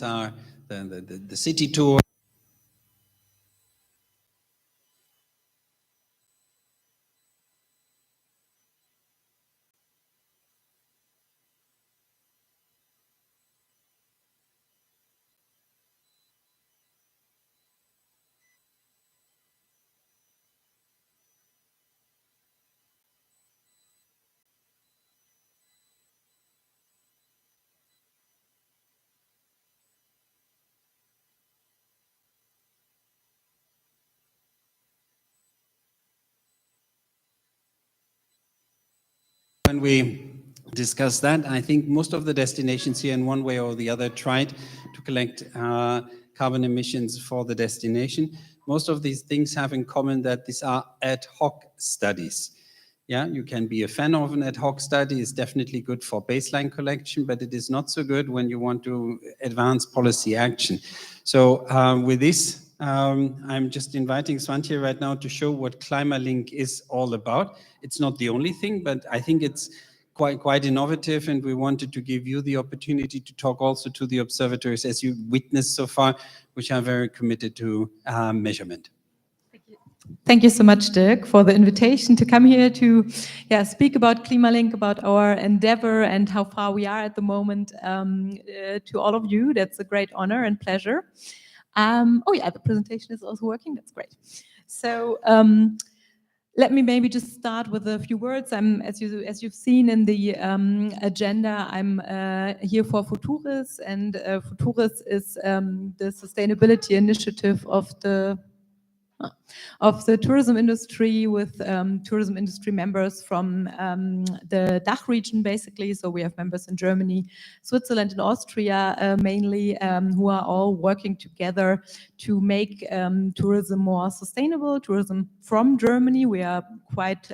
are the city tour. When we discuss that, I think most of the destinations here in one way or the other tried to collect carbon emissions for the destination. Most of these things have in common that these are ad hoc studies. Yeah, you can be a fan of an ad hoc study. It's definitely good for baseline collection, but it is not so good when you want to advance policy action. So with this, I'm just inviting Svante right now to show what ClimaLink is all about. It's not the only thing, but I think it's quite innovative, and we wanted to give you the opportunity to talk also to the observatories, as you witnessed so far, which are very committed to measurement. Thank you so much, Dirk, for the invitation to come here to speak about ClimaLink, about our endeavor and how far we are at the moment to all of you. That's a great honor and pleasure. The presentation is also working. That's great. So let me maybe just start with a few words. As you've seen in the agenda, I'm here for Futuris, and Futuris is the sustainability initiative of the tourism industry, with tourism industry members from the DACH region, basically. So we have members in Germany, Switzerland, and Austria mainly, who are all working together to make tourism more sustainable. Tourism from Germany, we are quite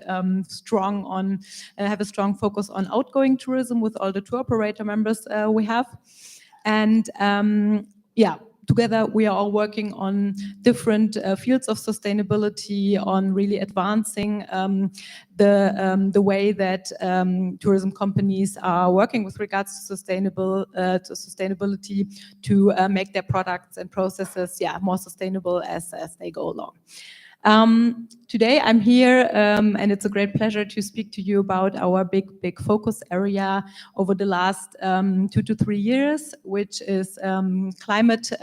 strong on, have a strong focus on outgoing tourism with all the tour operator members we have. And together, we are all working on different fields of sustainability, on really advancing the way that tourism companies are working with regards to sustainability to make their products and processes more sustainable as they go along. Today I'm here and it's a great pleasure to speak to you about our big focus area over the last 2 to 3 years, which is climate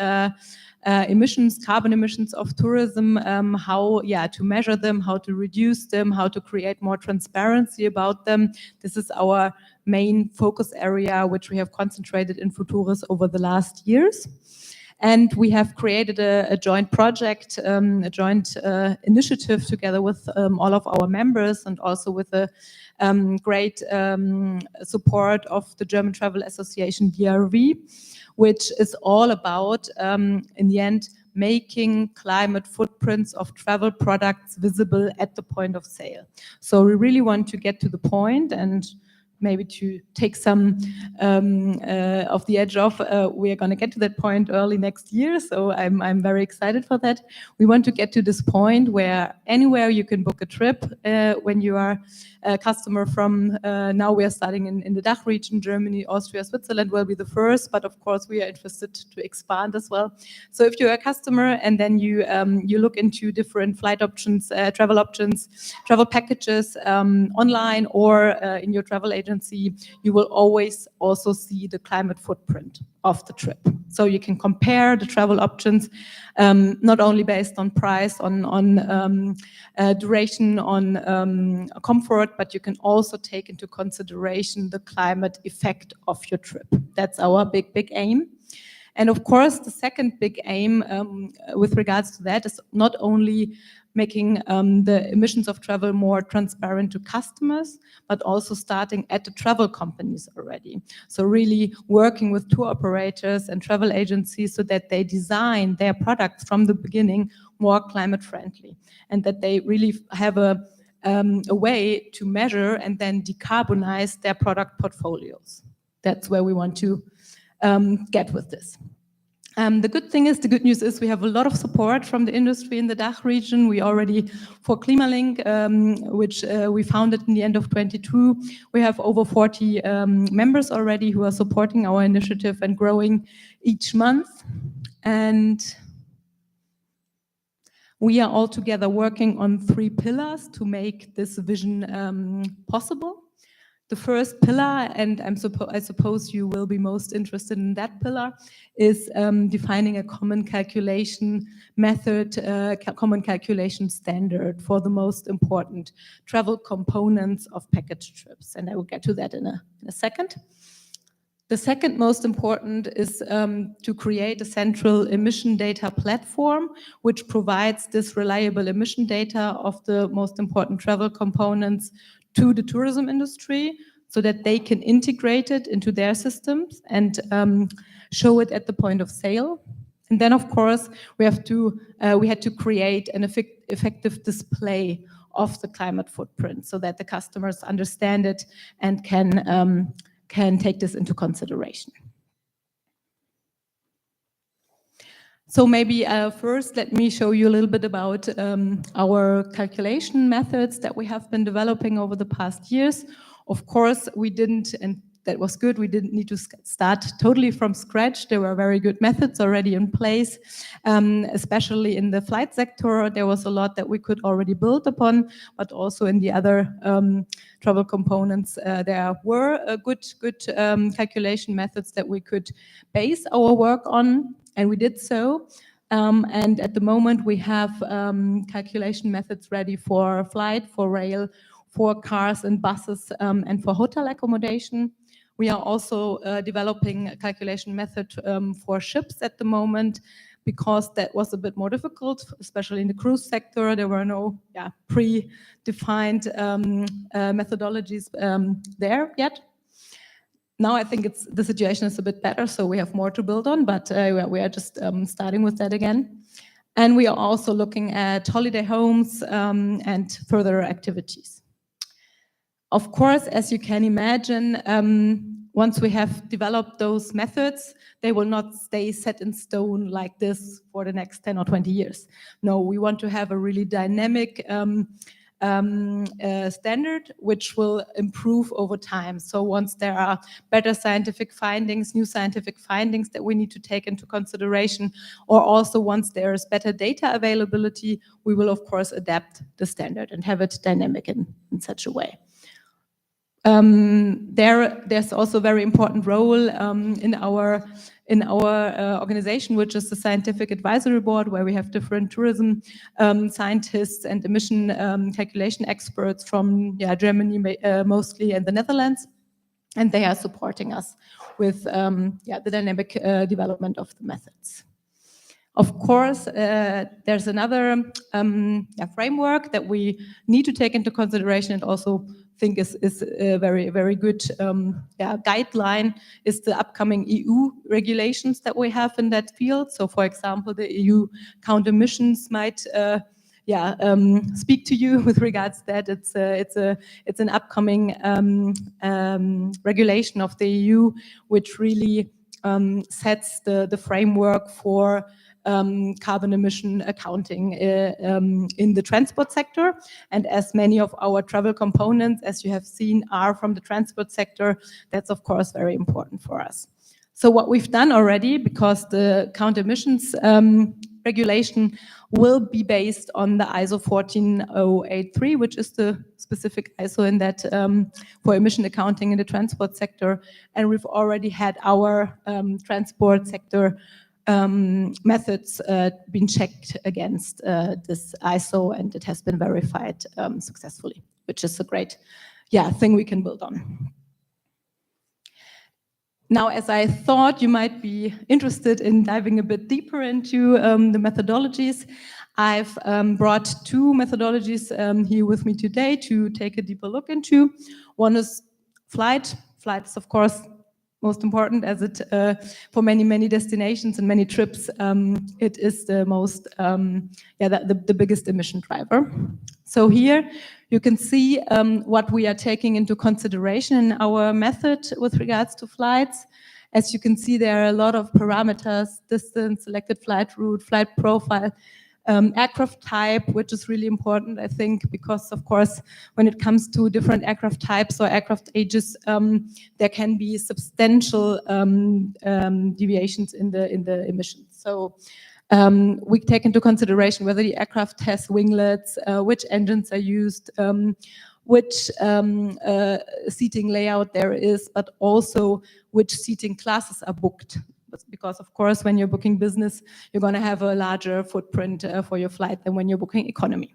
emissions, carbon emissions of tourism, how to measure them, how to reduce them, how to create more transparency about them. This is our main focus area, which we have concentrated in Futuris over the last years. And we have created a joint project, a joint initiative together with all of our members, and also with the great support of the German Travel Association, DRV, which is all about, in the end, making climate footprints of travel products visible at the point of sale. So we really want to get to the point, and maybe to take some of the edge off, we are going to get to that point early next year. So I'm very excited for that. We want to get to this point where anywhere you can book a trip when you are a customer from, now we are starting in the DACH region, Germany, Austria, Switzerland will be the first, but of course we are interested to expand as well. So if you're a customer and then you look into different flight options, travel packages online or in your travel agency, you will always also see the climate footprint of the trip. So you can compare the travel options, not only based on price, on duration, on comfort, but you can also take into consideration the climate effect of your trip. That's our big aim. And of course, the second big aim with regards to that is not only making the emissions of travel more transparent to customers, but also starting at the travel companies already. So really working with tour operators and travel agencies so that they design their products from the beginning more climate friendly, and that they really have a way to measure and then decarbonize their product portfolios. That's where we want to get with this. The good news is we have a lot of support from the industry in the DACH region. We already, for Klimalink, which we founded in the end of 22, we have over 40 members already who are supporting our initiative and growing each month. And we are all together working on 3 pillars to make this vision possible. The first pillar, and I suppose you will be most interested in that pillar, is defining a common calculation method, common calculation standard for the most important travel components of package trips. And I will get to that in a second. The second most important is to create a central emission data platform, which provides this reliable emission data of the most important travel components to the tourism industry so that they can integrate it into their systems and show it at the point of sale. And then, of course, we had to create an effective display of the climate footprint so that the customers understand it and can take this into consideration. So maybe first, let me show you a little bit about our calculation methods that we have been developing over the past years. Of course, we didn't, and that was good, we didn't need to start totally from scratch. There were very good methods already in place, especially in the flight sector. There was a lot that we could already build upon, but also in the other travel components, there were good calculation methods that we could base our work on. And we did so. And at the moment, we have calculation methods ready for flight, for rail, for cars and buses, and for hotel accommodation. We are also developing a calculation method for ships at the moment, because that was a bit more difficult, especially in the cruise sector. There were no pre-defined methodologies there yet. Now I think the situation is a bit better, so we have more to build on, but we are just starting with that again. And we are also looking at holiday homes and further activities. Of course, as you can imagine, once we have developed those methods, they will not stay set in stone like this for the next 10 or 20 years. No, we want to have a really dynamic standard which will improve over time. So once there are better scientific findings, new scientific findings that we need to take into consideration, or also once there is better data availability, we will of course adapt the standard and have it dynamic in such a way. There's also a very important role in our organization, which is the Scientific Advisory Board, where we have different tourism scientists and emission calculation experts from Germany mostly, and the Netherlands, and they are supporting us with the dynamic development of the methods. Of course, there's another framework that we need to take into consideration and also think is a very, very good guideline, is the upcoming EU regulations that we have in that field. So, for example, the EU count emissions might speak to you with regards to that. It's an upcoming regulation of the EU, which really sets the framework for carbon emission accounting in the transport sector. And as many of our travel components, as you have seen, are from the transport sector, that's of course very important for us. So what we've done already, because the count emissions regulation will be based on the ISO 14083, which is the specific ISO in that for emission accounting in the transport sector. And we've already had our transport sector methods been checked against this ISO, and it has been verified successfully, which is a great thing we can build on. Now, as I thought you might be interested in diving a bit deeper into the methodologies, I've brought 2 methodologies here with me today to take a deeper look into. One is flight. Flight is, of course, most important, as it for many destinations and many trips, it is the most the biggest emission driver. So here you can see what we are taking into consideration in our method with regards to flights, As you can see, there are a lot of parameters: distance, selected flight route, flight profile, aircraft type, which is really important, I think, because of course, when it comes to different aircraft types or aircraft ages, there can be substantial deviations in the emissions. So we take into consideration whether the aircraft has winglets, which engines are used, which seating layout there is, but also which seating classes are booked. Because of course, when you're booking business, you're going to have a larger footprint for your flight than when you're booking economy.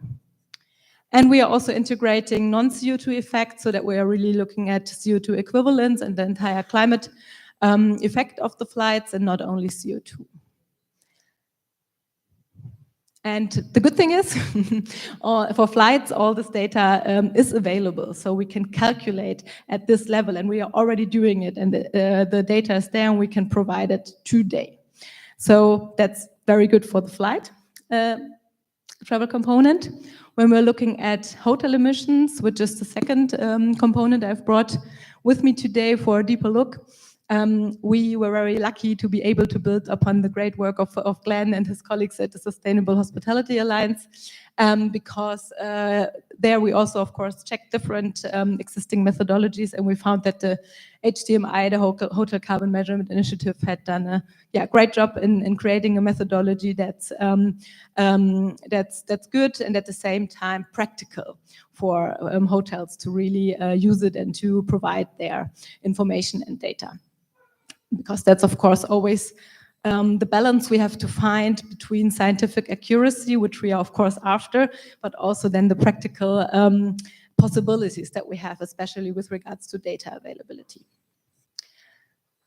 And we are also integrating non-CO2 effects, so that we are really looking at CO2 equivalents and the entire climate effect of the flights, and not only CO2. And the good thing is, for flights, all this data is available, so we can calculate at this level, and we are already doing it, and the data is there, and we can provide it today. So that's very good for the flight travel component. When we're looking at hotel emissions, which is the second component I've brought with me today for a deeper look, we were very lucky to be able to build upon the great work of Glenn and his colleagues at the Sustainable Hospitality Alliance, because there we also, of course, checked different existing methodologies, and we found that the HCMI, the Hotel Carbon Measurement Initiative, had done a great job in creating a methodology that's good and at the same time practical for hotels to really use it and to provide their information and data. Because that's, of course, always the balance we have to find between scientific accuracy, which we are, of course, after, but also then the practical possibilities that we have, especially with regards to data availability.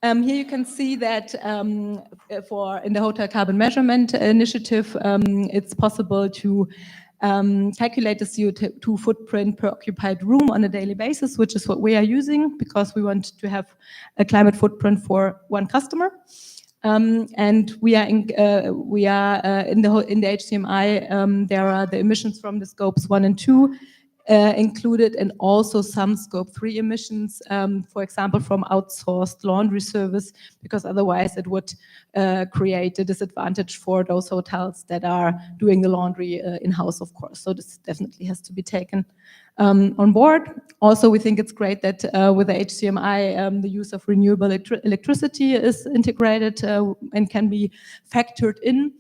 Here you can see that in the Hotel Carbon Measurement Initiative, it's possible to calculate the CO2 footprint per occupied room on a daily basis, which is what we are using because we want to have a climate footprint for one customer. And we are in the HCMI. There are the emissions from the scopes 1 and 2 included, and also some scope 3 emissions, for example, from outsourced laundry service, because otherwise it would create a disadvantage for those hotels that are doing the laundry in-house, of course. So this definitely has to be taken on board. Also, we think it's great that with the HCMI, the use of renewable electricity is integrated and can be factored in.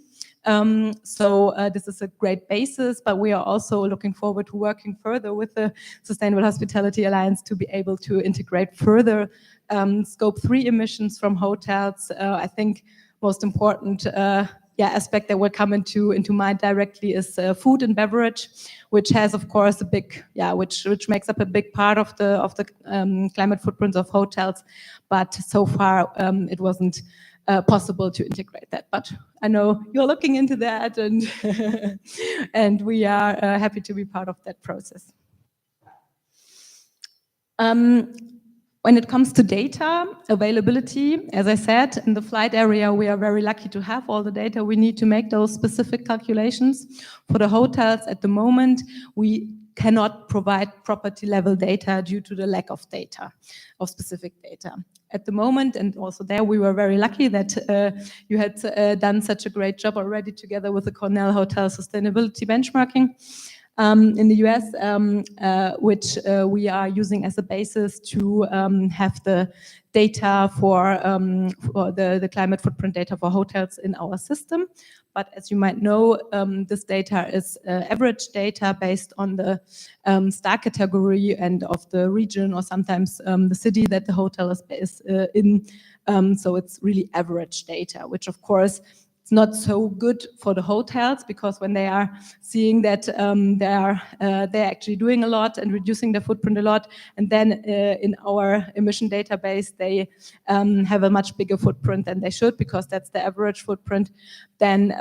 So this is a great basis, but we are also looking forward to working further with the Sustainable Hospitality Alliance to be able to integrate further scope 3 emissions from hotels. I think most important aspect that will come into mind directly is food and beverage, which has, of course, a big, which makes up a big part of the climate footprints of hotels. But so far, it wasn't possible to integrate that. But I know you're looking into that, and and we are happy to be part of that process. When it comes to data availability, as I said, in the flight area, we are very lucky to have all the data we need to make those specific calculations. For the hotels at the moment, we cannot provide property level data due to the lack of data, of specific data. At the moment, and also there we were very lucky that you had done such a great job already together with the Cornell Hotel Sustainability Benchmarking in the US, which we are using as a basis to have the data for the climate footprint data for hotels in our system. But as you might know, this data is average data based on the star category and of the region, or sometimes the city that the hotel is in. So it's really average data, which of course it's not so good for the hotels, because when they are seeing that they're actually doing a lot and reducing their footprint a lot, and then in our emission database they have a much bigger footprint than they should, because that's the average footprint, then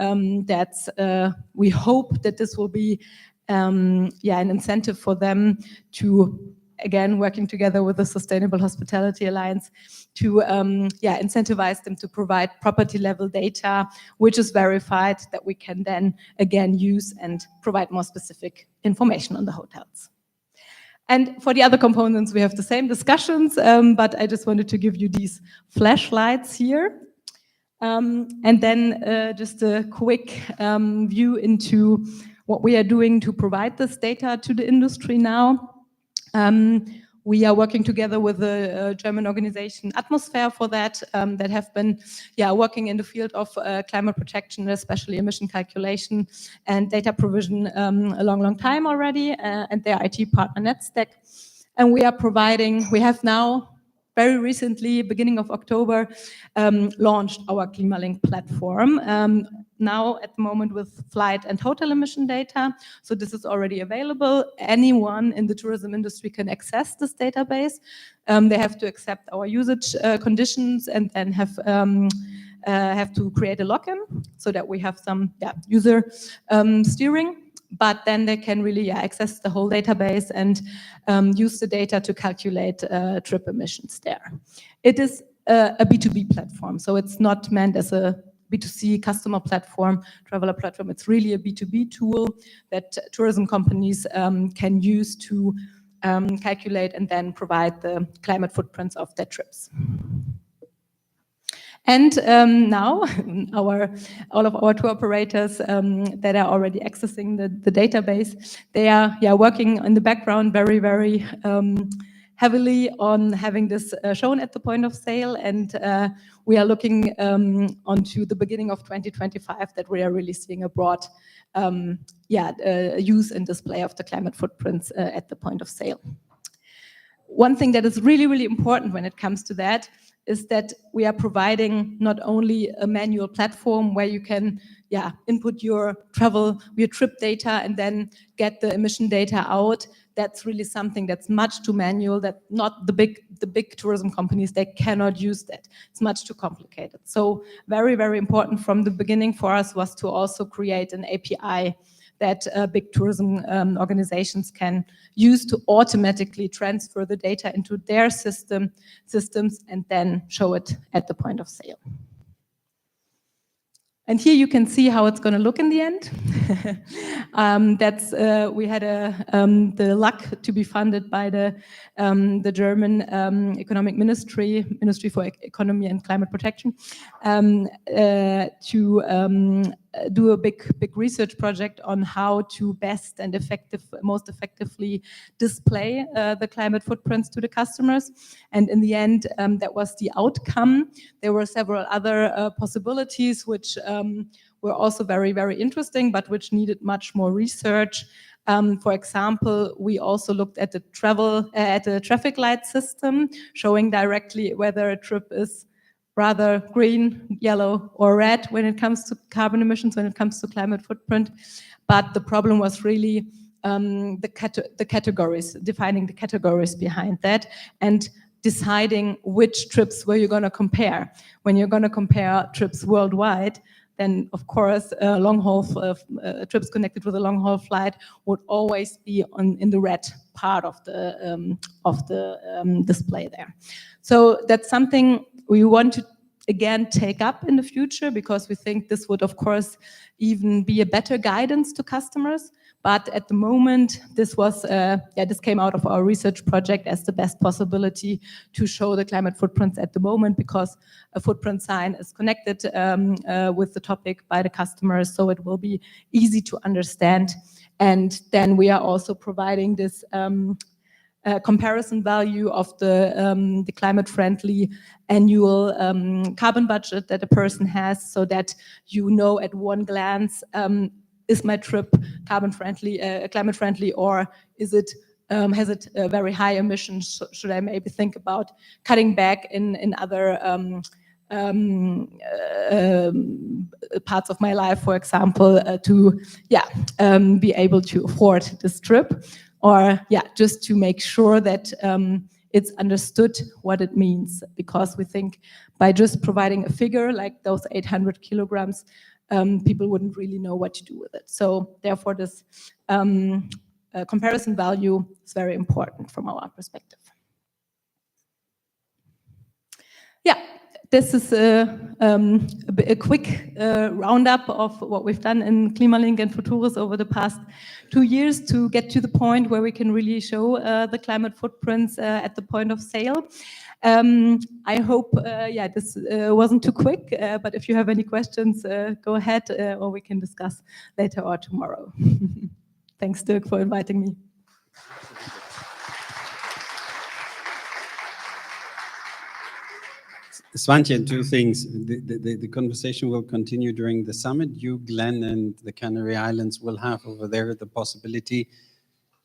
we hope that this will be an incentive for them to, again, working together with the Sustainable Hospitality Alliance, to incentivize them to provide property level data, which is verified, that we can then again use and provide more specific information on the hotels. And for the other components, we have the same discussions, but I just wanted to give you these flashlights here. And then just a quick view into what we are doing to provide this data to the industry now. We are working together with the German organization Atmosphere for that, that have been working in the field of climate protection, especially emission calculation and data provision a long time already, and their IT partner NetStack. And we have now very recently, beginning of October, launched our ClimaLink platform. Now at the moment with flight and hotel emission data. So this is already available. Anyone in the tourism industry can access this database. They have to accept our usage conditions and then have to create a login so that we have some user steering. But then they can really access the whole database and use the data to calculate trip emissions there. It is a B2B platform, so it's not meant as a B2C customer platform, traveler platform. It's really a B2B tool that tourism companies can use to calculate and then provide the climate footprints of their trips. And now, all of our tour operators that are already accessing the database, they are working in the background very heavily on having this shown at the point of sale. And we are looking onto the beginning of 2025 that we are really seeing a broad use and display of the climate footprints at the point of sale. One thing that is really important when it comes to that is that we are providing not only a manual platform where you can input your trip data and then get the emission data out. That's really something that's much too manual, that not the big tourism companies, they cannot use that. It's much too complicated. So very important from the beginning for us was to also create an API that big tourism organizations can use to automatically transfer the data into their systems and then show it at the point of sale. And here you can see how it's going to look in the end. We had the luck to be funded by the German Economic Ministry for Economy and Climate Protection, to do a big research project on how to best and most effectively display the climate footprints to the customers. And in the end, that was the outcome. There were several other possibilities which were also very interesting, but which needed much more research. For example, we also looked at the traffic light system, showing directly whether a trip is rather green, yellow, or red when it comes to carbon emissions, when it comes to climate footprint. But the problem was really the categories, defining the categories behind that, and deciding which trips were you going to compare. When you're going to compare trips worldwide, then of course long-haul trips connected with a long-haul flight would always be in the red part of the display there. So that's something we want to again take up in the future, because we think this would of course even be a better guidance to customers. But at the moment, this came out of our research project as the best possibility to show the climate footprints at the moment, because a footprint sign is connected with the topic by the customers, so it will be easy to understand. And then we are also providing this comparison value of the climate-friendly annual carbon budget that a person has, so that you know at one glance, is my trip climate-friendly, or is it has it very high emissions? Should I maybe think about cutting back in other parts of my life, for example, to be able to afford this trip, or just to make sure that it's understood what it means, because we think by just providing a figure like those 800 kilograms, people wouldn't really know what to do with it. So therefore this comparison value is very important from our perspective. this is a quick roundup of what we've done in Klimalink and Futuris over the past 2 years to get to the point where we can really show the climate footprints at the point of sale. I hope, this wasn't too quick, but if you have any questions, go ahead, or we can discuss later or tomorrow. Thanks, Dirk, for inviting me. Svante, two things. The conversation will continue during the summit. You, Glenn, and the Canary Islands will have over there the possibility.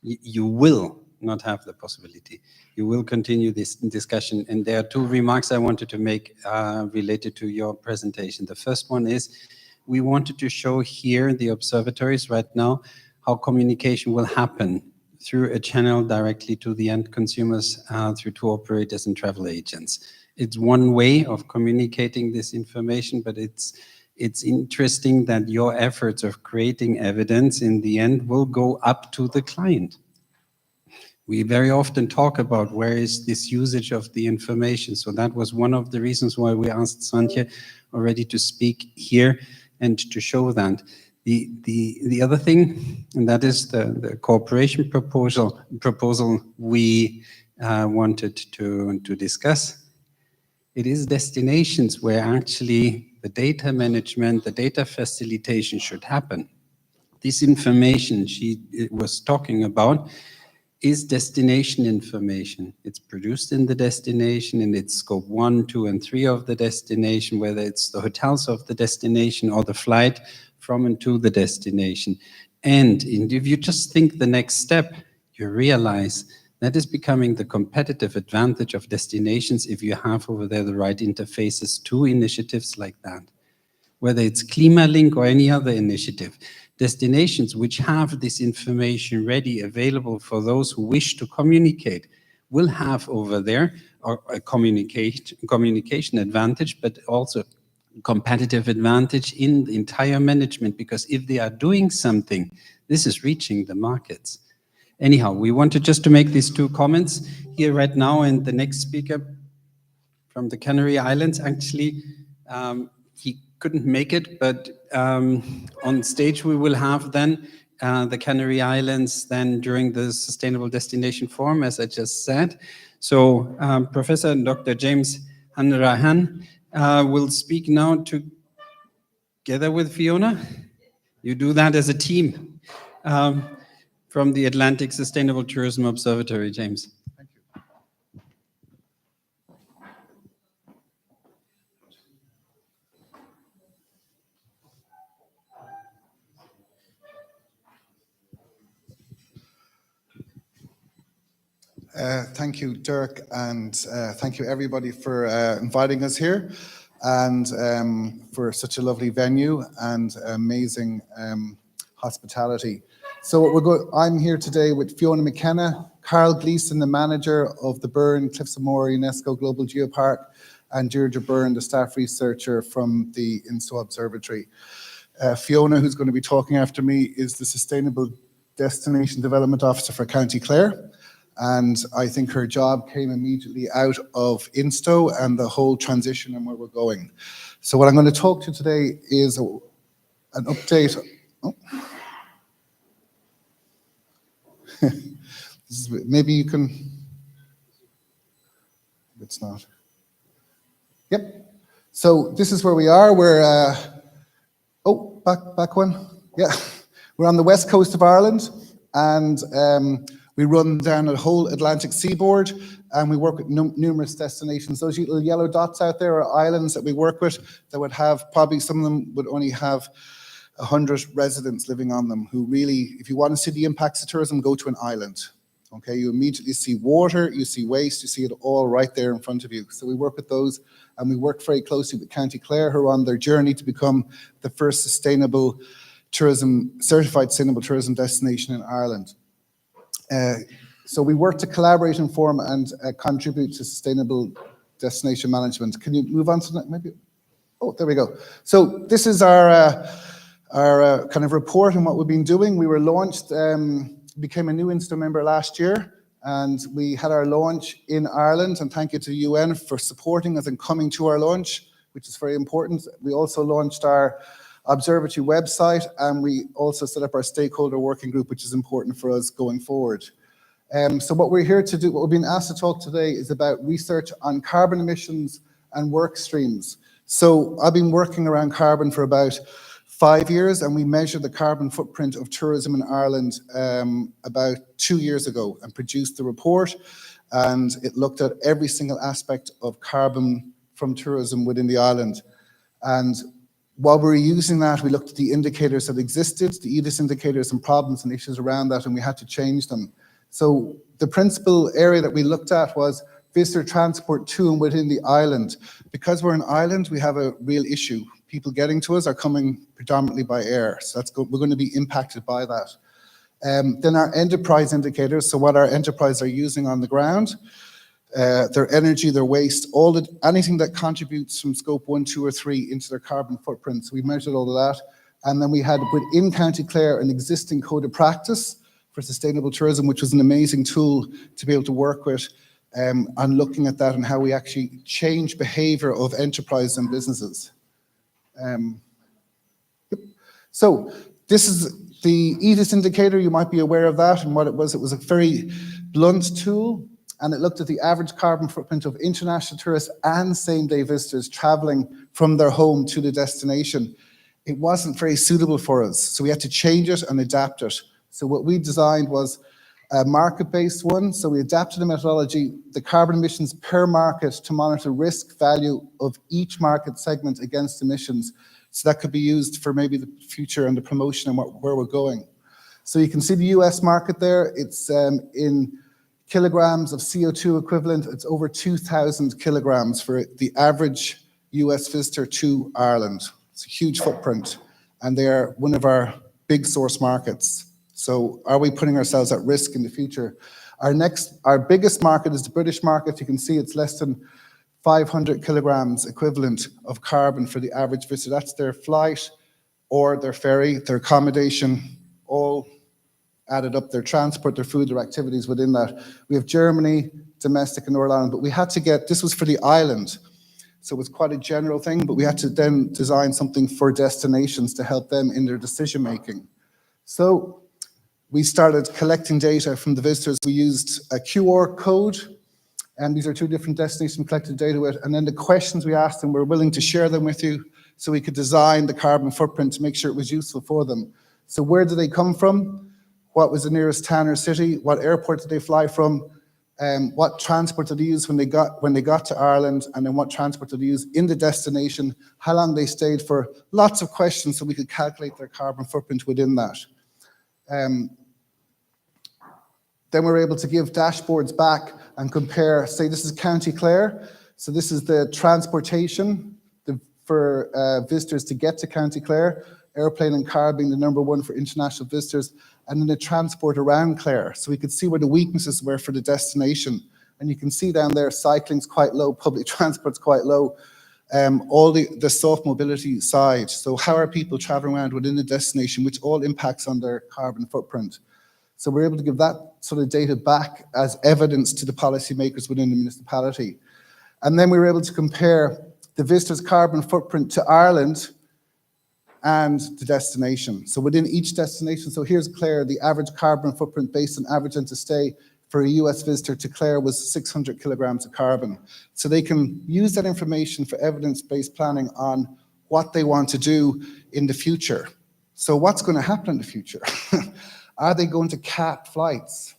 You will not have the possibility. You will continue this discussion. And there are two remarks I wanted to make related to your presentation. The first one is, we wanted to show here the observatories right now, how communication will happen through a channel directly to the end consumers, through tour operators and travel agents. It's one way of communicating this information, but it's interesting that your efforts of creating evidence in the end will go up to the client. We very often talk about where is this usage of the information. So that was one of the reasons why we asked Svante already to speak here and to show that. The other thing, and that is the cooperation proposal we wanted to discuss. It is destinations where actually the data management, the data facilitation should happen. This information she was talking about is destination information. It's produced in the destination, and it's scope 1, 2, and 3 of the destination, whether it's the hotels of the destination or the flight from and to the destination. And if you just think the next step, you realize that is becoming the competitive advantage of destinations if you have over there the right interfaces to initiatives like that. Whether it's Klimalink or any other initiative, destinations which have this information ready, available for those who wish to communicate, will have over there a communication advantage, but also competitive advantage in the entire management, because if they are doing something, this is reaching the markets. Anyhow, we wanted just to make these two comments here right now, and the next speaker from the Canary Islands, actually, he couldn't make it, but on stage we will have then the Canary Islands then during the Sustainable Destination Forum, as I just said. So Professor Dr. James Hanrahan will speak now together with Fiona. You do that as a team. From the Atlantic Sustainable Tourism Observatory, James. Thank you. Thank you, Dirk, and thank you everybody for inviting us here, and for such a lovely venue and amazing hospitality. So I'm here today with Fiona McKenna, Carl Gleeson, the manager of the Burn Cliffs of Moher UNESCO Global Geopark, and Deirdre Byrne, the staff researcher from the INSTO Observatory. Fiona, who's going to be talking after me, is the Sustainable Destination Development Officer for County Clare, and I think her job came immediately out of INSTO and the whole transition and where we're going. So what I'm going to talk to today is an update. Maybe you can, it's not. Yep. So this is where we are. We're, back one. Yeah. We're on the west coast of Ireland, and we run down the whole Atlantic seaboard, and we work with numerous destinations. Those little yellow dots out there are islands that we work with that would have, probably some of them would only have 100 residents living on them, who really, if you want to see the impacts of tourism, go to an island. Okay, you immediately see water, you see waste, you see it all right there in front of you. So we work with those, and we work very closely with County Clare, who are on their journey to become the first certified sustainable tourism destination in Ireland. So we work to collaborate, inform, and contribute to sustainable destination management. Can you move on to that maybe? Oh, there we go. So this is our kind of report on what we've been doing. We were launched, became a new INSTO member last year, and we had our launch in Ireland, and thank you to the UN for supporting us and coming to our launch, which is very important. We also launched our Observatory website, and we also set up our stakeholder working group, which is important for us going forward. So what we're here to do, what we've been asked to talk today is about research on carbon emissions and work streams. So I've been working around carbon for about 5 years, and we measured the carbon footprint of tourism in Ireland about 2 years ago and produced the report, and it looked at every single aspect of carbon from tourism within the island. And while we were using that, we looked at the indicators that existed, the EDIS indicators and problems and issues around that, and we had to change them. So the principal area that we looked at was visitor transport to and within the island. Because we're an island, we have a real issue. People getting to us are coming predominantly by air, so we're going to be impacted by that. Then our enterprise indicators, so what our enterprise are using on the ground, their energy, their waste, anything that contributes from scope 1, 2, or 3 into their carbon footprint. So we measured all of that. And then we had within County Clare an existing code of practice for sustainable tourism, which was an amazing tool to be able to work with on looking at that and how we actually change behavior of enterprise and businesses. So this is the EDIS indicator. You might be aware of that, and what it was a very blunt tool, and it looked at the average carbon footprint of international tourists and same-day visitors traveling from their home to the destination. It wasn't very suitable for us, so we had to change it and adapt it. So what we designed was a market-based one. So we adapted the methodology, the carbon emissions per market, to monitor risk value of each market segment against emissions. So that could be used for maybe the future and the promotion and where we're going. So you can see the US market there. It's in kilograms of CO2 equivalent. It's over 2,000 kilograms for the average US visitor to Ireland. It's a huge footprint, and they are one of our big source markets. So are we putting ourselves at risk in the future? Our biggest market is the British market. You can see it's less than 500 kilograms equivalent of carbon for the average visitor. That's their flight or their ferry, their accommodation, all added up, their transport, their food, their activities within that. We have Germany, domestic, and Northern Ireland, but we had to this was for the island. So it was quite a general thing, but we had to then design something for destinations to help them in their decision making. So we started collecting data from the visitors. We used a QR code, and these are 2 different destinations we collected data with, and then the questions we asked them, we're willing to share them with you so we could design the carbon footprint to make sure it was useful for them. So where did they come from? What was the nearest town or city? What airport did they fly from? What transport did they use when they got to Ireland? And then what transport did they use in the destination? How long they stayed for? Lots of questions so we could calculate their carbon footprint within that. Then we're able to give dashboards back and compare, say this is County Clare. So this is the transportation for visitors to get to County Clare, airplane and car being the #1 for international visitors, and then the transport around Clare. So we could see where the weaknesses were for the destination. And you can see down there, cycling's quite low, public transport's quite low, all the soft mobility side. So how are people traveling around within the destination, which all impacts on their carbon footprint. So we're able to give that sort of data back as evidence to the policymakers within the municipality. And then we were able to compare the visitor's carbon footprint to Ireland and the destination. So within each destination, so here's Clare, the average carbon footprint based on average length of stay for a US visitor to Clare was 600 kilograms of carbon. So they can use that information for evidence-based planning on what they want to do in the future. So what's going to happen in the future? Are they going to cap flights?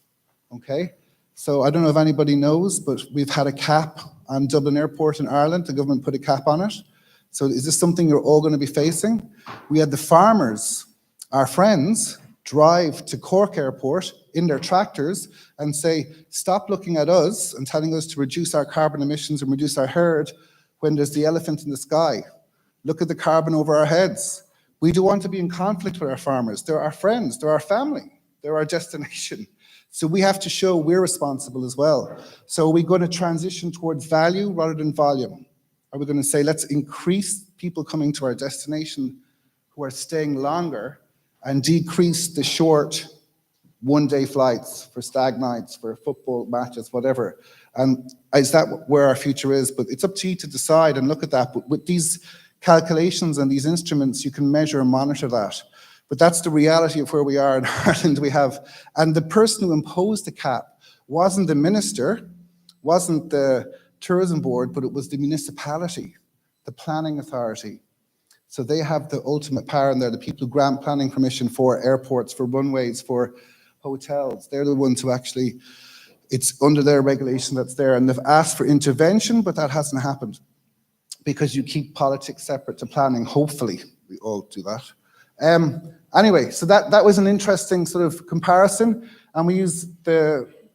Okay, so I don't know if anybody knows, but we've had a cap on Dublin Airport in Ireland. The government put a cap on it. So is this something you're all going to be facing? We had the farmers, our friends, drive to Cork Airport in their tractors and say, stop looking at us and telling us to reduce our carbon emissions and reduce our herd when there's the elephant in the sky. Look at the carbon over our heads. We don't want to be in conflict with our farmers. They're our friends, they're our family, they're our destination. So we have to show we're responsible as well. So are we going to transition towards value rather than volume? Are we going to say, let's increase people coming to our destination who are staying longer and decrease the short one-day flights, for stag nights, for football matches, whatever. And is that where our future is? But it's up to you to decide and look at that. But with these calculations and these instruments, you can measure and monitor that. But that's the reality of where we are in Ireland. And the person who imposed the cap wasn't the minister, wasn't the tourism board, but it was the municipality, the planning authority. So they have the ultimate power, and they're the people who grant planning permission for airports, for runways, for hotels. They're the ones who actually, it's under their regulation that's there, and they've asked for intervention, but that hasn't happened because you keep politics separate to planning. Hopefully, we all do that. Anyway, so that was an interesting sort of comparison, and we use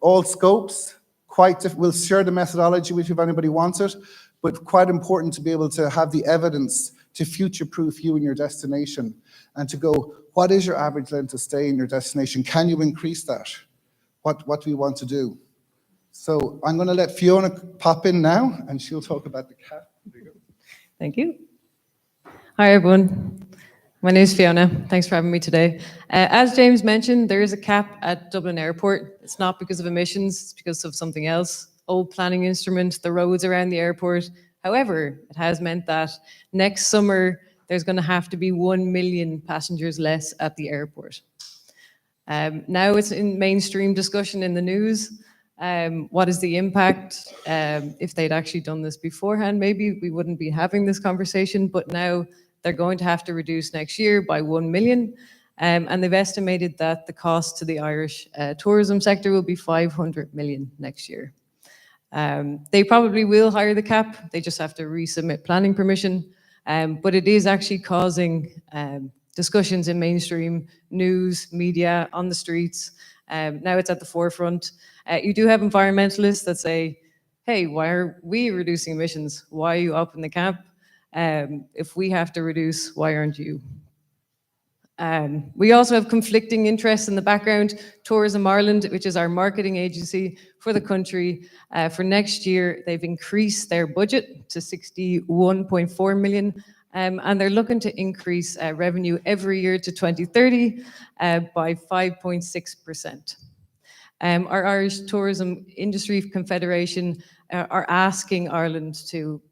all scopes. We'll share the methodology with you if anybody wants it, but quite important to be able to have the evidence to future-proof you and your destination, and to go, what is your average length of stay in your destination? Can you increase that? What do we want to do? So I'm going to let Fiona pop in now, and she'll talk about the cap. Thank you. Hi, everyone. My name is Fiona. Thanks for having me today. As James mentioned, there is a cap at Dublin Airport. It's not because of emissions, it's because of something else. Old planning instrument, the roads around the airport. However, it has meant that next summer, there's going to have to be 1 million passengers less at the airport. Now it's in mainstream discussion in the news. What is the impact? If they'd actually done this beforehand, maybe we wouldn't be having this conversation, but now they're going to have to reduce next year by 1 million. And they've estimated that the cost to the Irish tourism sector will be 500 million next year. They probably will hire the cap, they just have to resubmit planning permission, but it is actually causing discussions in mainstream news, media, on the streets. Now it's at the forefront. You do have environmentalists that say, hey, why are we reducing emissions? Why are you upping the cap? If we have to reduce, why aren't you? We also have conflicting interests in the background. Tourism Ireland, which is our marketing agency for the country, for next year, they've increased their budget to 61.4 million, and they're looking to increase revenue every year to 2030 by 5.6%. Our Irish Tourism Industry Confederation are asking Ireland to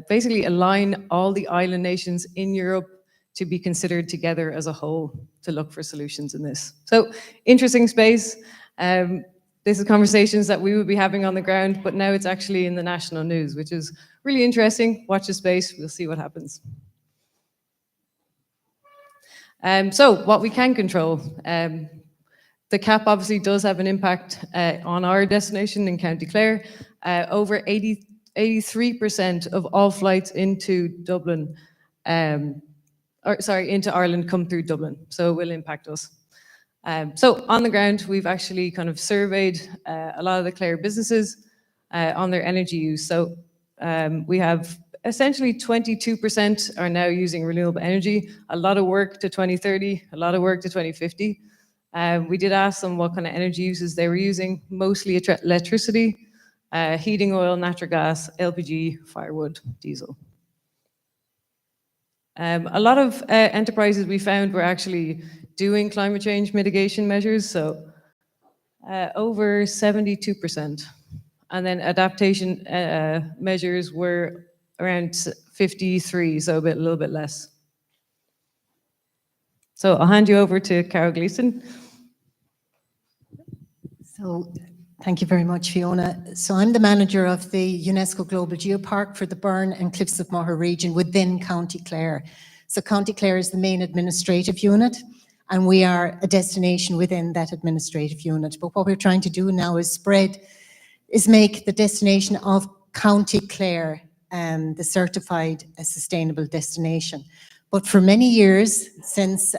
basically align all the island nations in Europe to be considered together as a whole to look for solutions in this. So, interesting space. This is conversations that we would be having on the ground, but now it's actually in the national news, which is really interesting. Watch the space, we'll see what happens. So, what we can control. The cap obviously does have an impact on our destination in County Clare. Over 83% of all flights into Dublin into Ireland come through Dublin, so it will impact us. So on the ground, we've actually kind of surveyed a lot of the Clare businesses on their energy use. So we have essentially 22% are now using renewable energy, a lot of work to 2030, a lot of work to 2050. We did ask them what kind of energy uses they were using, mostly electricity, heating oil, natural gas, LPG, firewood, diesel. A lot of enterprises we found were actually doing climate change mitigation measures, so over 72%. And then adaptation measures were around 53, so a little bit less. So I'll hand you over to Carol Gleeson. So thank you very much, Fiona. So I'm the manager of the UNESCO Global Geopark for the Burn and Cliffs of Moher region within County Clare. So County Clare is the main administrative unit, and we are a destination within that administrative unit. But what we're trying to do now is make the destination of County Clare the certified sustainable destination. But for many years, since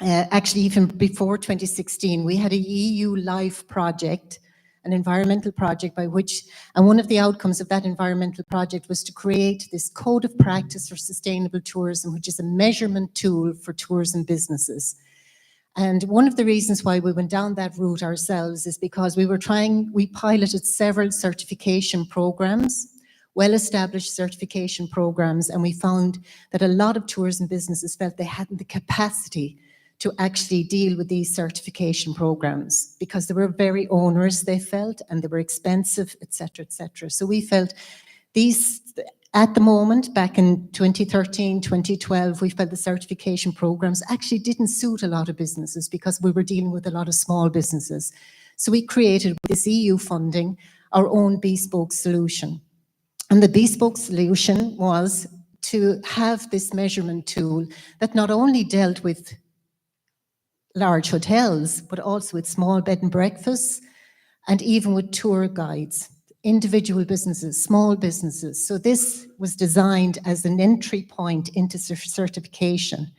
actually even before 2016, we had a EU LIFE project, an environmental project and one of the outcomes of that environmental project was to create this code of practice for sustainable tourism, which is a measurement tool for tourism businesses. And one of the reasons why we went down that route ourselves is because we piloted several certification programs, well-established certification programs, and we found that a lot of tourism businesses felt they hadn't the capacity to actually deal with these certification programs because they were very onerous, they felt, and they were expensive, etc., etc. So we felt these, at the moment, back in 2013, 2012, we felt the certification programs actually didn't suit a lot of businesses because we were dealing with a lot of small businesses. So we created, with this EU funding, our own bespoke solution. And the bespoke solution was to have this measurement tool that not only dealt with large hotels, but also with small bed and breakfasts, and even with tour guides, individual businesses, small businesses. So this was designed as an entry point into certification.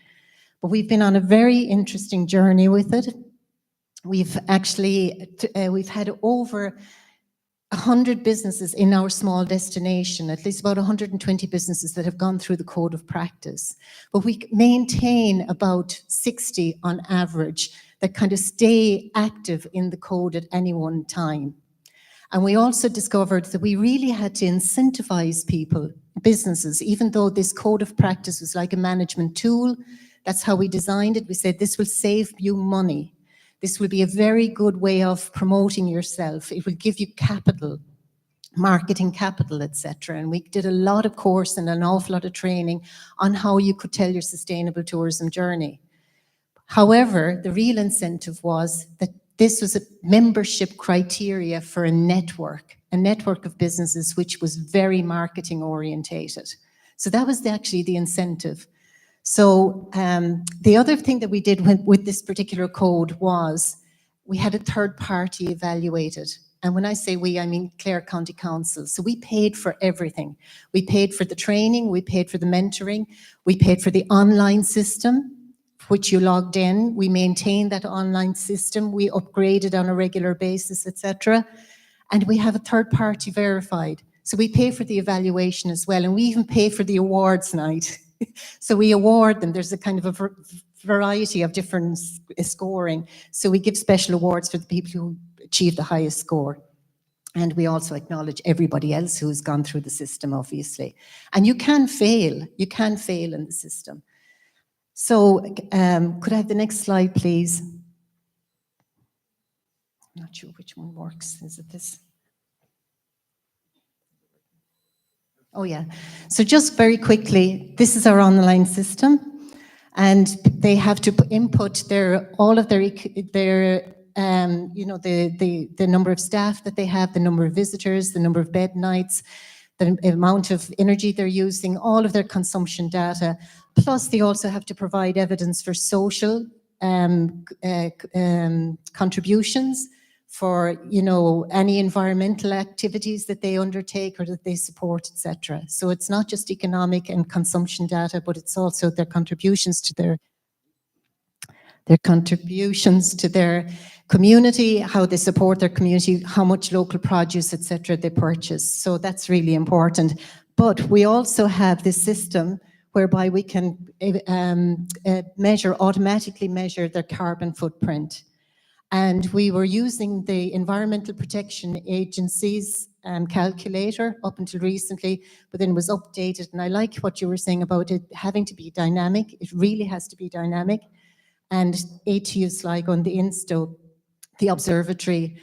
But we've been on a very interesting journey with it. We've actually, we've had over 100 businesses in our small destination, at least about 120 businesses that have gone through the code of practice. But we maintain about 60 on average that kind of stay active in the code at any one time. And we also discovered that we really had to incentivize people, businesses, even though this code of practice was like a management tool. That's how we designed it. We said this will save you money. This will be a very good way of promoting yourself. It will give you capital, marketing capital, etc. And we did a lot of course and an awful lot of training on how you could tell your sustainable tourism journey. However, the real incentive was that this was a membership criteria for a network of businesses which was very marketing orientated. So that was actually the incentive. So the other thing that we did with this particular code was we had a third party evaluated. And when I say we, I mean Clare County Council. So we paid for everything. We paid for the training, we paid for the mentoring, we paid for the online system, which you logged in. We maintained that online system. We upgraded on a regular basis, etc. And we have a third party verified. So we pay for the evaluation as well. And we even pay for the awards night. So we award them. There's a kind of a variety of different scoring. So we give special awards for the people who achieve the highest score. And we also acknowledge everybody else who's gone through the system, obviously. And you can fail. You can fail in the system. So could I have the next slide, please? I'm not sure which one works. Is it this? Oh yeah. So just very quickly, this is our online system, and they have to input all of their you know, the number of staff that they have, the number of visitors, the number of bed nights, the amount of energy they're using, all of their consumption data. Plus, they also have to provide evidence for social contributions, for, you know, any environmental activities that they undertake or that they support, etc. So it's not just economic and consumption data, but it's also their contributions to their community, how they support their community, how much local produce, etc. they purchase. So that's really important. But we also have this system whereby we can automatically measure their carbon footprint. And we were using the Environmental Protection Agency's calculator up until recently, but then it was updated. And I like what you were saying about it having to be dynamic. It really has to be dynamic. And ATU's like on the INSTO, the Observatory,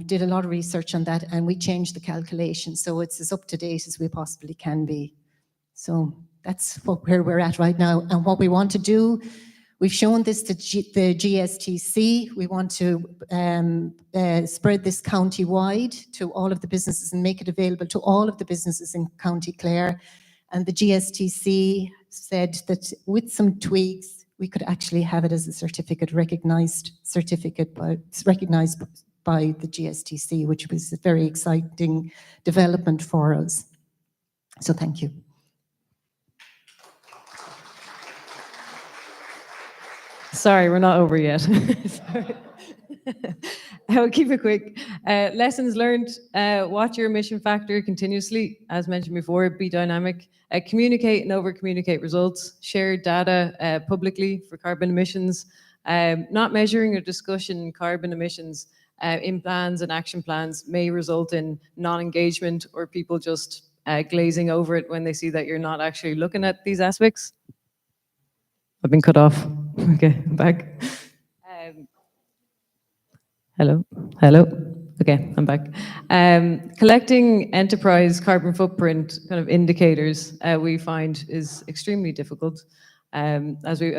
did a lot of research on that, and we changed the calculation. So it's as up to date as we possibly can be. So that's where we're at right now. And what we want to do, we've shown this to the GSTC. We want to spread this county-wide to all of the businesses and make it available to all of the businesses in County Clare. And the GSTC said that with some tweaks, we could actually have it as a certificate, recognized by the GSTC, which was a very exciting development for us. So thank you. Sorry, we're not over yet. Sorry. I'll keep it quick. Lessons learned, watch your emission factor continuously. As mentioned before, be dynamic. Communicate and over-communicate results. Share data publicly for carbon emissions. Not measuring or discussing carbon emissions in plans and action plans may result in non-engagement or people just glazing over it when they see that you're not actually looking at these aspects. I've been cut off. Okay, I'm back. Hello, hello. Okay, I'm back. Collecting enterprise carbon footprint kind of indicators we find is extremely difficult. I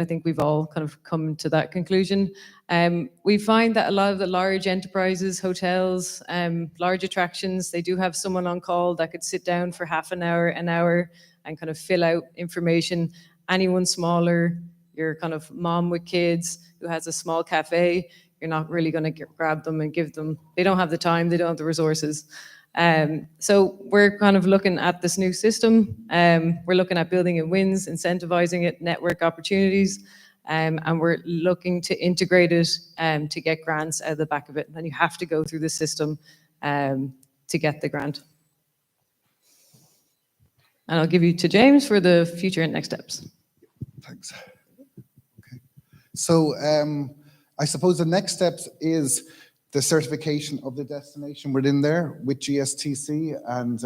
think we've all kind of come to that conclusion. We find that a lot of the large enterprises, hotels, large attractions, they do have someone on call that could sit down for half an hour, and kind of fill out information. Anyone smaller, your kind of mom with kids who has a small cafe, you're not really going to grab them and give them, they don't have the time, they don't have the resources. So we're kind of looking at this new system. We're looking at building in wins, incentivizing it, network opportunities, and we're looking to integrate it to get grants out of the back of it. And you have to go through the system to get the grant. And I'll give you to James for the future and next steps. Thanks. Okay. So I suppose the next steps is the certification of the destination within there with GSTC, and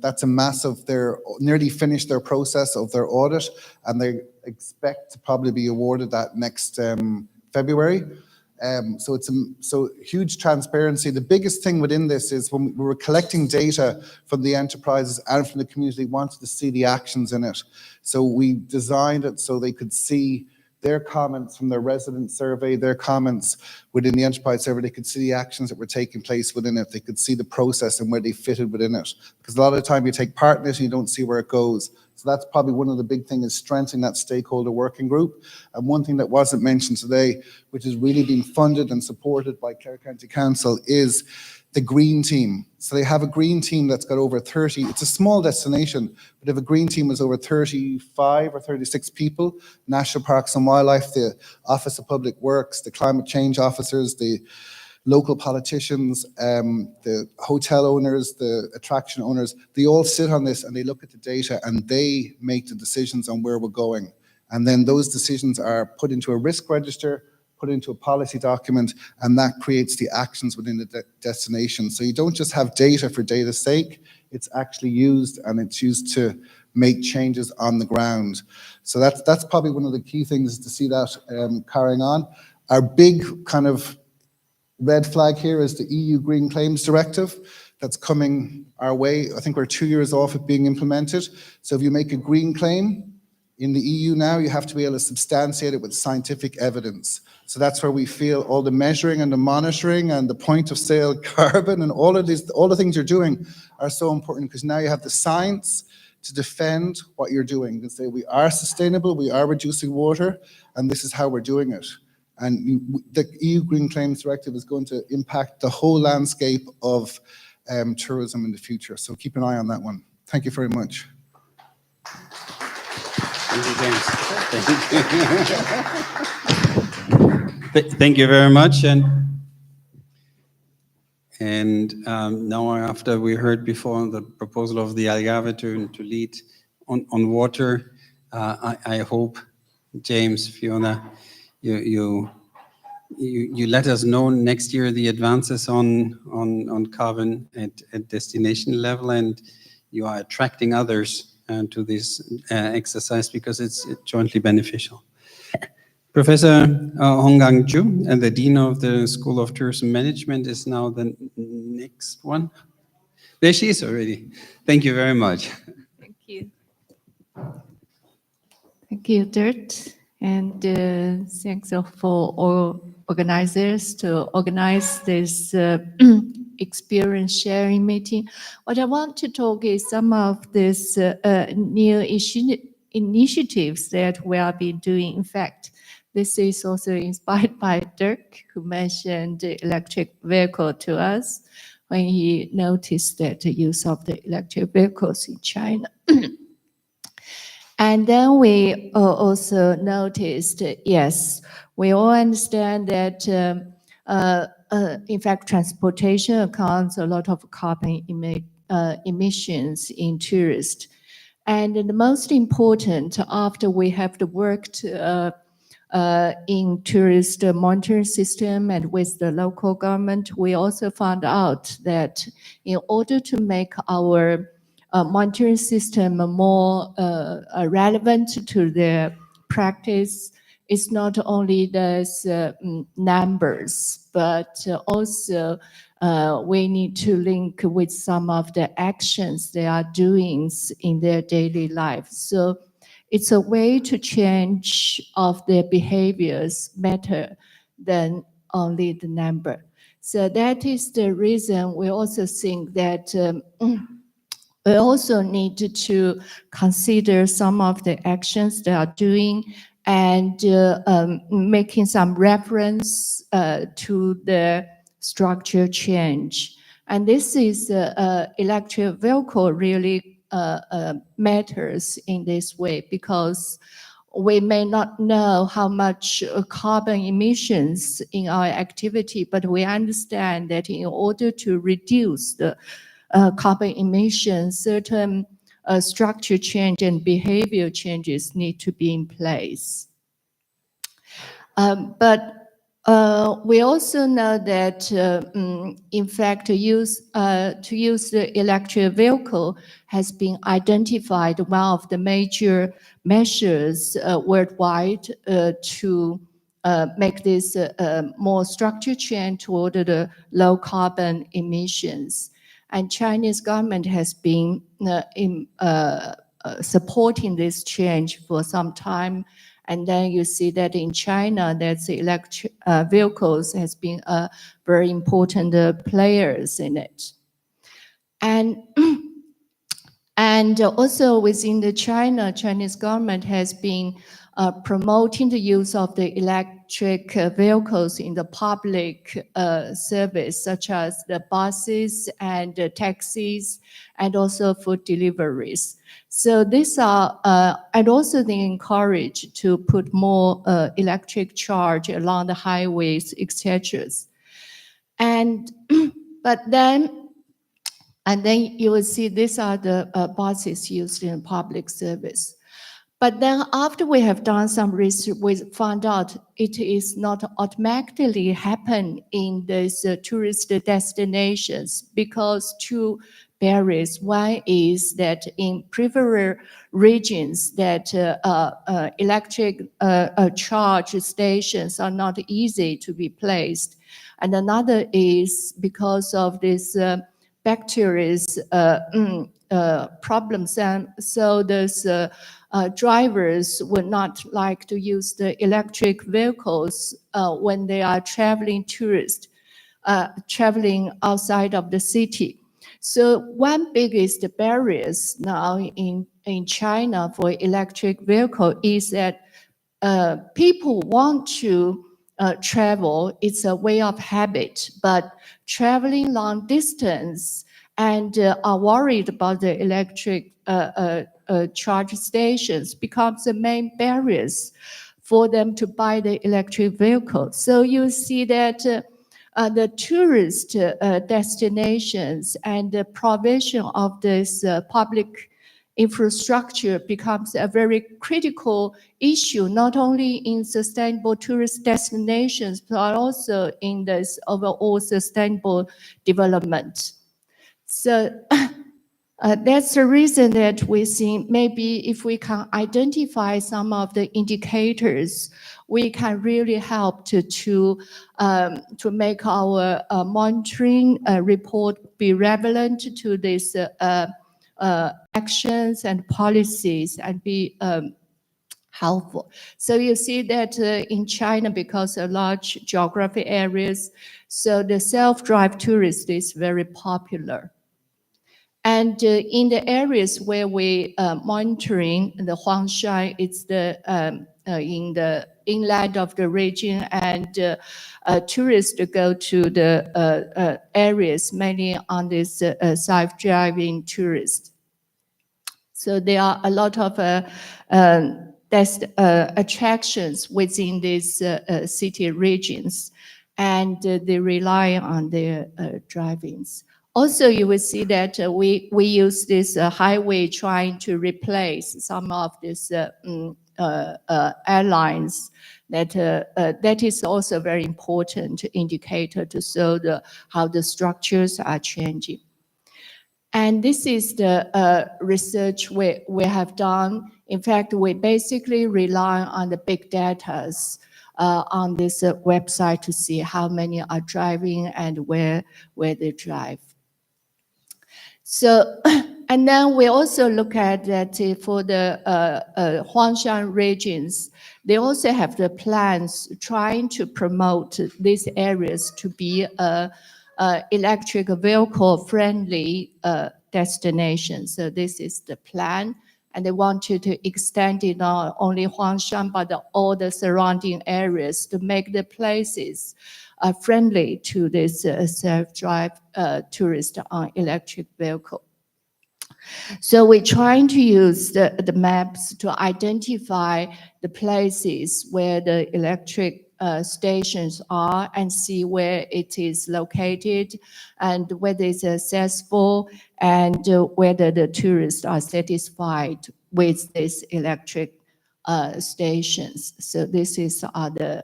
that's a massive, they're nearly finished their process of their audit, and they expect to probably be awarded that next February. So it's huge transparency. The biggest thing within this is when we were collecting data from the enterprises and from the community, wanted to see the actions in it. So we designed it so they could see their comments from their resident survey, their comments within the enterprise survey. They could see the actions that were taking place within it. They could see the process and where they fitted within it. Because a lot of the time you take part in it and you don't see where it goes. So that's probably one of the big things, is strengthening that stakeholder working group. And one thing that wasn't mentioned today, which is really being funded and supported by Clare County Council, is the green team. So they have a green team that's got over 30, it's a small destination, but they have a green team that's over 35 or 36 people, National Parks and Wildlife, the Office of Public Works, the climate change officers, the local politicians, the hotel owners, the attraction owners. They all sit on this and they look at the data and they make the decisions on where we're going. And then those decisions are put into a risk register, put into a policy document, and that creates the actions within the destination. So you don't just have data for data's sake, it's actually used, and it's used to make changes on the ground. So that's probably one of the key things, to see that carrying on. Our big kind of red flag here is the EU Green Claims Directive that's coming our way. I think we're 2 years off it being implemented. So if you make a green claim in the EU now, you have to be able to substantiate it with scientific evidence. So that's where we feel all the measuring and the monitoring and the point of sale carbon and all of these, all the things you're doing are so important, because now you have the science to defend what you're doing. You can say we are sustainable, we are reducing water, and this is how we're doing it. And the EU Green Claims Directive is going to impact the whole landscape of tourism in the future. So keep an eye on that one. Thank you very much. Thank you, James. Thank you very much. And now, after we heard before the proposal of the Algarve to lead on water, I hope, James, Fiona, you let us know next year the advances on carbon at destination level, and you are attracting others to this exercise, because it's jointly beneficial. Professor Honggang Ju, the Dean of the School of Tourism Management, is now the next one. There she is already. Thank you very much. Thank you. Thank you, Dirk. And thanks for all organizers to organize this experience sharing meeting. What I want to talk is some of these new initiatives that we have been doing. In fact, this is also inspired by Dirk, who mentioned the electric vehicle to us when he noticed that the use of the electric vehicles in China. And then we also noticed, yes, we all understand that, in fact, transportation accounts a lot of carbon emissions in tourists. And the most important, after we have worked in tourist monitoring system and with the local government, we also found out that in order to make our monitoring system more relevant to the practice, it's not only those numbers, but also we need to link with some of the actions they are doing in their daily life. So it's a way to change of their behaviors better than only the number. So that is the reason we also think that we also need to consider some of the actions they are doing and making some reference to the structure change. And this is electric vehicle really matters in this way, because we may not know how much carbon emissions in our activity, but we understand that in order to reduce the carbon emissions, certain structure change and behavior changes need to be in place. But we also know that, in fact, to use the electric vehicle has been identified one of the major measures worldwide to make this more structure change toward the low carbon emissions. And Chinese government has been supporting this change for some time. And then you see that in China, that the electric vehicles has been a very important players in it. And and also within the Chinese government has been promoting the use of the electric vehicles in the public service, such as the buses and taxis, and also food deliveries. So these are, and also they encourage to put more electric charge along the highways, etc. And and then you will see these are the buses used in public service. But then after we have done some research, we found out it is not automatically happen in these tourist destinations, because two barriers. One is that in peripheral regions that electric charge stations are not easy to be placed. And another is because of this bacteria's problems. And so those drivers would not like to use the electric vehicles when they are traveling traveling outside of the city. So one biggest barriers now in China for electric vehicle is that people want to travel. It's a way of habit, but traveling long distance and are worried about the electric charge stations becomes the main barriers for them to buy the electric vehicle. So you see that the tourist destinations and the provision of this public infrastructure becomes a very critical issue, not only in sustainable tourist destinations, but also in this overall sustainable development. So that's the reason that we think maybe if we can identify some of the indicators, we can really help to make our monitoring report be relevant to these actions and policies and be helpful. So you see that in China, because of large geographic areas, so the self-drive tourist is very popular. And in the areas where we monitoring the Huangshan, it's the in the inland of the region, and tourists go to the areas mainly on this self-driving tourists. So there are a lot of attractions within these city regions, and they rely on their drivings. Also, you will see that we use this highway trying to replace some of these airlines. That is also a very important indicator to show how the structures are changing. And this is the research we have done. In fact, we basically rely on the big data on this website to see how many are driving and where they drive. So, and then we also look at that for the Huangshan regions, they also have the plans trying to promote these areas to be electric vehicle friendly destination. So this is the plan. And they want you to extend it not only Huangshan, but all the surrounding areas to make the places friendly to this self-drive tourist on electric vehicle. So we're trying to use the maps to identify the places where the electric stations are and see where it is located and whether it's accessible and whether the tourists are satisfied with these electric stations. So this is the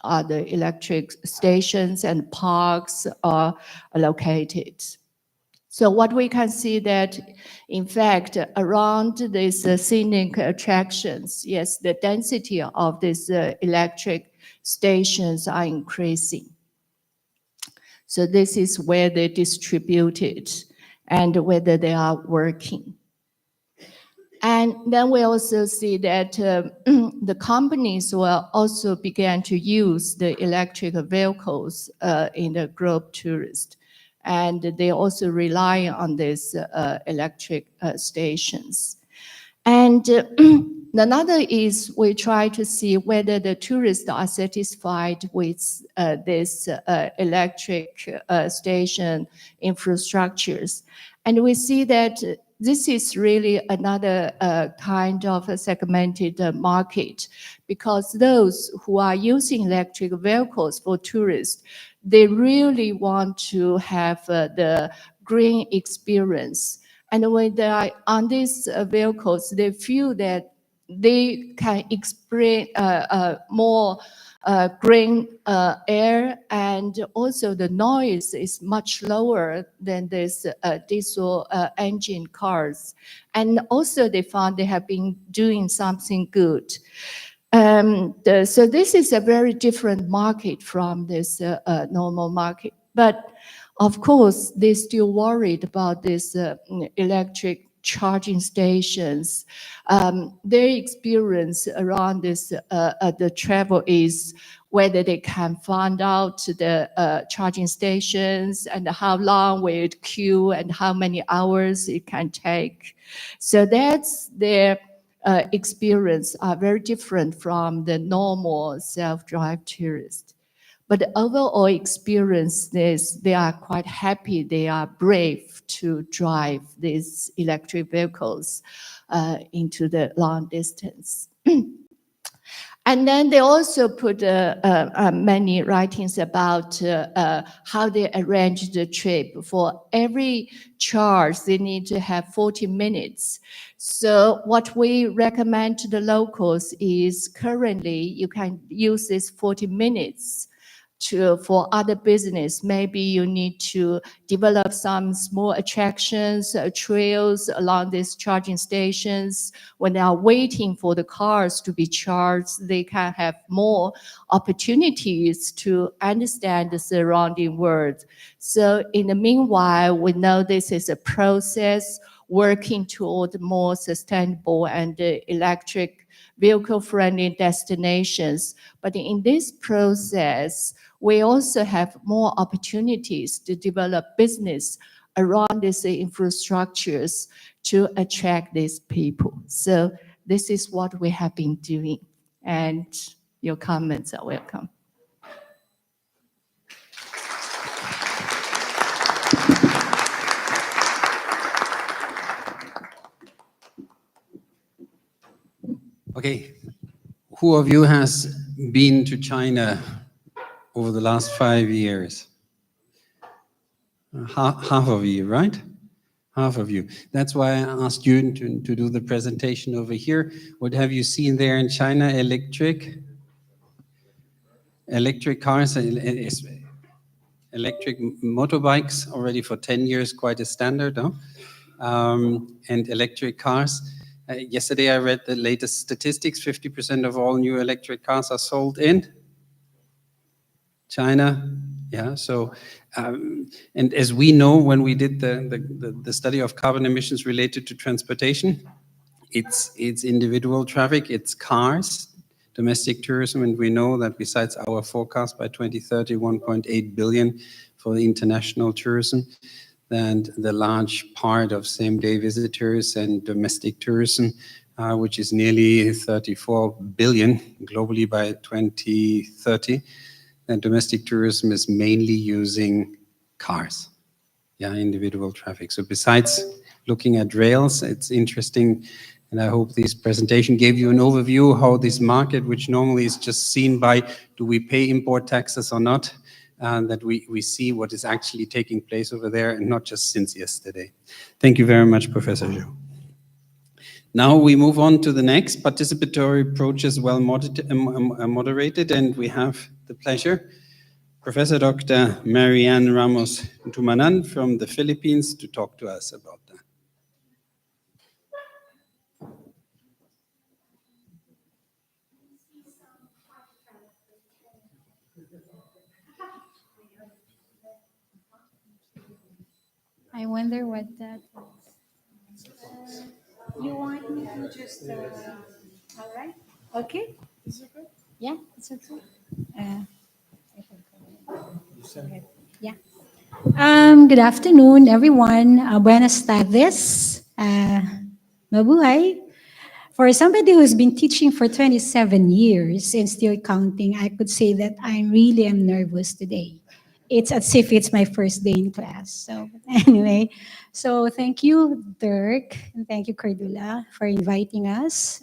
electric stations and parks are located. So what we can see that, in fact, around these scenic attractions, yes, the density of these electric stations are increasing. So this is where they're distributed and whether they are working. And then we also see that the companies will also begin to use the electric vehicles in the group tourist. And they also rely on these electric stations. And another is we try to see whether the tourists are satisfied with this electric station infrastructures. And we see that this is really another kind of a segmented market, because those who are using electric vehicles for tourists, they really want to have the green experience. And when they are on these vehicles, they feel that they can experience more green air, and also the noise is much lower than this diesel engine cars. And also they found they have been doing something good. So this is a very different market from this normal market. But of course, they're still worried about this electric charging stations. Their experience around this, the travel is whether they can find out the charging stations and how long will it queue and how many hours it can take. So that's their experience are very different from the normal self-drive tourist. But the overall experience is they are quite happy, they are brave to drive these electric vehicles into the long distance. And then they also put many writings about how they arrange the trip. For every charge, they need to have 40 minutes. So what we recommend to the locals is currently you can use this 40 minutes for other business. Maybe you need to develop some small attractions, trails along these charging stations. When they are waiting for the cars to be charged, they can have more opportunities to understand the surrounding world. So in the meanwhile, we know this is a process working toward more sustainable and electric vehicle-friendly destinations. But in this process, we also have more opportunities to develop business around these infrastructures to attract these people. So this is what we have been doing, and your comments are welcome. Okay, who of you has been to China over the last 5 years? Half of you, right? Half of you. That's why I asked you to do the presentation over here. What have you seen there in China? Electric cars. electric motorbikes already for 10 years, quite a standard, huh? And electric cars. Yesterday I read the latest statistics, 50% of all new electric cars are sold in China. Yeah, so, and as we know, when we did the study of carbon emissions related to transportation, it's individual traffic, it's cars, domestic tourism, and we know that besides our forecast by 2030, 1.8 billion for the international tourism, and the large part of same-day visitors and domestic tourism, which is nearly 34 billion globally by 2030, and domestic tourism is mainly using cars, yeah, individual traffic. So besides looking at rails, it's interesting, and I hope this presentation gave you an overview how this market, which normally is just seen by do we pay import taxes or not, that we see what is actually taking place over there and not just since yesterday. Thank you very much, Professor Zhou. Now we move on to the next participatory approaches, well moderated, and we have the pleasure, Professor Dr. Marianne Ramos Tumanan from the Philippines to talk to us about that. I wonder what that was. You want me to just, all right? Okay? Is it good? Yeah, it's okay. Yeah. Good afternoon, everyone. Buenas tardes. Mabuhay. For somebody who's been teaching for 27 years and still counting, I could say that I really am nervous today. It's as if it's my first day in class. So anyway, so thank you, Dirk, and thank you, Cordula, for inviting us.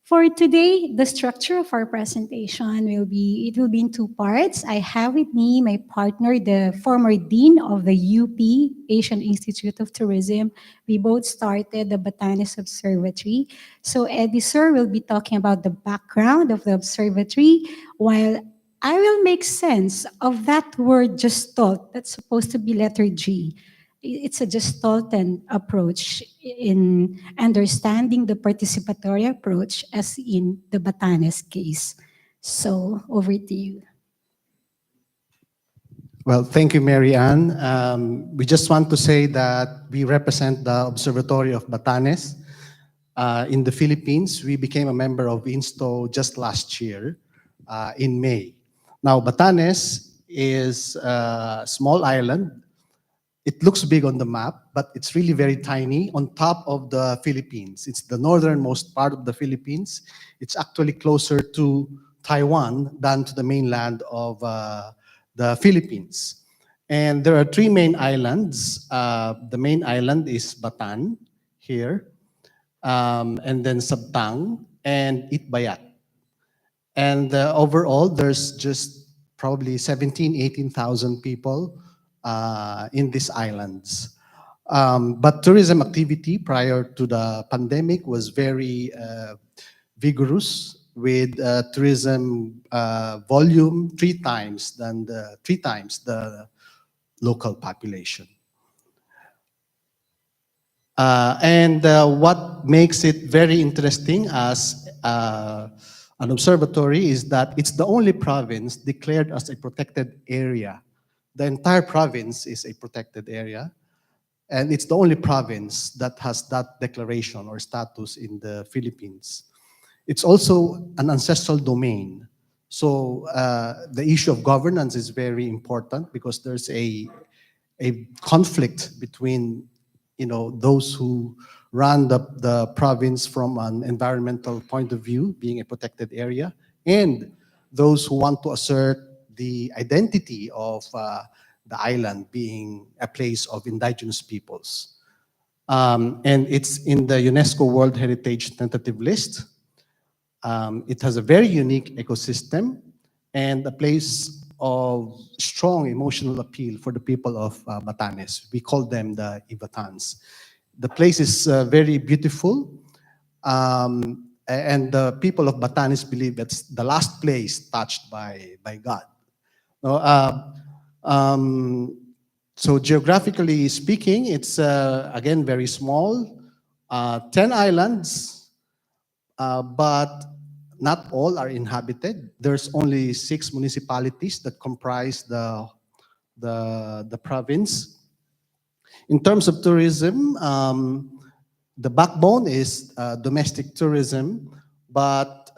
For today, the structure of our presentation will be in two parts. I have with me my partner, the former dean of the UP Asian Institute of Tourism. We both started the Batanes Observatory. So Eddie Sir will be talking about the background of the observatory, while I will make sense of that word gestalt that's supposed to be letter G. It's a gestalten approach in understanding the participatory approach as in the Batanes case. So over to you. Well, thank you, Mary Ann. We just want to say that we represent the Observatory of Batanes in the Philippines. We became a member of INSTO just last year in May. Now, Batanes is a small island. It looks big on the map, but it's really very tiny on top of the Philippines. It's the northernmost part of the Philippines. It's actually closer to Taiwan than to the mainland of the Philippines. And there are three main islands. The main island is Batan here, and then Sabtang and Itbayat. And overall, there's just probably 18,000 people in these islands. But tourism activity prior to the pandemic was very vigorous, with tourism volume three times the local population. And what makes it very interesting as an observatory is that it's the only province declared as a protected area. The entire province is a protected area, and it's the only province that has that declaration or status in the Philippines. It's also an ancestral domain. So the issue of governance is very important because there's a conflict between those who run the province from an environmental point of view, being a protected area, and those who want to assert the identity of the island being a place of indigenous peoples. And it's in the UNESCO World Heritage Tentative List. It has a very unique ecosystem and a place of strong emotional appeal for the people of Batanes. We call them the Ibatans. The place is very beautiful, and the people of Batanes believe it's the last place touched by God. So geographically speaking, it's again very small, 10 islands, but not all are inhabited. There's only 6 municipalities that comprise the province. In terms of tourism, the backbone is domestic tourism, but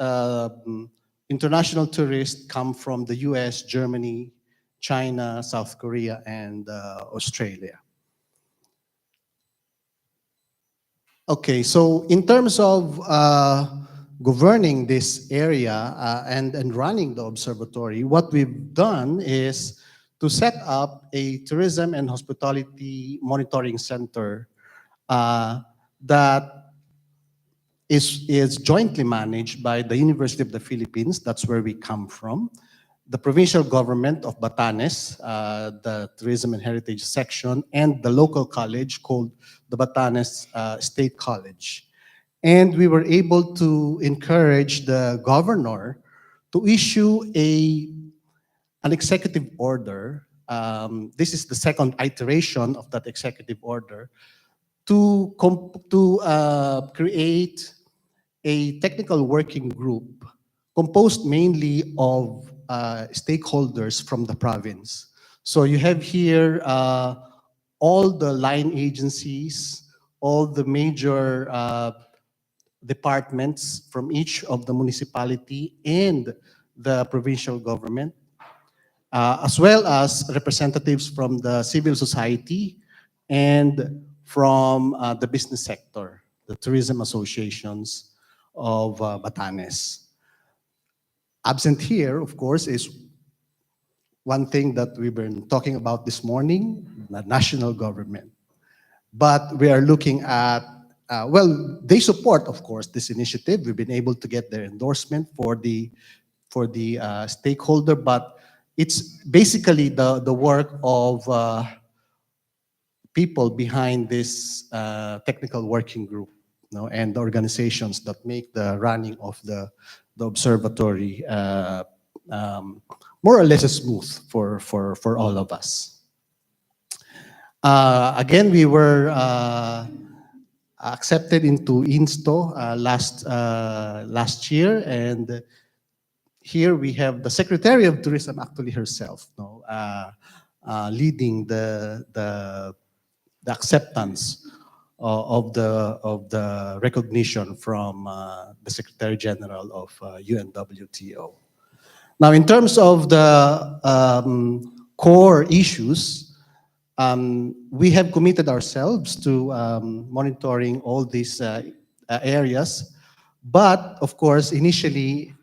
international tourists come from the US, Germany, China, South Korea, and Australia. Okay, so in terms of governing this area and running the observatory, what we've done is to set up a tourism and hospitality monitoring center that is jointly managed by the University of the Philippines, that's where we come from, the provincial government of Batanes, the Tourism and Heritage section, and the local college called the Batanes State College. And we were able to encourage the governor to issue an executive order. This is the second iteration of that executive order to create a technical working group composed mainly of stakeholders from the province. So you have here all the line agencies, all the major departments from each of the municipality and the provincial government, as well as representatives from the civil society and from the business sector, the tourism associations of Batanes. Absent here, of course, is one thing that we've been talking about this morning, the national government. But we are looking at, well, they support, of course, this initiative. We've been able to get their endorsement for the stakeholder, but it's basically the work of people behind this technical working group, and the organizations that make the running of the observatory more or less smooth for all of us. Again, we were accepted into INSTO last year, and here we have the Secretary of Tourism actually herself, leading the acceptance of the recognition from the Secretary General of UNWTO. Now, in terms of the core issues, we have committed ourselves to monitoring all these areas, but of course, initially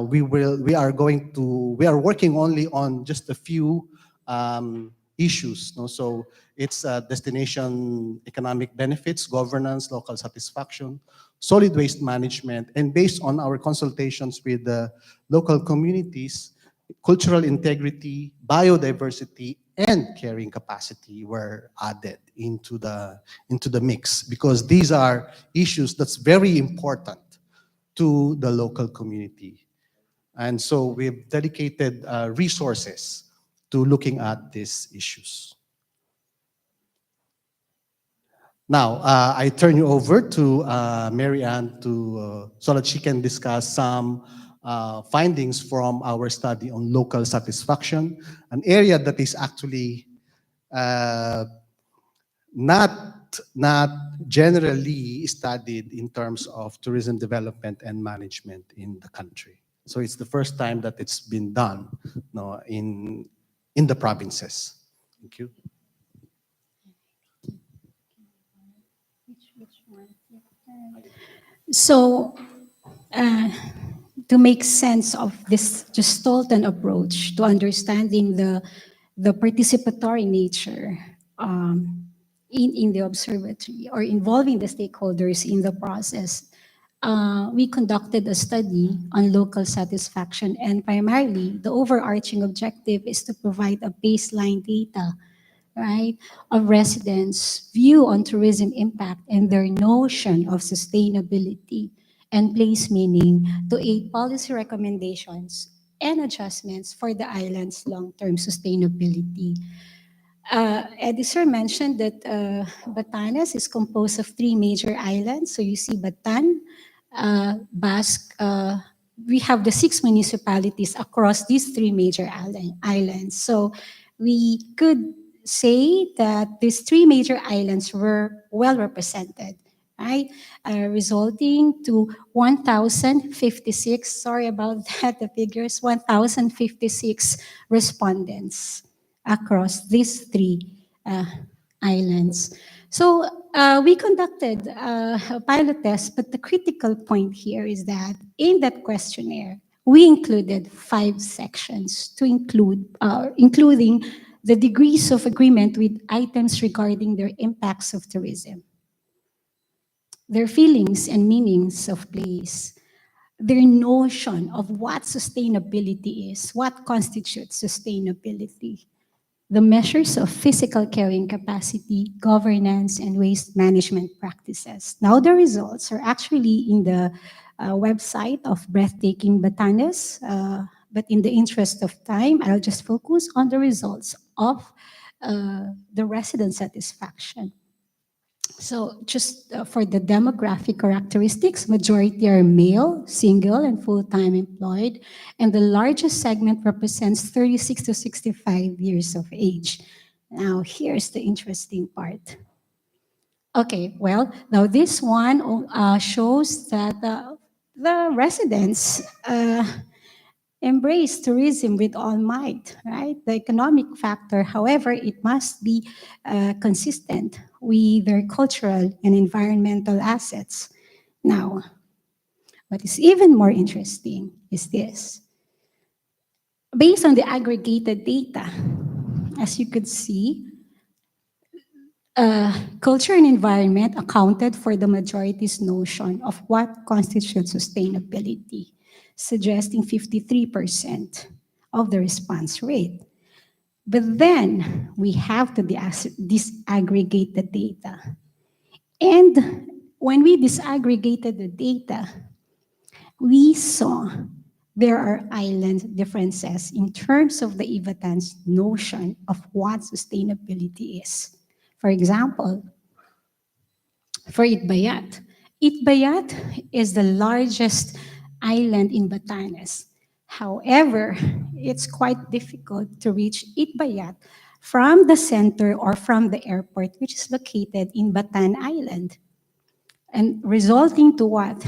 we are working only on just a few issues. So it's destination economic benefits, governance, local satisfaction, solid waste management, and based on our consultations with the local communities, cultural integrity, biodiversity, and carrying capacity were added into the mix, because these are issues that's very important to the local community. And so we've dedicated resources to looking at these issues. Now, I turn you over to Mary Ann so that she can discuss some findings from our study on local satisfaction, an area that is actually not generally studied in terms of tourism development and management in the country. So it's the first time that it's been done in the provinces. Thank you. So, to make sense of this Gestalt approach to understanding the participatory nature in the observatory, or involving the stakeholders in the process, we conducted a study on local satisfaction, and primarily the overarching objective is to provide a baseline data, right, of residents' view on tourism impact and their notion of sustainability, and place meaning to aid policy recommendations and adjustments for the island's long-term sustainability. Eddie Sir mentioned that Batanes is composed of 3 major islands. So you see Batan, Basque, we have the 6 municipalities across these 3 major islands. So we could say that these 3 major islands were well represented, right? Resulting to 1,056, sorry about that, the figures, 1,056 respondents across these 3 islands. So we conducted a pilot test, but the critical point here is that in that questionnaire, we included 5 sections to including the degrees of agreement with items regarding their impacts of tourism, their feelings and meanings of place, their notion of what sustainability is, what constitutes sustainability, the measures of physical carrying capacity, governance, and waste management practices. Now the results are actually in the website of Breathtaking Batanes, but in the interest of time, I'll just focus on the results of the resident satisfaction. So just for the demographic characteristics, majority are male, single, and full-time employed, and the largest segment represents 36 to 65 years of age. Now, here's the interesting part. Okay, well, now this one shows that the residents embrace tourism with all might, right? The economic factor, however, it must be consistent with their cultural and environmental assets. Now, what is even more interesting is this. Based on the aggregated data, as you could see, culture and environment accounted for the majority's notion of what constitutes sustainability, suggesting 53% of the response rate. But then we have to disaggregate the data. And when we disaggregated the data, we saw there are island differences in terms of the Ivatan's notion of what sustainability is. For example, for Itbayat. Itbayat is the largest island in Batanes. However, it's quite difficult to reach Itbayat from the center or from the airport, which is located in Batan Island, and resulting to what?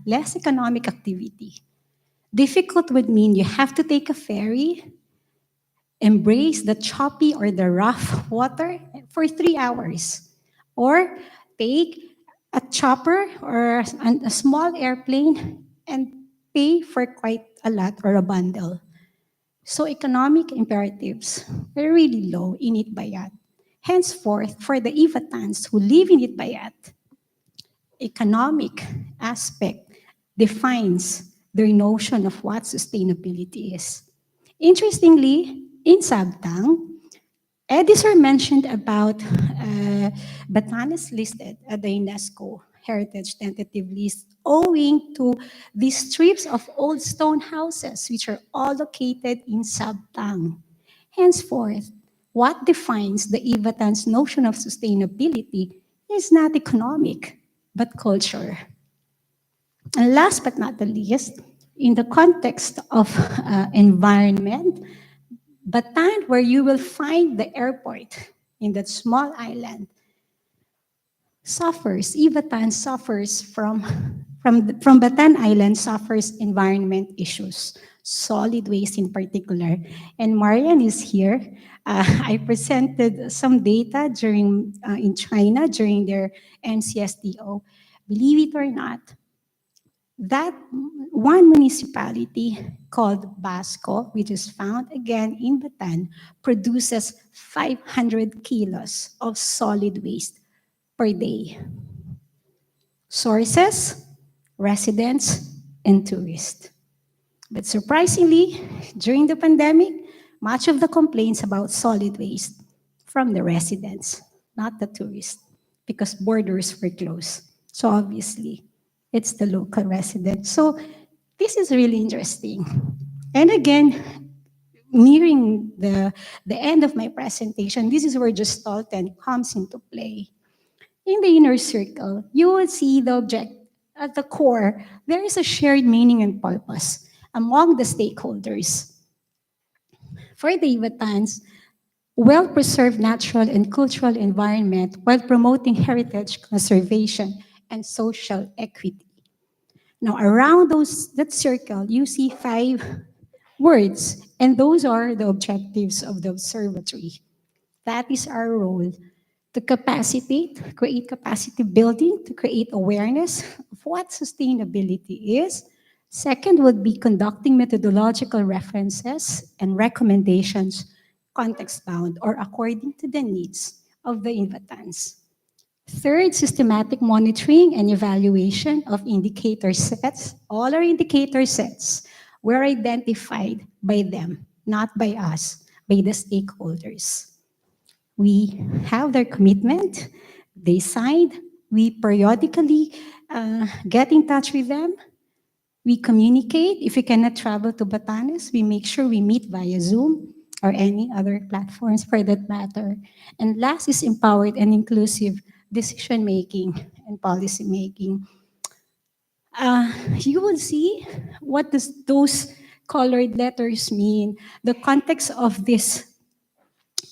Less economic activity. Difficult would mean you have to take a ferry, embrace the choppy or the rough water for 3 hours, or take a chopper or a small airplane and pay for quite a lot or a bundle. So economic imperatives are really low in Itbayat. Henceforth, for the Ivatans who live in Itbayat, economic aspect defines their notion of what sustainability is. Interestingly, in Sabtang, Edisor mentioned about Batanes listed at the UNESCO Heritage Tentative List owing to these strips of old stone houses which are all located in Sabtang. Henceforth, what defines the Ivatan's notion of sustainability is not economic, but culture. And last but not the least, in the context of environment, Batan, where you will find the airport in that small island, suffers, Ivatan suffers from Batan Island suffers environment issues, solid waste in particular. And Marian is here. I presented some data during in China during their MCSDO. Believe it or not, that one municipality called Basco, which is found again in Batan, produces 500 kilos of solid waste per day. Sources, residents, and tourists. But surprisingly, during the pandemic, much of the complaints about solid waste from the residents, not the tourists, because borders were closed. So obviously, it's the local residents. So this is really interesting. And again, nearing the end of my presentation, this is where Gestalten comes into play. In the inner circle, you will see the object at the core. There is a shared meaning and purpose among the stakeholders. For the Ivatans, well-preserved natural and cultural environment while promoting heritage conservation and social equity. Now, around that circle, you see 5 words, and those are the objectives of the observatory. That is our role, to capacitate, create capacity building, to create awareness of what sustainability is. Second would be conducting methodological references and recommendations, context-bound or according to the needs of the invatants. Third, systematic monitoring and evaluation of indicator sets. All our indicator sets were identified by them, not by us, by the stakeholders. We have their commitment, they signed, we periodically get in touch with them, we communicate. If we cannot travel to Batanes, we make sure we meet via Zoom or any other platforms for that matter. And last is empowered and inclusive decision-making and policy-making. You will see what does those colored letters mean, the context of this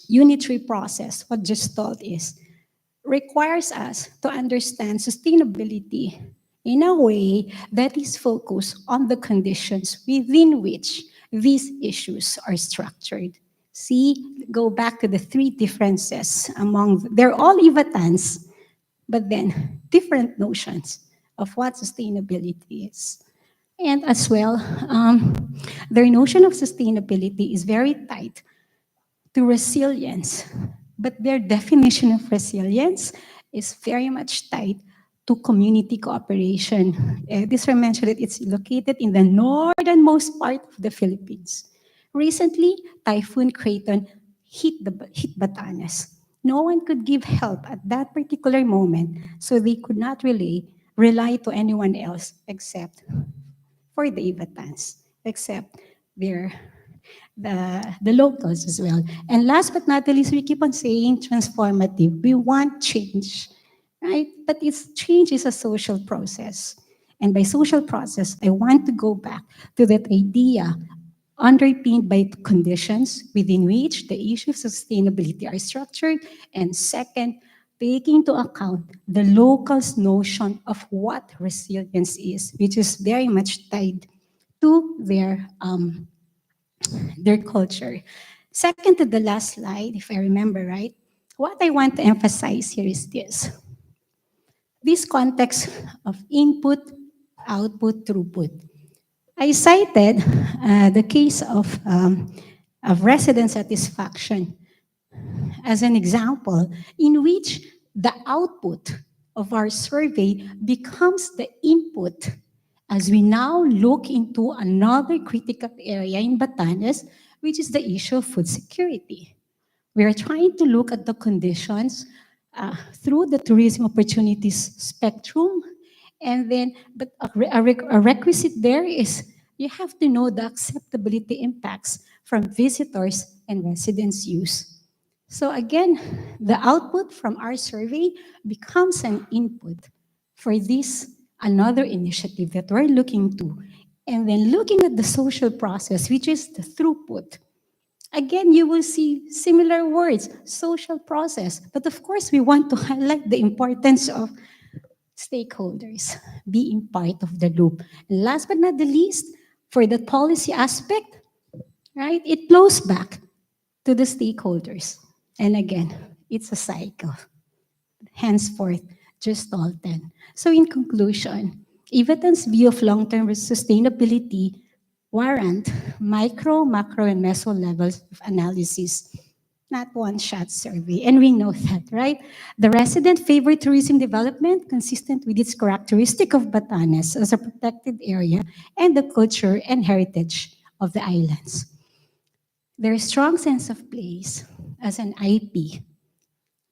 unitary process, what Gestalt is, requires us to understand sustainability in a way that is focused on the conditions within which these issues are structured. See, go back to the 3 differences they're all Ivatans, but then different notions of what sustainability is. And as well, their notion of sustainability is very tight to resilience, but their definition of resilience is very much tied to community cooperation. This I mentioned that it's located in the northernmost part of the Philippines. Recently, Typhoon Kraton hit Batanes. No one could give help at that particular moment, so they could not really rely to anyone else except for the Ivatans, except the locals as well. And last but not the least, we keep on saying transformative. We want change, right? But change is a social process. And by social process, I want to go back to that idea underpinned by conditions within which the issues of sustainability are structured. And second, taking into account the locals' notion of what resilience is, which is very much tied to their culture. Second to the last slide, if I remember right, what I want to emphasize here is this context of input, output, throughput. I cited the case of resident satisfaction as an example in which the output of our survey becomes the input as we now look into another critical area in Batanes, which is the issue of food security. We are trying to look at the conditions through the tourism opportunities spectrum, and then, but a requisite there is you have to know the acceptability impacts from visitors and residents' use. So again, the output from our survey becomes an input for this another initiative that we're looking to. And then looking at the social process, which is the throughput. Again, you will see similar words, social process. But of course, we want to highlight the importance of stakeholders being part of the loop. And last but not the least, for the policy aspect, right, it flows back to the stakeholders. And again, it's a cycle. Henceforth, Gestalten. So in conclusion, Ivatan's view of long-term sustainability warrant micro, macro, and meso levels of analysis, not one-shot survey. And we know that, right? The resident favored tourism development consistent with its characteristic of Batanes as a protected area and the culture and heritage of the islands. Their strong sense of place as an IP,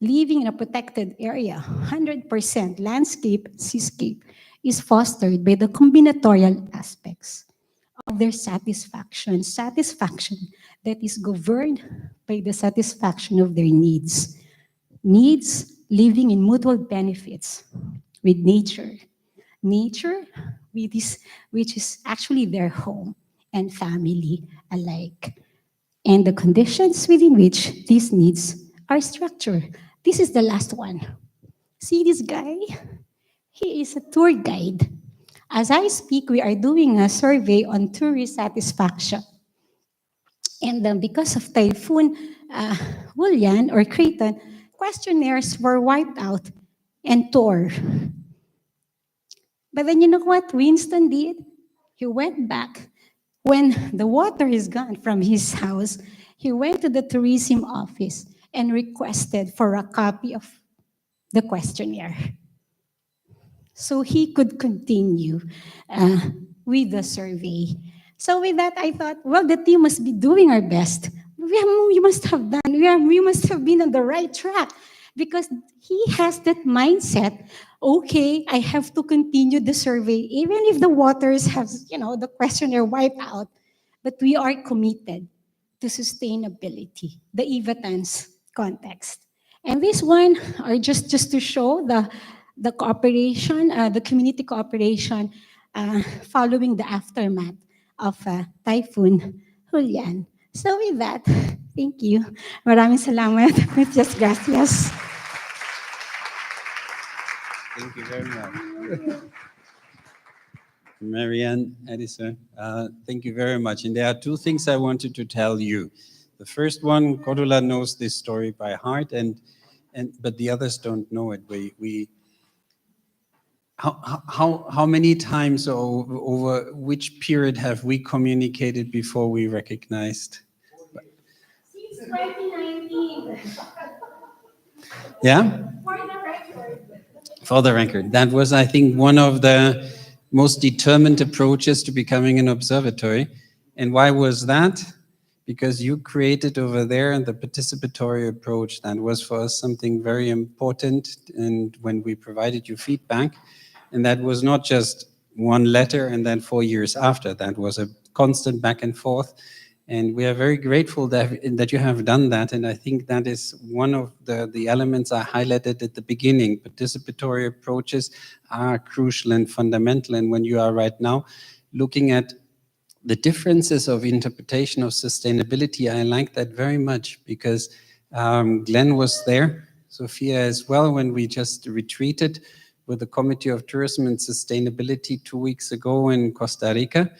living in a protected area, 100% landscape, seascape, is fostered by the combinatorial aspects their satisfaction, satisfaction that is governed by the satisfaction of their needs. Needs living in mutual benefits with nature. Nature, which is actually their home and family alike. And the conditions within which these needs are structured. This is the last one. See this guy? He is a tour guide. As I speak, we are doing a survey on tourist satisfaction. And because of Typhoon Julian or Creighton, questionnaires were wiped out and tore. But then you know what Winston did? He went back. When the water is gone from his house, he went to the tourism office and requested for a copy of the questionnaire. So he could continue with the survey. So with that, I thought, well, the team must be doing our best. We must have done, we must have been on the right track because he has that mindset, okay, I have to continue the survey, even if the waters have, the questionnaire wiped out, but we are committed to sustainability, the Evatans context. And this one are just to show the cooperation, the community cooperation following the aftermath of Typhoon Julian. So with that, thank you. Maraming salamat. Muchas gracias. Thank you very much. Marianne, Edison, thank you very much. And there are two things I wanted to tell you. The first one, Cordula knows this story by heart, but the others don't know it. How many times or over which period have we communicated before we recognized? Since 2019. Yeah? For the record. For the record, that was, I think, one of the most determined approaches to becoming an observatory. And why was that? Because you created over there the participatory approach. That was for us something very important. And when we provided you feedback, and that was not just one letter and then 4 years after, that was a constant back and forth. And we are very grateful that you have done that. And I think that is one of the elements I highlighted at the beginning. Participatory approaches are crucial and fundamental. And when you are right now looking at the differences of interpretation of sustainability, I like that very much because Glenn was there, Sophia as well, when we just retreated with the Committee of Tourism and Sustainability 2 weeks ago in Costa Rica.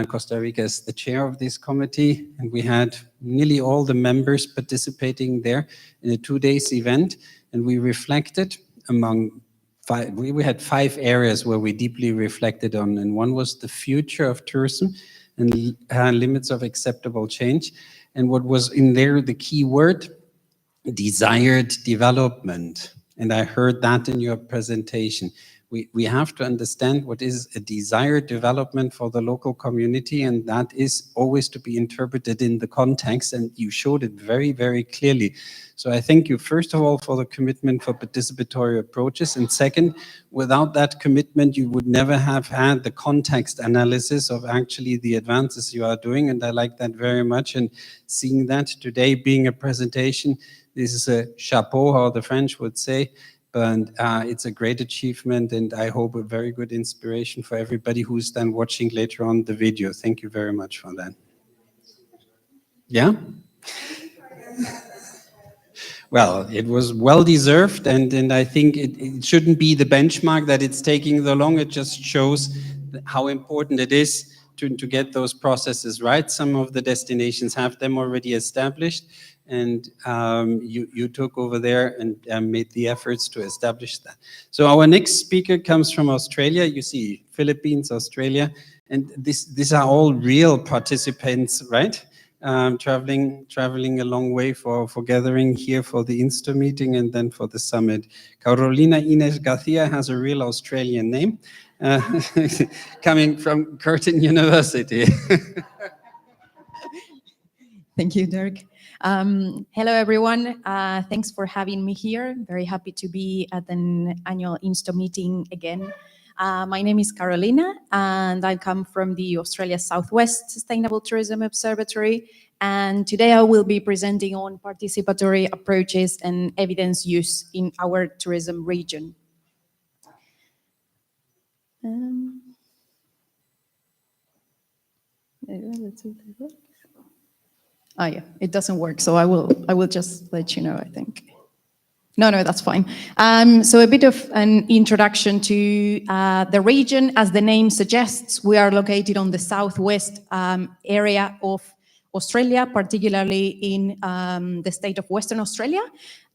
Costa Rica is the chair of this committee, and we had nearly all the members participating there in a 2-day event, and we reflected among five, we had 5 areas where we deeply reflected on, and one was the future of tourism and limits of acceptable change. And what was in there, the key word, desired development. And I heard that in your presentation. We have to understand what is a desired development for the local community, and that is always to be interpreted in the context, and you showed it very, very clearly. So I thank you, first of all, for the commitment for participatory approaches, and second, without that commitment, you would never have had the context analysis of actually the advances you are doing, and I like that very much, and seeing that today being a presentation, this is a chapeau, how the French would say, but it's a great achievement, and I hope a very good inspiration for everybody who's then watching later on the video. Thank you very much for that. Yeah? Well, it was well deserved, and I think it shouldn't be the benchmark that it's taking the long. It just shows how important it is to get those processes right. Some of the destinations have them already established, and you took over there and made the efforts to establish that. So our next speaker comes from Australia. You see, Philippines, Australia, and these are all real participants, right? Traveling a long way for gathering here for the INSTO meeting and then for the summit. Carolina Inés Garcia has a real Australian name, coming from Curtin University. Thank you, Dirk. Hello, everyone. Thanks for having me here. Very happy to be at an annual INSTO meeting again. My name is Carolina, and I come from the Australia Southwest Sustainable Tourism Observatory. And today I will be presenting on participatory approaches and evidence use in our tourism region. Oh yeah, it doesn't work, so I will just let you know, I think. No, that's fine. So a bit of an introduction to the region. As the name suggests, we are located on the southwest area of Australia, particularly in the state of Western Australia.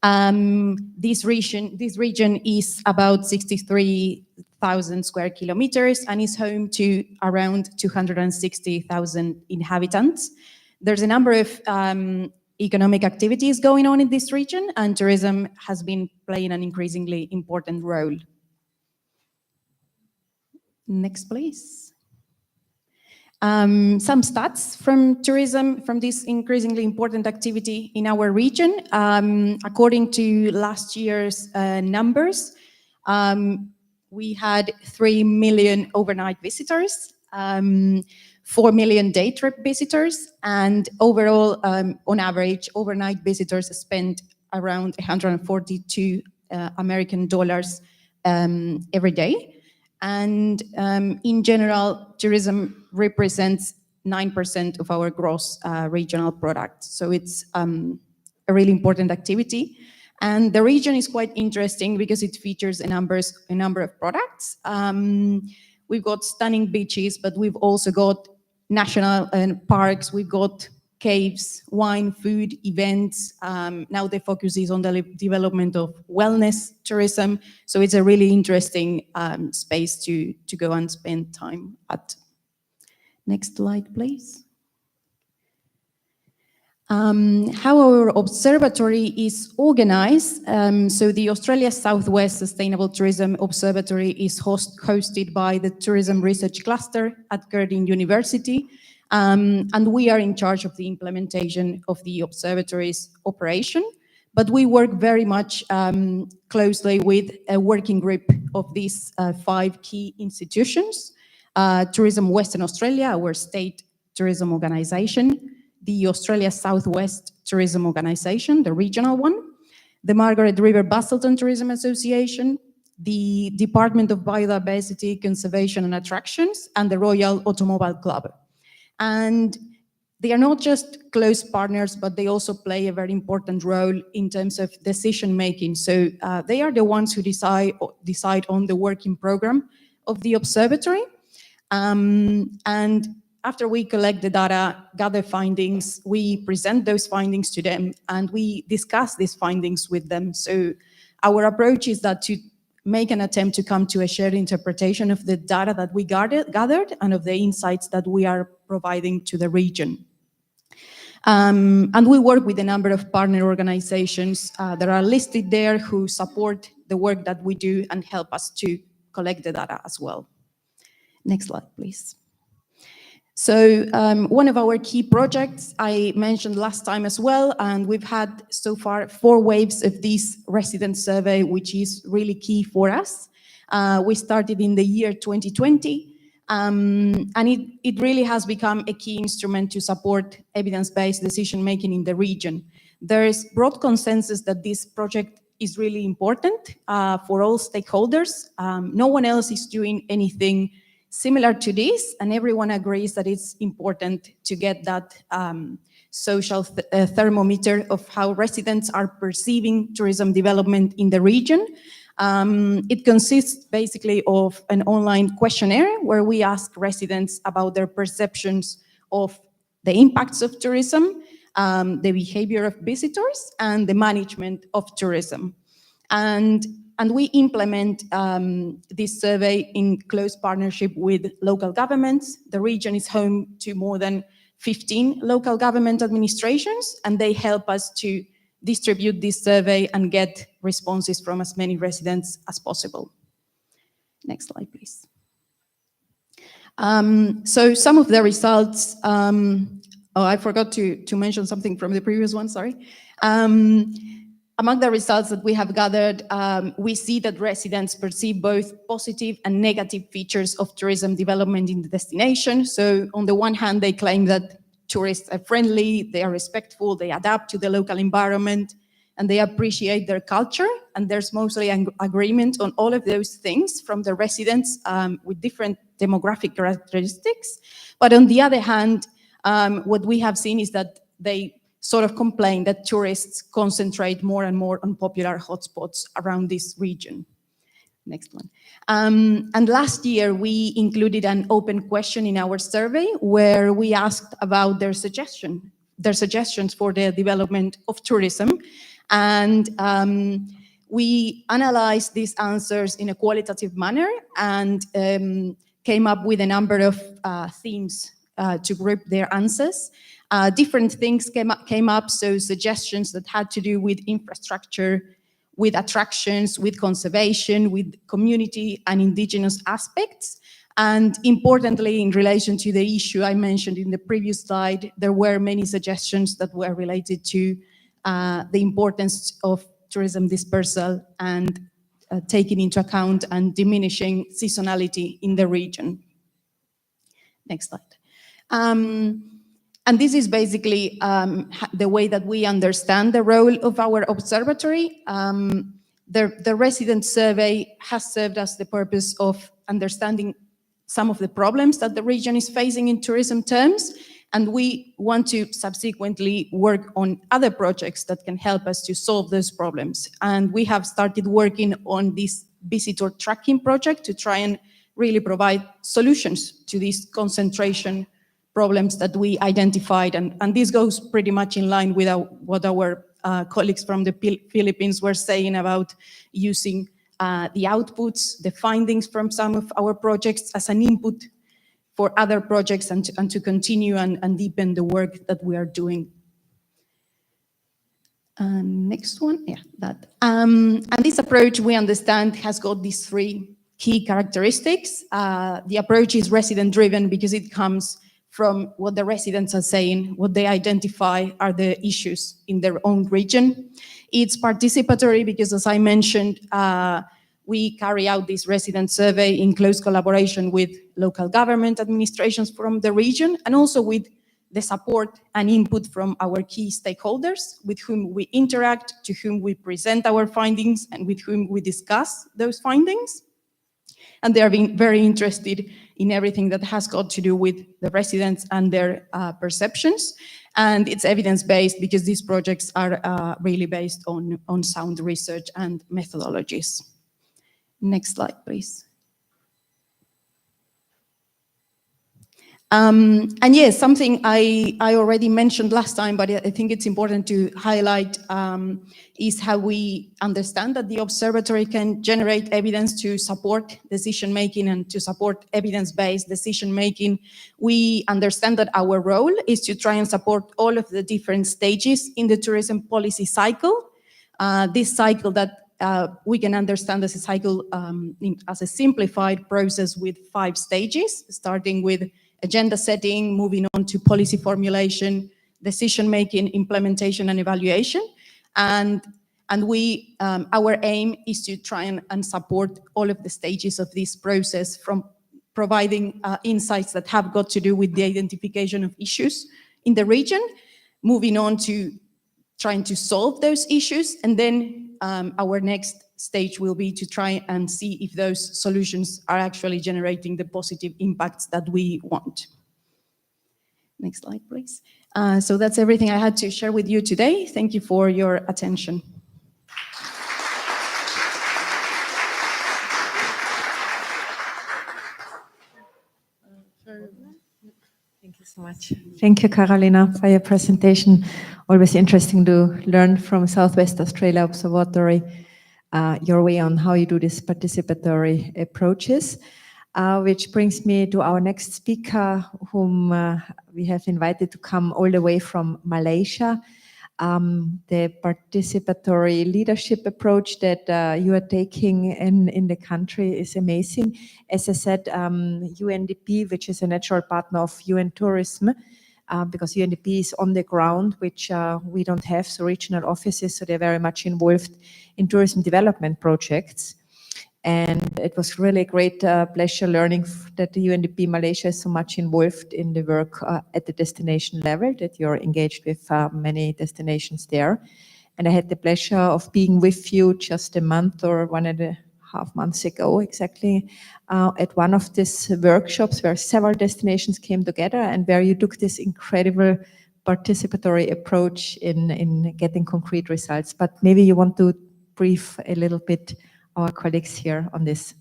This region is about 63,000 square kilometers and is home to around 260,000 inhabitants. There's a number of economic activities going on in this region, and tourism has been playing an increasingly important role. Next, please. Some stats from tourism, from this increasingly important activity in our region. According to last year's numbers, we had 3 million overnight visitors, 4 million day trip visitors, and overall, on average, overnight visitors spend around 142 American dollars every day. And in general, tourism represents 9% of our gross regional product. So it's a really important activity. And the region is quite interesting because it features a number of products. We've got stunning beaches, but we've also got national parks, we've got caves, wine, food, events. Now the focus is on the development of wellness tourism. So it's a really interesting space to go and spend time at. Next slide, please. How our observatory is organized. So the Australia Southwest Sustainable Tourism Observatory is hosted by the Tourism Research Cluster at Curtin University. And we are in charge of the implementation of the observatory's operation. But we work very much closely with a working group of these 5 key institutions. Tourism Western Australia, our state tourism organization, the Australia Southwest Tourism Organisation, the regional one, the Margaret River Bustleton Tourism Association, the Department of Biodiversity, Conservation and Attractions, and the Royal Automobile Club. And they are not just close partners, but they also play a very important role in terms of decision making. So they are the ones who decide on the working program of the observatory. And after we collect the data, gather findings, we present those findings to them and we discuss these findings with them. So our approach is that to make an attempt to come to a shared interpretation of the data that we gathered and of the insights that we are providing to the region. And we work with a number of partner organizations that are listed there who support the work that we do and help us to collect the data as well. Next slide, please. So one of our key projects I mentioned last time as well, and we've had so far 4 waves of this resident survey, which is really key for us. We started in the year 2020, and it really has become a key instrument to support evidence-based decision-making in the region. There is broad consensus that this project is really important for all stakeholders. No one else is doing anything similar to this, and everyone agrees that it's important to get that social thermometer of how residents are perceiving tourism development in the region. It consists basically of an online questionnaire where we ask residents about their perceptions of the impacts of tourism, the behavior of visitors, and the management of tourism. And we implement this survey in close partnership with local governments. The region is home to more than 15 local government administrations, and they help us to distribute this survey and get responses from as many residents as possible. Next slide, please. So some of the results, I forgot to mention something from the previous one, sorry. among the results that we have gathered, we see that residents perceive both positive and negative features of tourism development in the destination. So on the one hand, they claim that tourists are friendly, they are respectful, they adapt to the local environment, and they appreciate their culture. And there's mostly an agreement on all of those things from the residents with different demographic characteristics. But on the other hand, what we have seen is that they sort of complain that tourists concentrate more and more on popular hotspots around this region. Next one. And last year, we included an open question in our survey where we asked about their suggestions for the development of tourism. And we analyzed these answers in a qualitative manner and came up with a number of themes to group their answers. Different things came up, so suggestions that had to do with infrastructure, with attractions, with conservation, with community and indigenous aspects. And importantly, in relation to the issue I mentioned in the previous slide, there were many suggestions that were related to the importance of tourism dispersal and taking into account and diminishing seasonality in the region. Next slide. And this is basically the way that we understand the role of our observatory. The resident survey has served as the purpose of understanding some of the problems that the region is facing in tourism terms, and we want to subsequently work on other projects that can help us to solve those problems. And we have started working on this visitor tracking project to try and really provide solutions to this concentration problems that we identified. And this goes pretty much in line with what our colleagues from the Philippines were saying about using the outputs, the findings from some of our projects as an input for other projects and to continue and deepen the work that we are doing. Next one, yeah, that. And this approach, we understand, has got these three key characteristics. The approach is resident-driven because it comes from what the residents are saying, what they identify are the issues in their own region. It's participatory because, as I mentioned, we carry out this resident survey in close collaboration with local government administrations from the region and also with the support and input from our key stakeholders with whom we interact, to whom we present our findings, and with whom we discuss those findings. And they are being very interested in everything that has got to do with the residents and their perceptions. And it's evidence-based because these projects are really based on sound research and methodologies. Next slide, please. And yes, something I already mentioned last time, but I think it's important to highlight is how we understand that the observatory can generate evidence to support decision-making and to support evidence-based decision-making. We understand that our role is to try and support all of the different stages in the tourism policy cycle. This cycle that we can understand as a cycle as a simplified process with 5 stages, starting with agenda setting, moving on to policy formulation, decision-making, implementation, and evaluation. And we, our aim is to try and support all of the stages of this process, from providing insights that have got to do with the identification of issues in the region, moving on to trying to solve those issues, and then our next stage will be to try and see if those solutions are actually generating the positive impacts that we want. Next slide, please. So that's everything I had to share with you today. Thank you for your attention. Thank you so much. Thank you, Carolina, for your presentation. Always interesting to learn from Southwest Australia Observatory your way on how you do these participatory approaches, which brings me to our next speaker, whom we have invited to come all the way from Malaysia. The participatory leadership approach that you are taking in the country is amazing. As I said, UNDP, which is a natural partner of UN Tourism, because UNDP is on the ground, which we don't have, so regional offices, so they're very much involved in tourism development projects. And it was really a great pleasure learning that the UNDP Malaysia is so much involved in the work at the destination level, that you're engaged with many destinations there. And I had the pleasure of being with you just a month or 1.5 months ago exactly at one of these workshops where several destinations came together and where you took this incredible participatory approach in getting concrete results. But maybe you want to brief a little bit our colleagues here on this.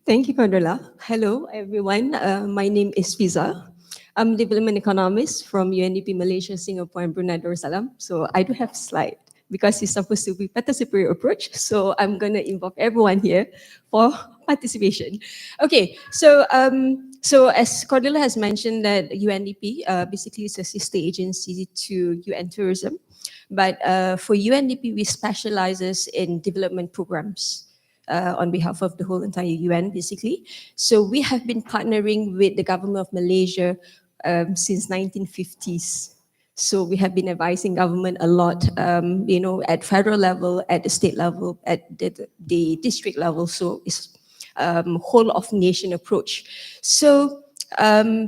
Thank you, Condola. Hello, everyone. My name is Fiza. I'm development economist from UNDP Malaysia, Singapore, and Brunei Darussalam. So I do have a slide because it's supposed to be participatory approach. So I'm going to involve everyone here for participation. Okay, so as Condola has mentioned, that UNDP basically is a sister agency to UN Tourism. But for UNDP, we specializes in development programs on behalf of the whole entire UN, basically. So we have been partnering with the government of Malaysia since 1950s. So we have been advising government a lot, at federal level, at the state level, at the district level. So it's whole of nation approach. So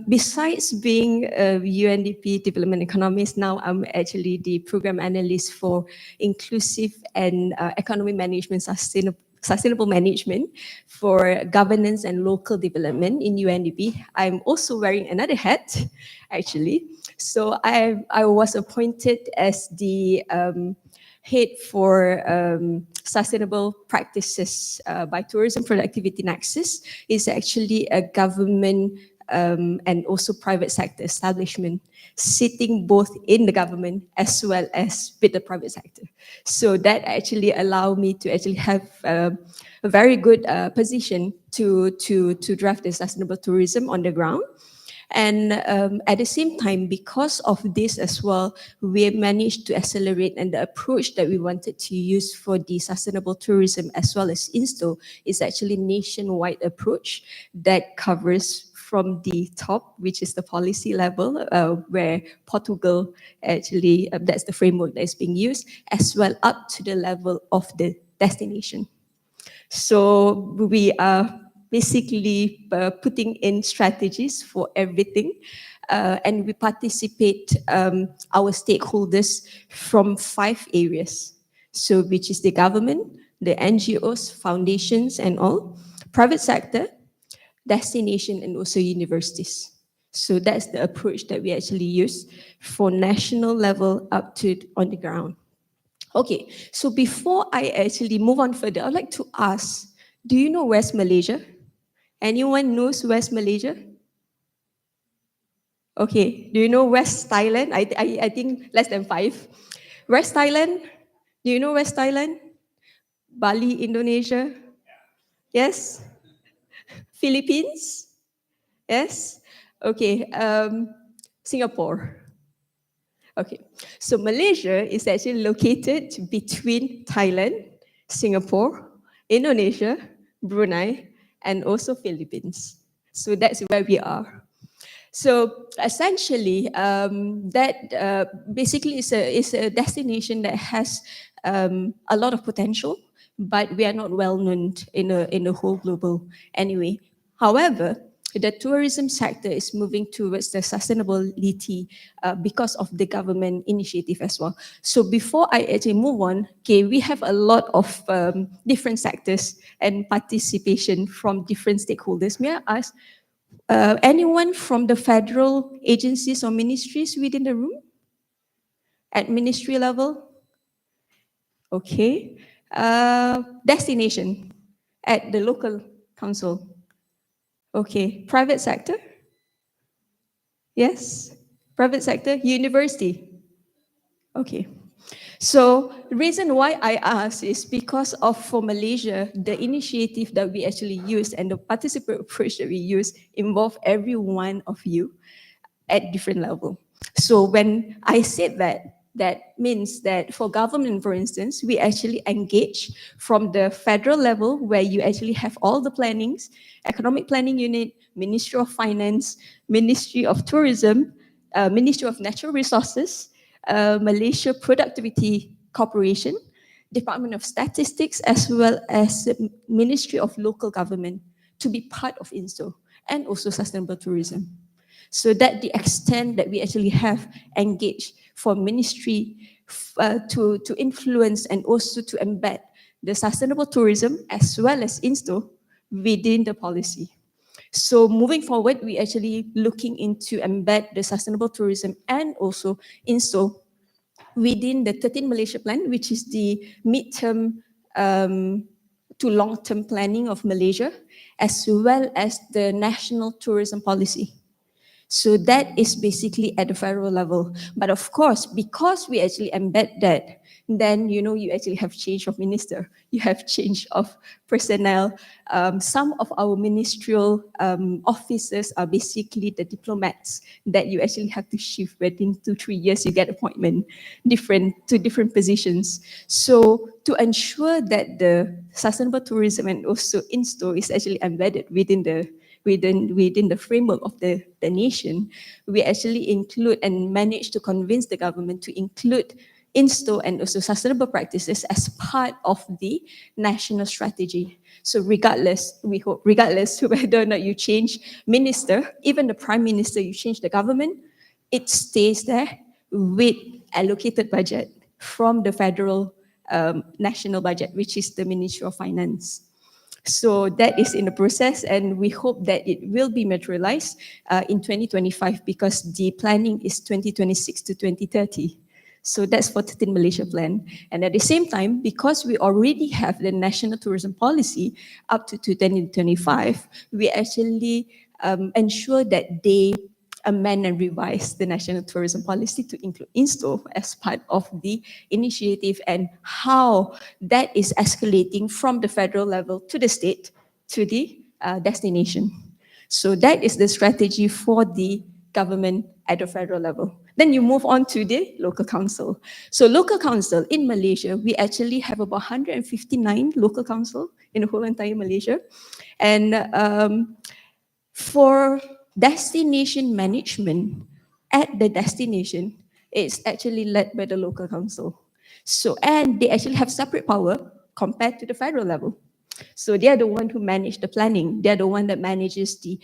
besides being a UNDP development economist, now I'm actually the program analyst for inclusive and economic management, sustainable management for governance and local development in UNDP. I'm also wearing another hat, actually. So I was appointed as the head for sustainable practices by Tourism Productivity Nexus. It's actually a government and also private sector establishment sitting both in the government as well as with the private sector. So that actually allowed me to actually have a very good position to draft the sustainable tourism on the ground. And at the same time, because of this as well, we managed to accelerate, and the approach that we wanted to use for the sustainable tourism as well as INSTO is actually nationwide approach that covers from the top, which is the policy level, where Portugal actually, that's the framework that is being used, as well up to the level of the destination. So we are basically putting in strategies for everything. And we participate our stakeholders from 5 areas. So which is the government, the NGOs, foundations and all, private sector, destination, and also universities. So that's the approach that we actually use for national level up to on the ground. Okay, so before I actually move on further, I'd like to ask, do you know West Malaysia? Anyone knows West Malaysia? Okay, do you know West Thailand? I think less than 5. West Thailand? Do you know West Thailand? Bali, Indonesia? Yes? Philippines? Yes? Okay, Singapore. Okay, so Malaysia is actually located between Thailand, Singapore, Indonesia, Brunei, and also Philippines. So that's where we are. So essentially, that basically is a destination that has a lot of potential, but we are not well known in the whole global anyway. However, the tourism sector is moving towards the sustainability because of the government initiative as well. So before I actually move on, okay, we have a lot of different sectors and participation from different stakeholders. May I ask, anyone from the federal agencies or ministries within the room? At ministry level? Okay. Destination at the local council? Okay. Private sector? Yes? Private sector? University? Okay. So the reason why I ask is because of, for Malaysia, the initiative that we actually use and the participatory approach that we use involve every one of you at different level. So when I said that, that means that for government, for instance, we actually engage from the federal level where you actually have all the plannings, economic planning unit, Ministry of Finance, Ministry of Tourism, Ministry of Natural Resources, Malaysia Productivity Corporation, Department of Statistics, as well as the Ministry of Local Government to be part of INSTO, and also sustainable tourism. So that the extent that we actually have engaged for ministry to influence and also to embed the sustainable tourism as well as INSTO within the policy. So moving forward, we actually looking into embed the sustainable tourism and also INSTO within the 13 Malaysia Plan, which is the midterm to long-term planning of Malaysia, as well as the national tourism policy. So that is basically at the federal level. But of course, because we actually embed that, then you actually have change of minister, you have change of personnel. Some of our ministerial officers are basically the diplomats that you actually have to shift within 2-3 years. You get appointment to different positions. So to ensure that the sustainable tourism and also INSTO is actually embedded within the framework of the nation, we actually include and manage to convince the government to include INSTO and also sustainable practices as part of the national strategy. So regardless whether or not you change minister, even the prime minister, you change the government, it stays there with allocated budget from the federal national budget, which is the Ministry of Finance. So that is in the process, and we hope that it will be materialized in 2025, because the planning is 2026 to 2030. So that's for 13 Malaysia Plan. And at the same time, because we already have the National Tourism Policy up to 2025, we actually ensure that they amend and revise the National Tourism Policy to include INSTO as part of the initiative, and how that is escalating from the federal level to the state to the destination. So that is the strategy for the government at the federal level. Then you move on to the local council. So local council in Malaysia, we actually have about 159 local council in the whole entire Malaysia. And for destination management at the destination, it's actually led by the local council. So, and they actually have separate power compared to the federal level. So they are the one who manage the planning. They are the one that manages the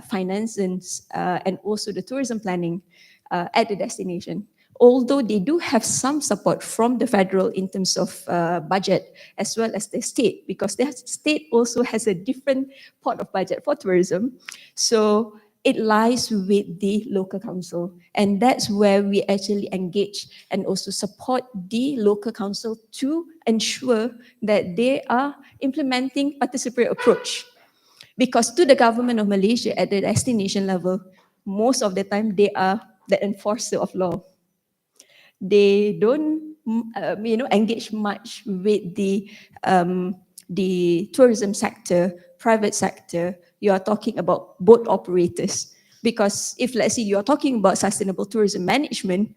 finances and also the tourism planning at the destination. Although they do have some support from the federal in terms of budget, as well as the state, because the state also has a different pot of budget for tourism. So it lies with the local council. And that's where we actually engage and also support the local council to ensure that they are implementing participatory approach. Because to the government of Malaysia at the destination level, most of the time they are the enforcer of law. They don't engage much with the tourism sector, private sector. You are talking about boat operators, because if, let's say, you are talking about sustainable tourism management,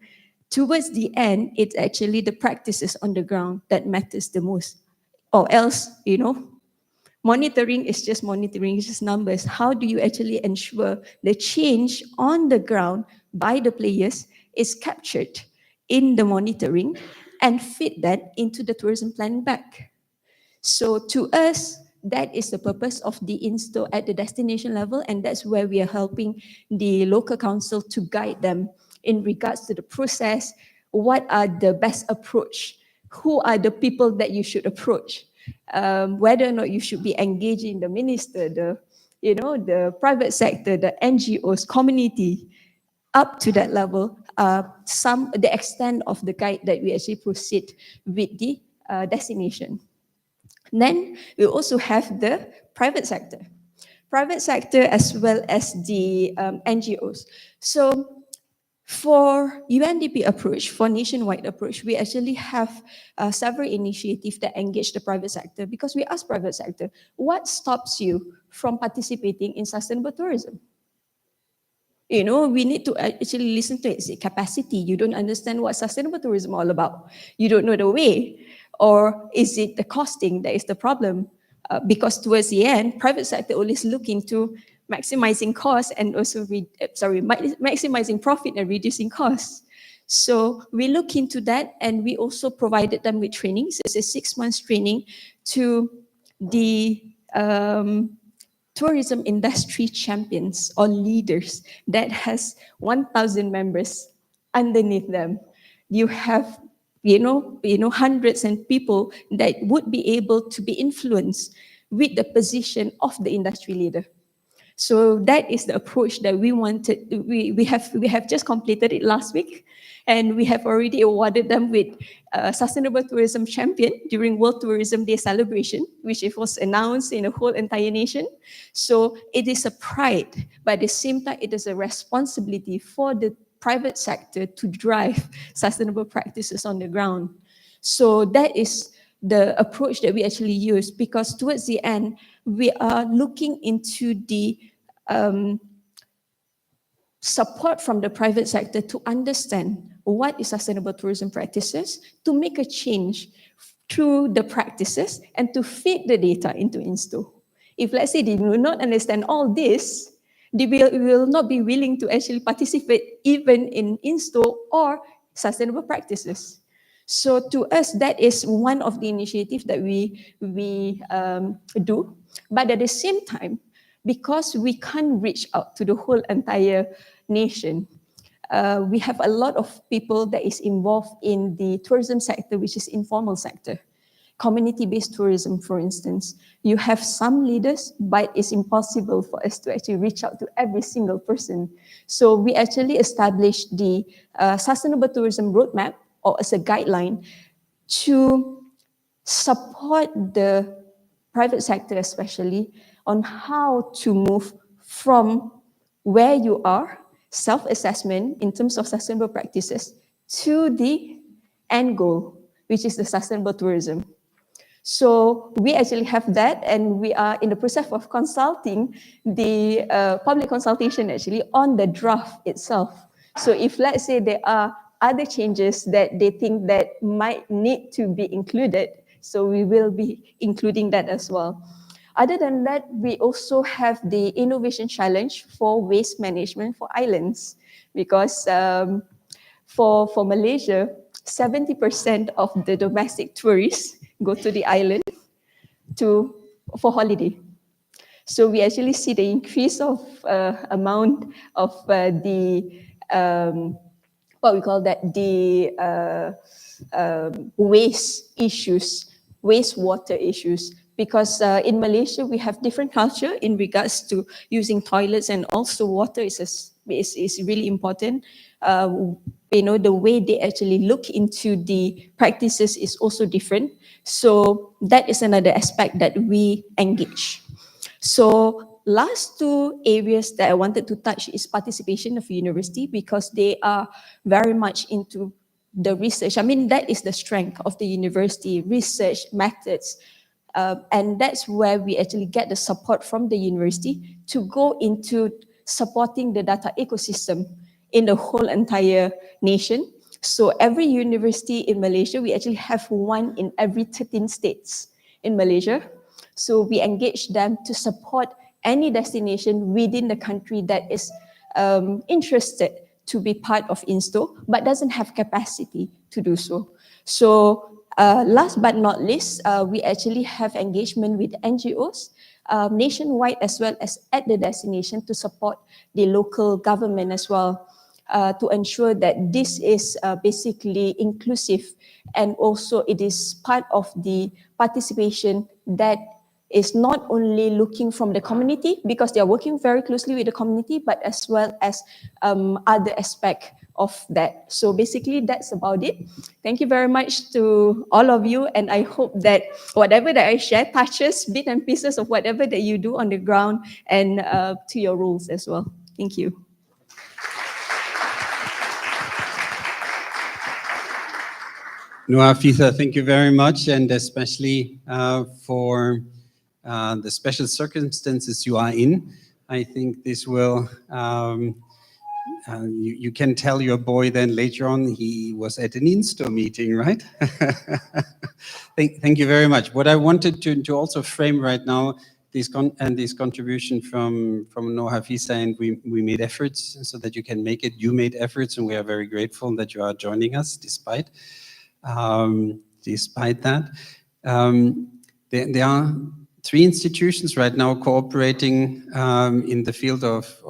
towards the end, it's actually the practices on the ground that matters the most. Or else, monitoring is just monitoring, it's just numbers. How do you actually ensure the change on the ground by the players is captured in the monitoring and fit that into the tourism planning back? So to us, that is the purpose of the INSTO at the destination level, and that's where we are helping the local council to guide them in regards to the process. What are the best approach? Who are the people that you should approach? Whether or not you should be engaging the minister, the private sector, the NGOs, community, up to that level, the extent of the guide that we actually proceed with the destination. Then we also have the private sector as well as the NGOs. So for UNDP approach, for nationwide approach, we actually have several initiatives that engage the private sector, because we ask private sector, what stops you from participating in sustainable tourism? We need to actually listen to it. Is it capacity? You don't understand what sustainable tourism is all about. You don't know the way. Or is it the costing that is the problem? Because towards the end, private sector always look into maximizing costs and also maximizing profit and reducing costs. So we look into that, and we also provided them with trainings. It's a 6 months training to the tourism industry champions or leaders that has 1,000 members underneath them. You have, hundreds and people that would be able to be influenced with the position of the industry leader. So that is the approach that we wanted. We have just completed it last week, and we have already awarded them with Sustainable Tourism Champion during World Tourism Day celebration, which it was announced in the whole entire nation. So it is a pride, but at the same time, it is a responsibility for the private sector to drive sustainable practices on the ground. So that is the approach that we actually use, because towards the end, we are looking into the support from the private sector to understand what is sustainable tourism practices, to make a change through the practices, and to feed the data into INSTO. If, let's say, they do not understand all this, they will not be willing to actually participate even in INSTO or sustainable practices. So to us, that is one of the initiatives that we do. But at the same time, because we can't reach out to the whole entire nation, we have a lot of people that is involved in the tourism sector, which is informal sector. Community-based tourism, for instance. You have some leaders, but it's impossible for us to actually reach out to every single person. So we actually established the Sustainable Tourism Roadmap, or as a guideline, to support the private sector especially on how to move from where you are, self-assessment in terms of sustainable practices, to the end goal, which is the sustainable tourism. So we actually have that, and we are in the process of consulting the public consultation actually on the draft itself. So if, let's say, there are other changes that they think that might need to be included, so we will be including that as well. Other than that, we also have the Innovation Challenge for waste management for islands, because for Malaysia, 70% of the domestic tourists go to the island for holiday. So we actually see the increase of amount of the what we call that, the waste issues, wastewater issues. Because in Malaysia, we have different culture in regards to using toilets, and also water is really important. The way they actually look into the practices is also different. So that is another aspect that we engage. So last two areas that I wanted to touch is participation of university, because they are very much into the research. I mean, that is the strength of the university, research methods. And that's where we actually get the support from the university to go into supporting the data ecosystem in the whole entire nation. So every university in Malaysia, we actually have one in every 13 states in Malaysia. So we engage them to support any destination within the country that is interested to be part of INSTO, but doesn't have capacity to do so. So last but not least, we actually have engagement with NGOs nationwide as well as at the destination to support the local government as well, to ensure that this is basically inclusive, and also it is part of the participation that is not only looking from the community, because they are working very closely with the community, but as well as other aspect of that. So basically, that's about it. Thank you very much to all of you, and I hope that whatever that I share touches bits and pieces of whatever that you do on the ground, and to your roles as well. Thank you. Noah, Fiza, thank you very much, and especially for the special circumstances you are in. I think this will, you can tell your boy then later on he was at an INSTO meeting, right? Thank you very much. What I wanted to also frame right now this contribution from Noah Fisa, and we made efforts so that you can make it. You made efforts, and we are very grateful that you are joining us despite that. There are 3 institutions right now cooperating in the field of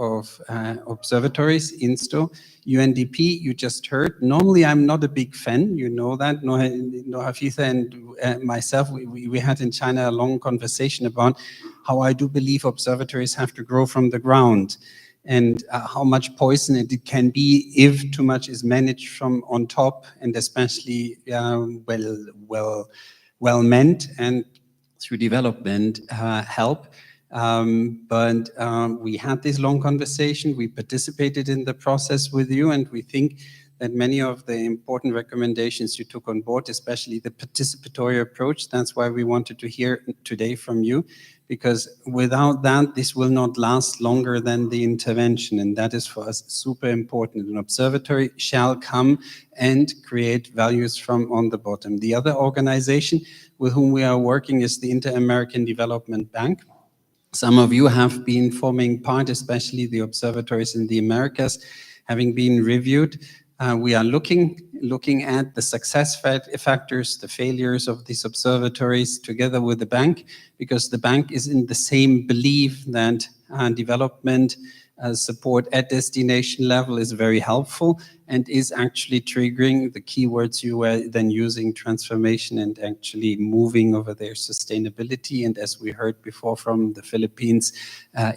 observatories, INSTO, UNDP, you just heard. Normally, I'm not a big fan, you know that. Noah Fisa and myself, we had in China a long conversation about how I do believe observatories have to grow from the ground, and how much poison it can be if too much is managed from on top, and especially well meant and through development help. But we had this long conversation, we participated in the process with you, and we think that many of the important recommendations you took on board, especially the participatory approach, that's why we wanted to hear today from you, because without that, this will not last longer than the intervention, and that is for us super important. An observatory shall come and create values from on the bottom. The other organization with whom we are working is the Inter-American Development Bank. Some of you have been forming part, especially the observatories in the Americas, having been reviewed. We are looking at the success factors, the failures of these observatories together with the bank, because the bank is in the same belief that development support at destination level is very helpful and is actually triggering the keywords you were then using, transformation and actually moving over their sustainability. And as we heard before from the Philippines,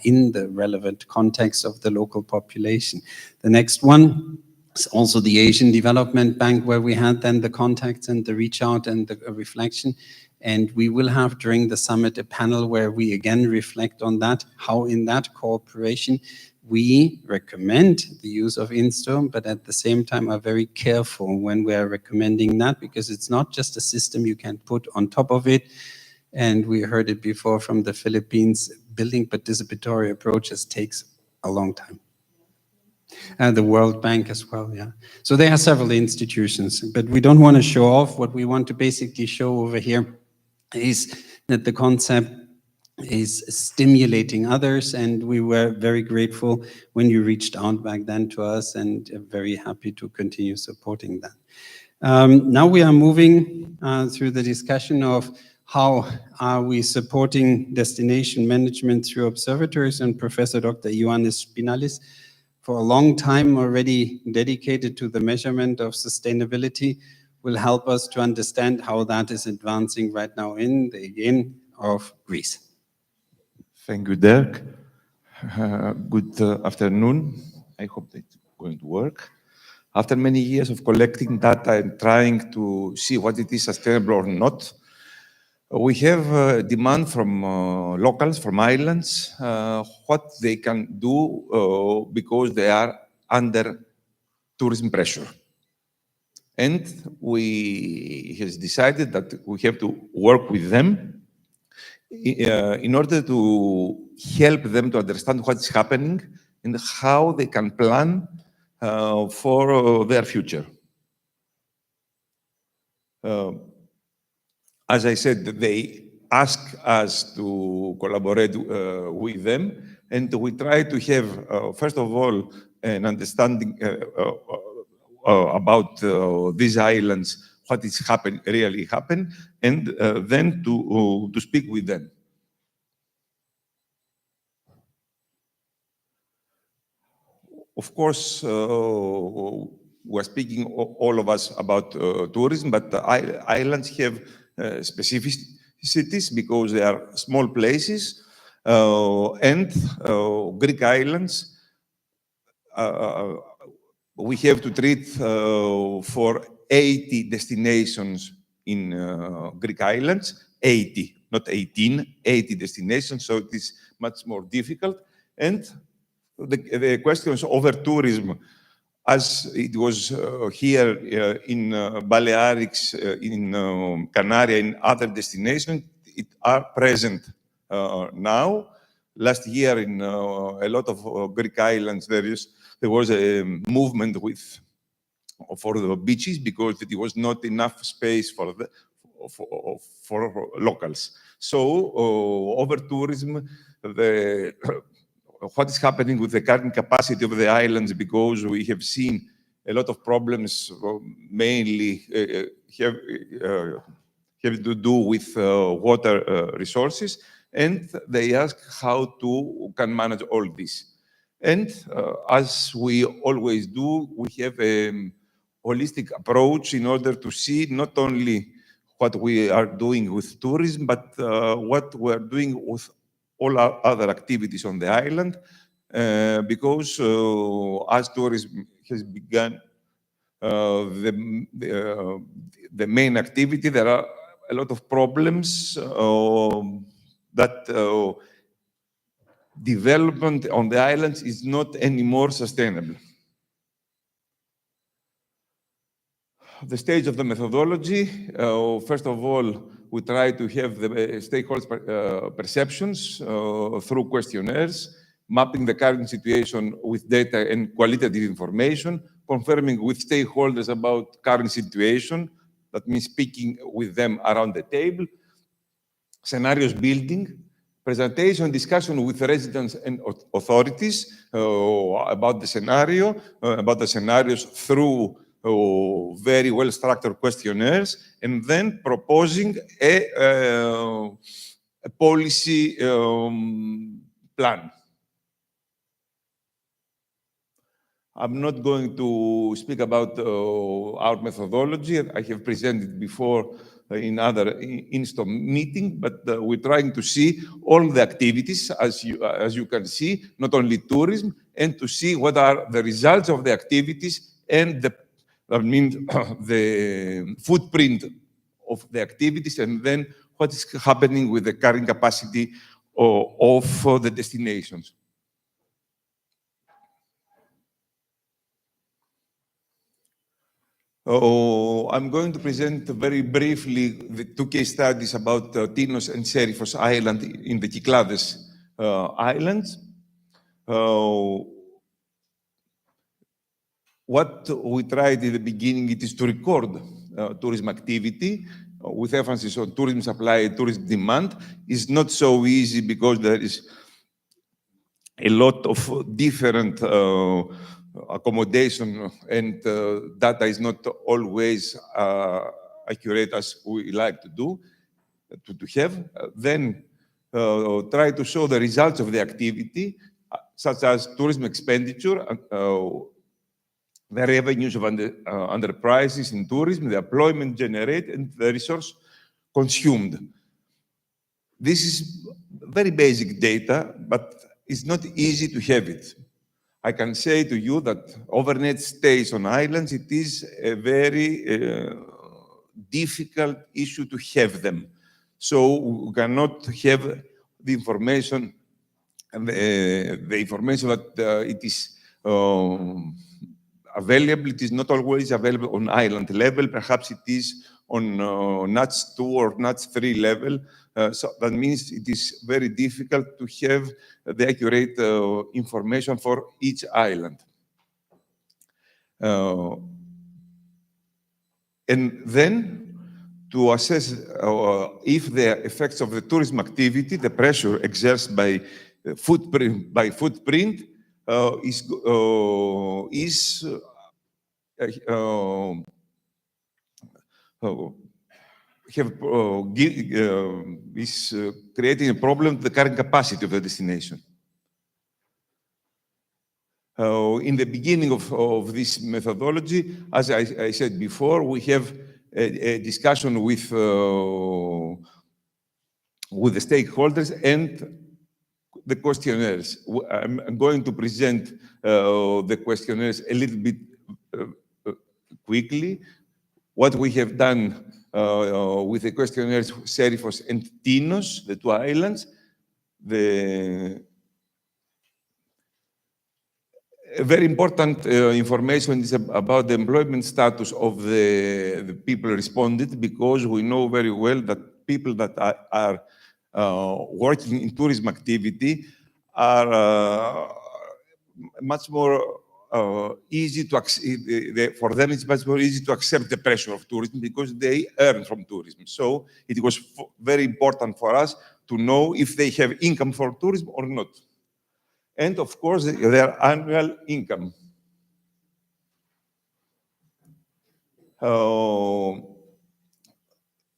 in the relevant context of the local population. The next one, it's also the Asian Development Bank, where we had then the contacts and the reach out and the reflection. And we will have during the summit a panel where we again reflect on that, how in that cooperation we recommend the use of INSTO, but at the same time are very careful when we are recommending that, because it's not just a system you can put on top of it. And we heard it before from the Philippines, building participatory approaches takes a long time. The World Bank as well, yeah. So there are several institutions, but we don't want to show off. What we want to basically show over here is that the concept is stimulating others, and we were very grateful when you reached out back then to us, and very happy to continue supporting that. Now we are moving through the discussion of how are we supporting destination management through observatories, and Professor Dr. Ioannis Spinalis, for a long time already dedicated to the measurement of sustainability, will help us to understand how that is advancing right now in the inn of Greece. Thank you, Dirk. Good afternoon. I hope that's going to work. After many years of collecting data and trying to see what it is sustainable or not, we have demand from locals, from islands, what they can do because they are under tourism pressure. And we have decided that we have to work with them in order to help them to understand what is happening and how they can plan for their future. As I said, they ask us to collaborate with them, and we try to have, first of all, an understanding about these islands, what is really happen, and then to speak with them. Of course, we're speaking, all of us, about tourism, but the islands have specificities because they are small places, and Greek islands, we have to treat for 80 destinations in Greek islands, 80, not 18, 80 destinations, so it is much more difficult. And the questions over tourism, as it was here in Balearics, in Canary, in other destinations, it are present now. Last year, in a lot of Greek islands, there was a movement for the beaches because there was not enough space for locals. So over tourism, what is happening with the carrying capacity of the islands, because we have seen a lot of problems, mainly have to do with water resources, and they ask how to can manage all this. And as we always do, we have a holistic approach in order to see not only what we are doing with tourism, but what we are doing with all our other activities on the island, because as tourism has begun the main activity, there are a lot of problems that development on the islands is not anymore sustainable. The stage of the methodology, first of all, we try to have the stakeholders' perceptions through questionnaires, mapping the current situation with data and qualitative information, confirming with stakeholders about current situation, that means speaking with them around the table, scenarios building, presentation, discussion with residents and authorities about the scenarios through very well-structured questionnaires, and then proposing a policy plan. I'm not going to speak about our methodology. I have presented before in other INSTO meeting, but we're trying to see all the activities, as you can see, not only tourism, and to see what are the results of the activities and the footprint of the activities, and then what is happening with the carrying capacity of the destinations. I'm going to present very briefly the two case studies about Tinos and Serifos Island in the Cyclades Islands. What we tried in the beginning, it is to record tourism activity with emphasis on tourism supply, tourism demand. Is not so easy because there is a lot of different accommodation, and data is not always accurate as we like to do, to have. Then try to show the results of the activity, such as tourism expenditure, the revenues of enterprises in tourism, the employment generated, and the resource consumed. This is very basic data, but it's not easy to have it. I can say to you that overnight stays on islands, it is a very difficult issue to have them. So we cannot have the information, the information that it is available. It is not always available on island level. Perhaps it is on NUTS 2 or NUTS 3 level. So that means it is very difficult to have the accurate information for each island. And then to assess if the effects of the tourism activity, the pressure exerted by footprint, is creating a problem to the carrying capacity of the destination. In the beginning of this methodology, as I said before, we have a discussion with the stakeholders and the questionnaires. I'm going to present the questionnaires a little bit quickly. What we have done with the questionnaires Serifos and Tinos, the two islands, very important information is about the employment status of the people responded, because we know very well that people that are working in tourism activity are much more easy to for them it's much more easy to accept the pressure of tourism because they earn from tourism. So it was very important for us to know if they have income for tourism or not. And of course, their annual income.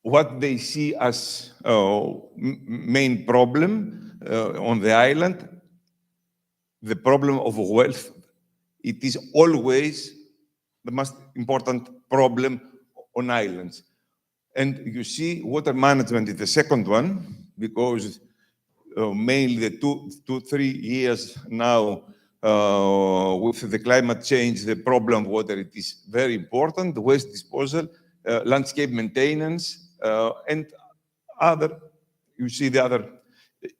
What they see as main problem on the island, the problem of wealth. It is always the most important problem on islands. And you see water management is the second one, because mainly the 3 years now with the climate change, the problem of water, it is very important, the waste disposal, landscape maintenance, and other, you see the other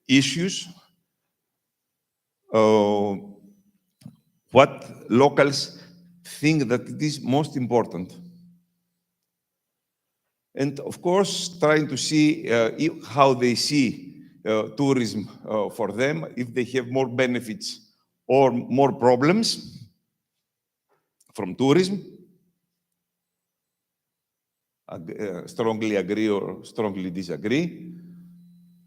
issues. What locals think that it is most important. And of course, trying to see how they see tourism for them, if they have more benefits or more problems from tourism. Strongly agree or strongly disagree.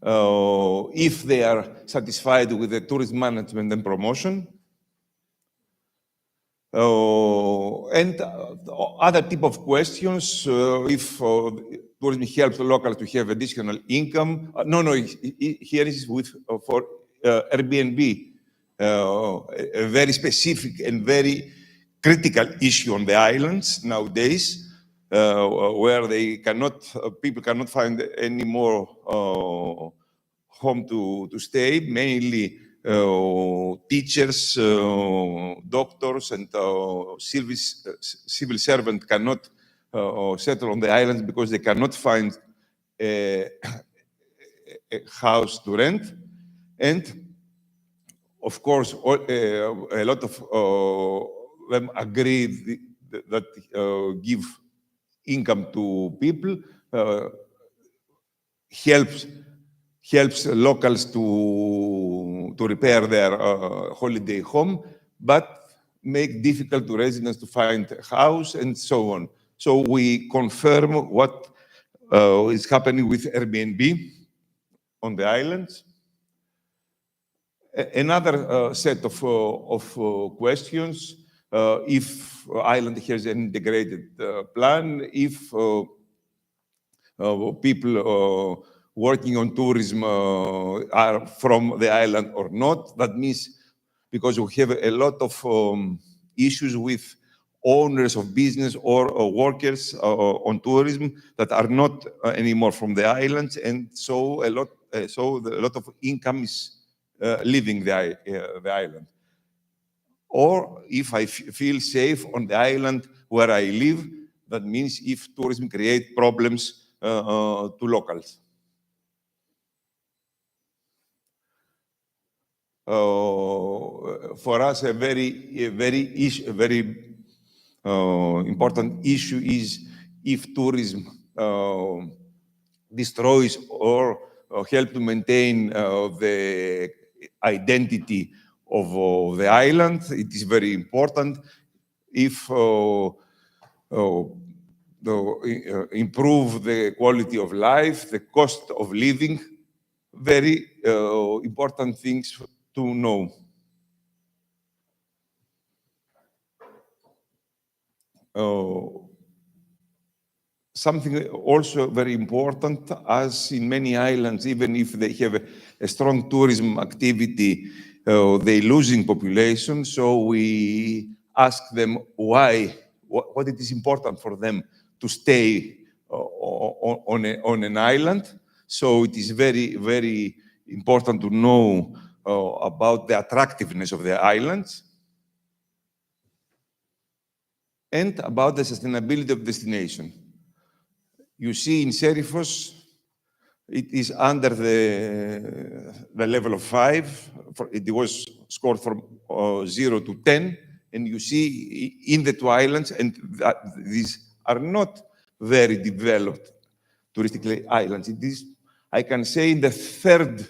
If they are satisfied with the tourism management and promotion. And other type of questions, if tourism helps the locals to have additional income. Here is with for Airbnb, a very specific and very critical issue on the islands nowadays, where they cannot, people cannot find any more home to stay, mainly teachers, doctors, and civil servants cannot settle on the islands because they cannot find a house to rent. And of course, a lot of them agree that give income to people helps locals to repair their holiday home, but make difficult to residents to find a house and so on. So we confirm what is happening with Airbnb on the islands. Another set of questions, if island has an integrated plan, if people working on tourism are from the island or not. That means because we have a lot of issues with owners of business or workers on tourism that are not anymore from the islands, and so a lot of income is leaving the island. Or if I feel safe on the island where I live, that means if tourism creates problems to locals. For us, a very important issue is if tourism destroys or help to maintain the identity of the island. It is very important. If improve the quality of life, the cost of living, very important things to know. Something also very important, as in many islands, even if they have a strong tourism activity, they're losing population. So we ask them why, what it is important for them to stay on an island. So it is very important to know about the attractiveness of the islands and about the sustainability of destination. You see in Serifos, it is under the level of 5. It was scored from 0 to 10. And you see in the two islands, and these are not very developed touristic islands. It is, I can say, in the third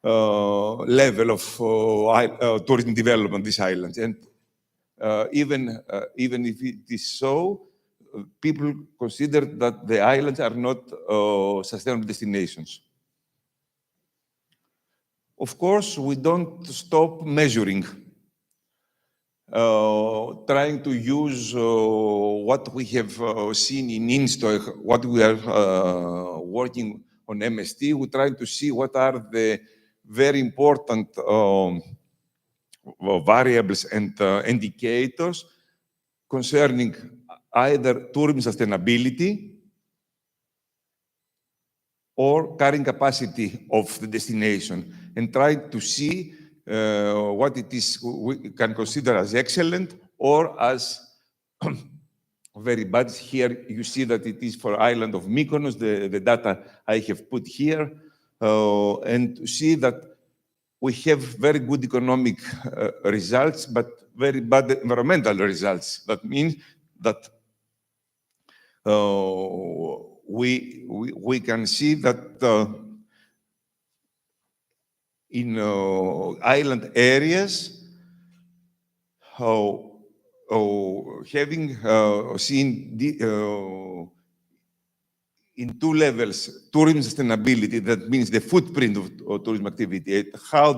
level of tourism development, these islands. And even if it is so, people consider that the islands are not sustainable destinations. Of course, we don't stop measuring, trying to use what we have seen in INSTO, what we are working on MST. We're trying to see what are the very important variables and indicators concerning either tourism sustainability or carrying capacity of the destination, and try to see what it is we can consider as excellent or as very bad. Here you see that it is for island of Mykonos, the data I have put here, and to see that we have very good economic results, but very bad environmental results. That means that we can see that in island areas, having seen in two levels, tourism sustainability, that means the footprint of tourism activity, how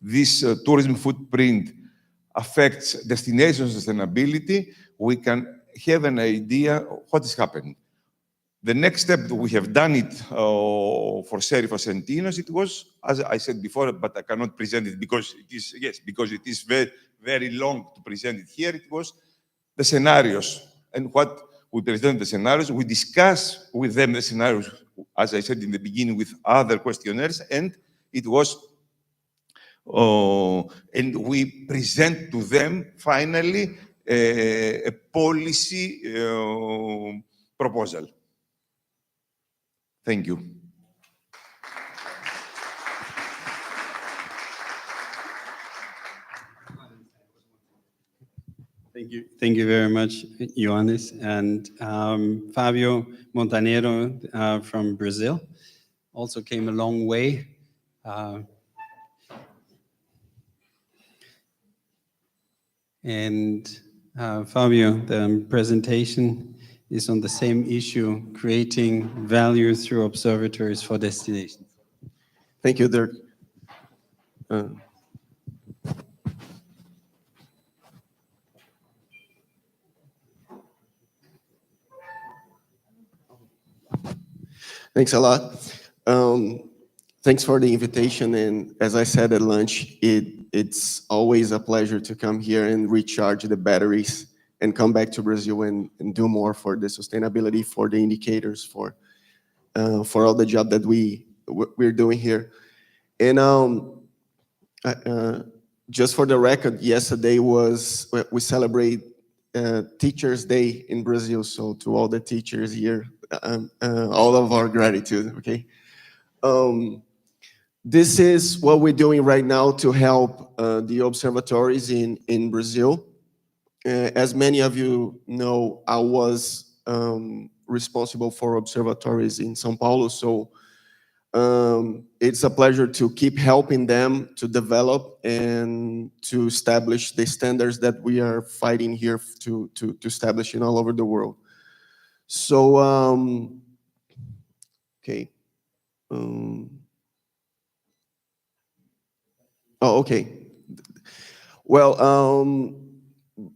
this tourism footprint affects destination sustainability, we can have an idea of what is happening. The next step, we have done it for Serifos and Tinos. It was, as I said before, but I cannot present it because it is, yes, because it is very, very long to present it here. It was the scenarios. And what we present the scenarios, we discuss with them the scenarios, as I said in the beginning, with other questionnaires, and it was, and we present to them, finally, a policy proposal. Thank you. Thank you very much, Ioannis. And Fabio Montaneiro from Brazil also came a long way. Fabio, the presentation is on the same issue, creating value through observatories for destinations. Thank you, Dirk. Thanks a lot. Thanks for the invitation. And as I said at lunch, it's always a pleasure to come here and recharge the batteries and come back to Brazil and do more for the sustainability, for the indicators, for all the job that we're doing here. And just for the record, yesterday we celebrate Teachers' Day in Brazil. So to all the teachers here, all of our gratitude, okay? This is what we're doing right now to help the observatories in Brazil. As many of you know, I was responsible for observatories in São Paulo, so it's a pleasure to keep helping them to develop and to establish the standards that we are fighting here to establish in all over the world. So, okay. Okay. Well,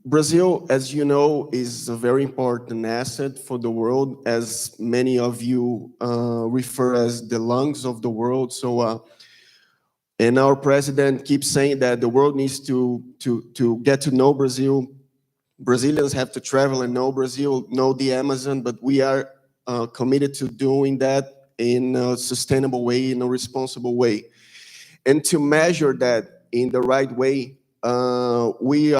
Brazil, as you know, is a very important asset for the world, as many of you refer as the lungs of the world. So, and our president keeps saying that the world needs to get to know Brazil. Brazilians have to travel and know Brazil, know the Amazon, but we are committed to doing that in a sustainable way, in a responsible way. And to measure that in the right way, we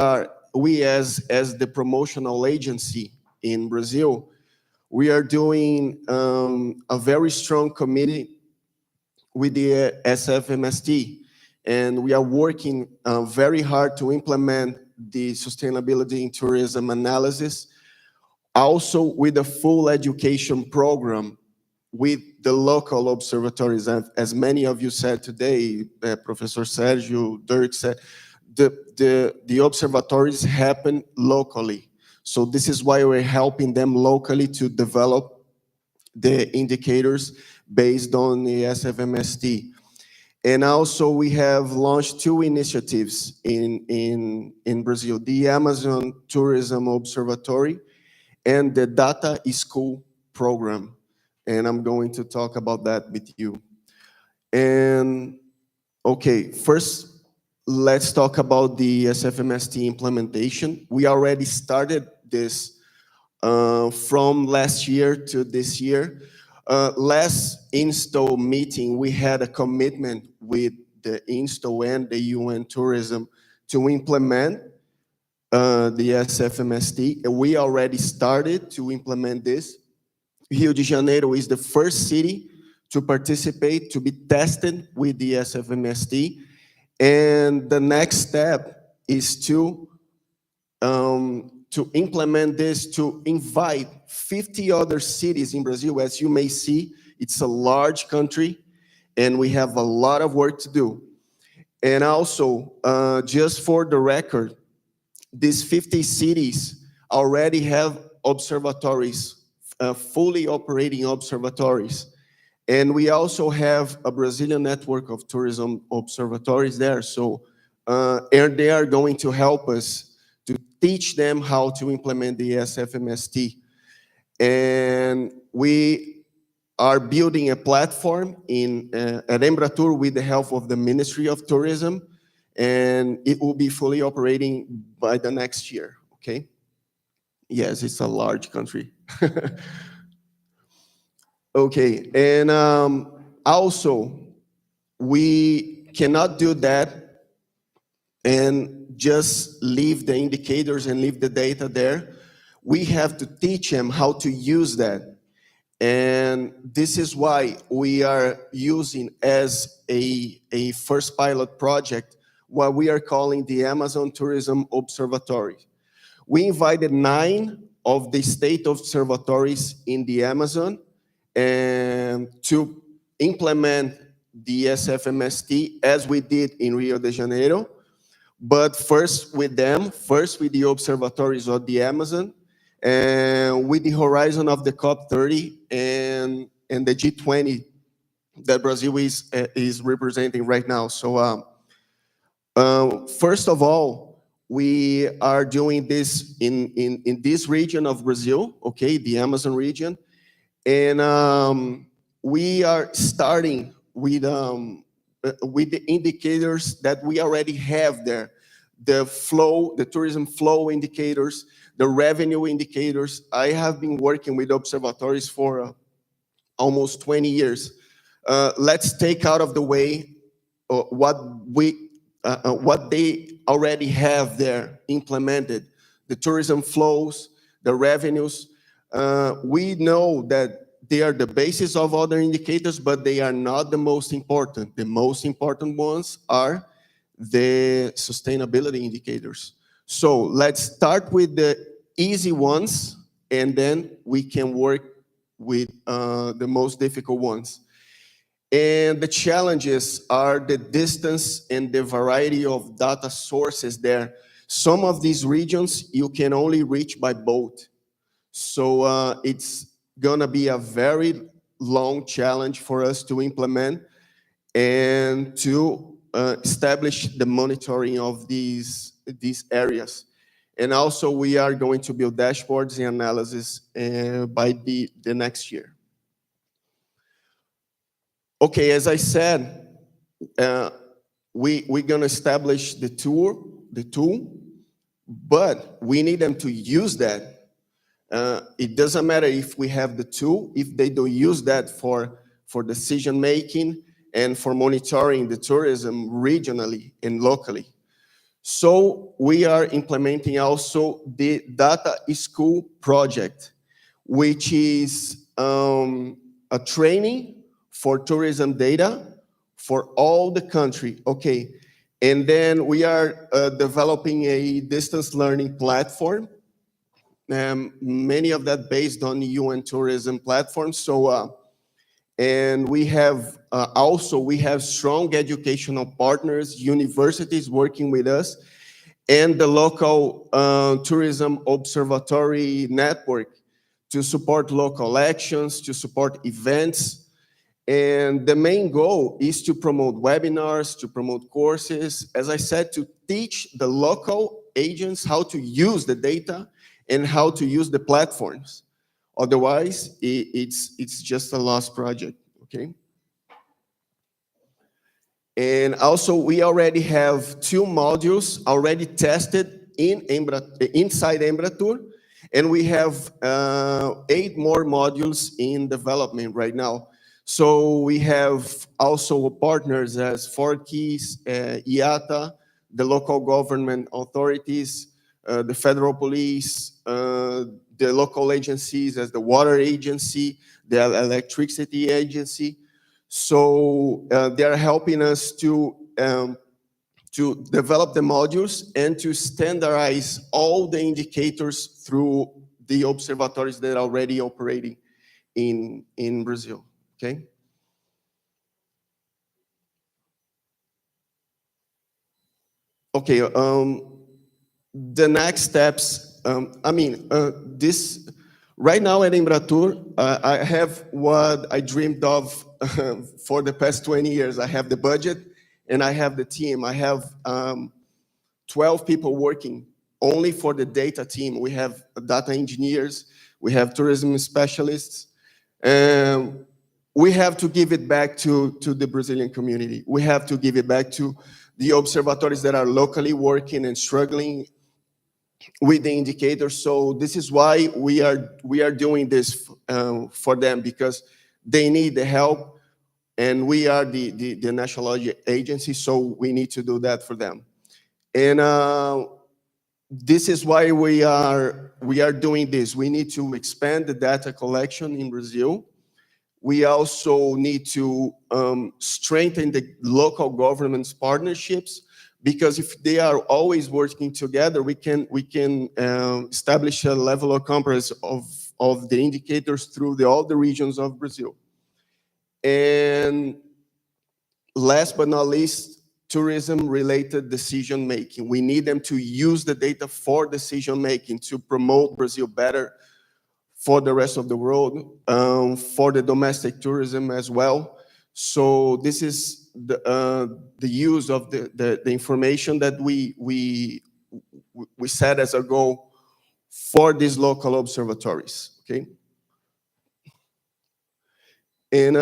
as the promotional agency in Brazil, we are doing a very strong committee with the SFMST, and we are working very hard to implement the sustainability in tourism analysis, also with a full education program with the local observatories. As many of you said today, Professor Sergio, Dirk said, the observatories happen locally. So this is why we're helping them locally to develop the indicators based on the SFMST. And also we have launched 2 initiatives in Brazil, the Amazon Tourism Observatory and the Data School program. And I'm going to talk about that with you. And okay, first, let's talk about the SFMST implementation. We already started this from last year to this year. Last INSTO meeting, we had a commitment with the INSTO and the UN Tourism to implement the SFMST. We already started to implement this. Rio de Janeiro is the first city to participate, to be tested with the SFMST. And the next step is to implement this, to invite 50 other cities in Brazil. As you may see, it's a large country, and we have a lot of work to do. And also, just for the record, these 50 cities already have observatories, fully operating observatories. And we also have a Brazilian network of tourism observatories there. So and they are going to help us to teach them how to implement the SFMST. And we are building a platform at Embratur with the help of the Ministry of Tourism, and it will be fully operating by the next year, okay? Yes, it's a large country. Okay, and also, we cannot do that and just leave the indicators and leave the data there. We have to teach them how to use that. And this is why we are using as a first pilot project what we are calling the Amazon Tourism Observatory. We invited 9 of the state observatories in the Amazon and to implement the SFMST as we did in Rio de Janeiro, but first with the observatories of the Amazon, and with the horizon of the COP30 and the G20 that Brazil is representing right now. So first of all, we are doing this in this region of Brazil, okay, the Amazon region. And we are starting with the indicators that we already have there. The flow, the tourism flow indicators, the revenue indicators. I have been working with observatories for almost 20 years. Let's take out of the way what they already have there implemented. The tourism flows, the revenues. We know that they are the basis of other indicators, but they are not the most important. The most important ones are the sustainability indicators. So let's start with the easy ones, and then we can work with the most difficult ones. And the challenges are the distance and the variety of data sources there. Some of these regions you can only reach by boat. So it's gonna be a very long challenge for us to implement and to establish the monitoring of these areas. And also we are going to build dashboards and analysis by the next year. Okay, as I said, we're gonna establish the tool, but we need them to use that. It doesn't matter if we have the tool, if they don't use that for decision-making and for monitoring the tourism regionally and locally. So we are implementing also the Data School project, which is a training for tourism data for all the country, okay. And then we are developing a distance learning platform, many of that based on the UN tourism platform. So And we have we have strong educational partners, universities working with us, and the local tourism observatory network to support local actions, to support events. And the main goal is to promote webinars, to promote courses, as I said, to teach the local agents how to use the data and how to use the platforms. Otherwise, it's just a lost project, okay? And also, we already have 2 modules already tested inside Embratur, and we have 8 more modules in development right now. So we have also partners as Ford Keys, IATA, the local government authorities, the federal police, the local agencies as the water agency, the electricity agency. So they are helping us to develop the modules and to standardize all the indicators through the observatories that are already operating in Brazil, okay? Okay, the next steps, right now at Embratur, I have what I dreamed of for the past 20 years. I have the budget and I have the team. I have 12 people working only for the data team. We have data engineers, we have tourism specialists, and we have to give it back to the Brazilian community. We have to give it back to the observatories that are locally working and struggling with the indicators. So this is why we are doing this for them, because they need the help, and we are the national agency, so we need to do that for them. And this is why we are doing this. We need to expand the data collection in Brazil. We also need to strengthen the local government's partnerships, because if they are always working together, we can establish a level of comparison of the indicators through all the regions of Brazil. And last but not least, tourism-related decision-making. We need them to use the data for decision-making to promote Brazil better for the rest of the world, for the domestic tourism as well. So this is the use of the information that we set as a goal for these local observatories, okay? And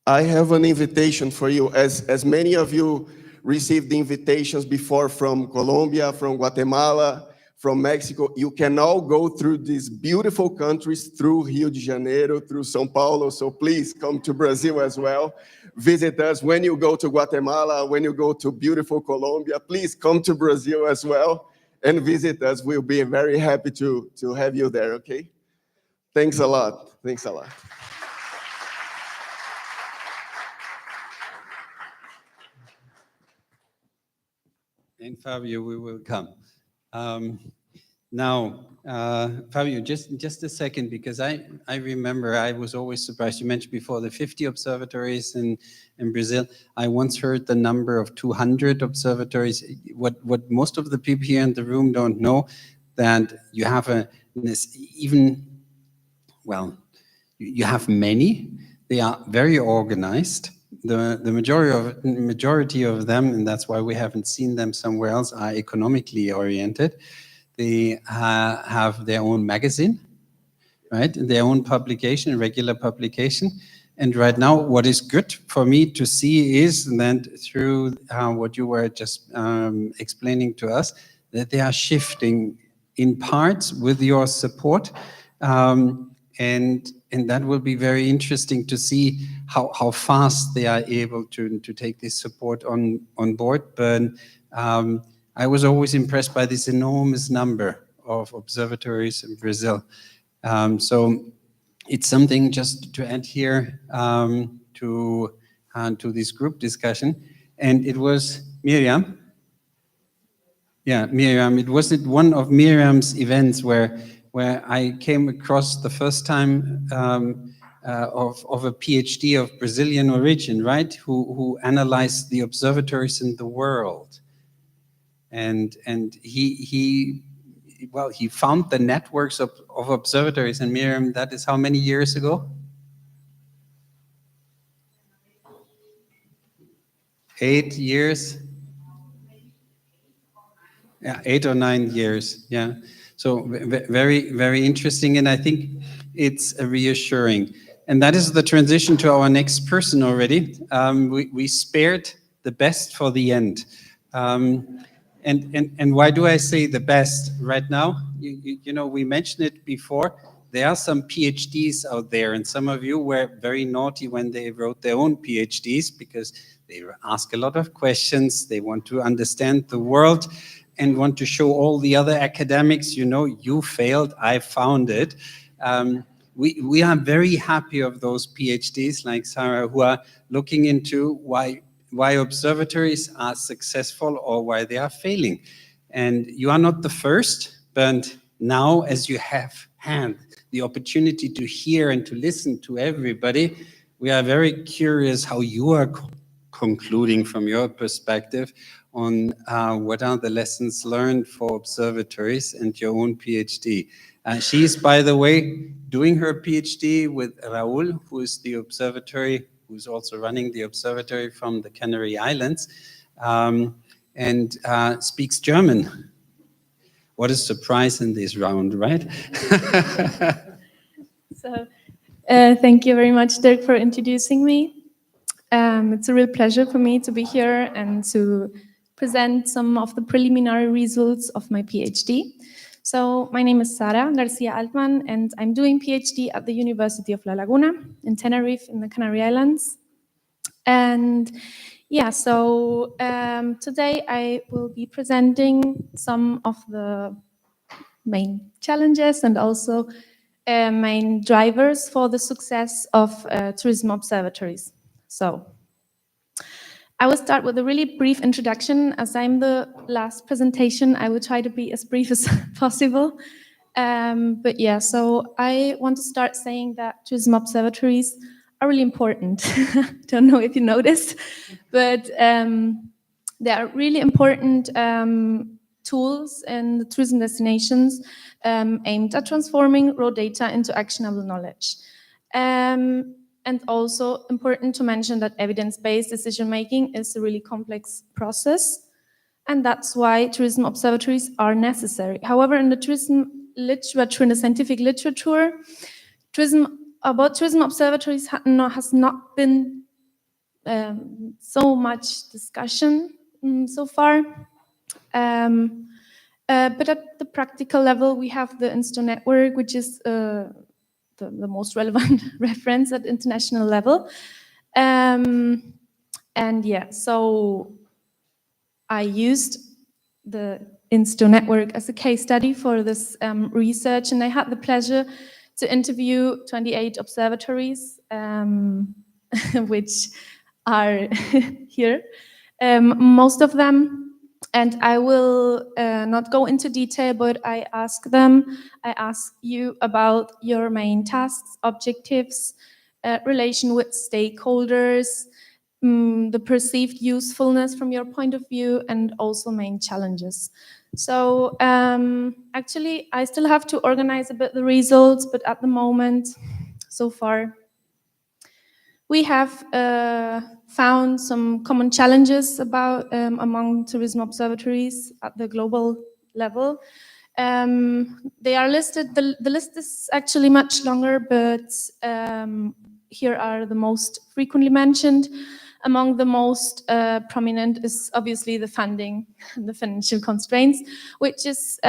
I have an invitation for you, as many of you received the invitations before from Colombia, from Guatemala, from Mexico. You can all go through these beautiful countries, through Rio de Janeiro, through São Paulo. So please come to Brazil as well. Visit us when you go to Guatemala, when you go to beautiful Colombia. Please come to Brazil as well and visit us. We'll be very happy to have you there, okay? Thanks a lot. Thanks a lot. And Fabio, we will come. Now, Fabio, just a second, because I remember I was always surprised. You mentioned before the 50 observatories in Brazil. I once heard the number of 200 observatories. What most of the people here in the room don't know, that you have you have many. They are very organized. The majority of them, and that's why we haven't seen them somewhere else, are economically oriented. They have their own magazine, right? Their own publication, regular publication. And right now, what is good for me to see is that through what you were just explaining to us, that they are shifting in parts with your support. And that will be very interesting to see how fast they are able to take this support on board. But I was always impressed by this enormous number of observatories in Brazil. So it's something just to add here to this group discussion. And it was Miriam. Yeah, Miriam, it was one of Miriam's events where where I came across the first time of a PhD of Brazilian origin, right? Who analyzed the observatories in the world, and he found the networks of observatories. And Miriam, that is how many years ago? 8 years. Yeah, 8 or 9 years. Yeah. So very, very interesting. And I think it's reassuring. And that is the transition to our next person already. We spared the best for the end. And why do I say the best right now? You know, we mentioned it before. There are some PhDs out there, and some of you were very naughty when they wrote their own PhDs because they ask a lot of questions. They want to understand the world and want to show all the other academics, you know, you failed, I found it. We are very happy of those PhDs like Sarah who are looking into why observatories are successful or why they are failing. And you are not the first, but now as you have had the opportunity to hear and to listen to everybody, we are very curious how you are concluding from your perspective on what are the lessons learned for observatories and your own PhD. She's, by the way, doing her PhD with Raul, who is the observatory, who's also running the observatory from the Canary Islands, and speaks German. What a surprise in this round, right? So, thank you very much, Dirk, for introducing me. It's a real pleasure for me to be here and to present some of the preliminary results of my PhD. So my name is Sara Garcia Altman, and I'm doing PhD at the University of La Laguna in Tenerife in the Canary Islands. And yeah, so today I will be presenting some of the main challenges and also main drivers for the success of tourism observatories. So I will start with a really brief introduction. As I'm the last presentation, I will try to be as brief as possible. But yeah, so I want to start saying that tourism observatories are really important. Don't know if you noticed, but they are really important tools in the tourism destinations aimed at transforming raw data into actionable knowledge. And also important to mention that evidence-based decision-making is a really complex process, and that's why tourism observatories are necessary. However, in the tourism literature, in the scientific literature, about tourism observatories has not been so much discussion so far. But at the practical level, we have the INSTO network, which is the most relevant reference at international level. And yeah, so I used the INSTO network as a case study for this research, and I had the pleasure to interview 28 observatories, which are here, most of them. And I will not go into detail, but I ask you about your main tasks, objectives, relation with stakeholders, the perceived usefulness from your point of view, and also main challenges. So actually, I still have to organize a bit the results, but at the moment, so far, we have found some common challenges about among tourism observatories at the global level. They are listed, the list is actually much longer, but here are the most frequently mentioned. Among the most prominent is obviously the funding, the financial constraints, which is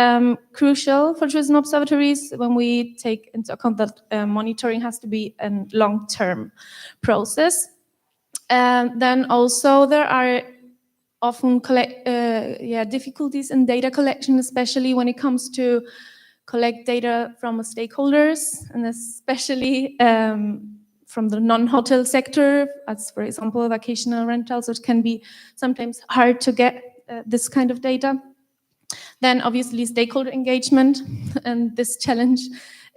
crucial for tourism observatories when we take into account that monitoring has to be a long-term process. Then also there are often difficulties in data collection, especially when it comes to collect data from stakeholders, and especially from the non-hotel sector, as for example, vacational rentals. It can be sometimes hard to get this kind of data. Then obviously stakeholder engagement, and this challenge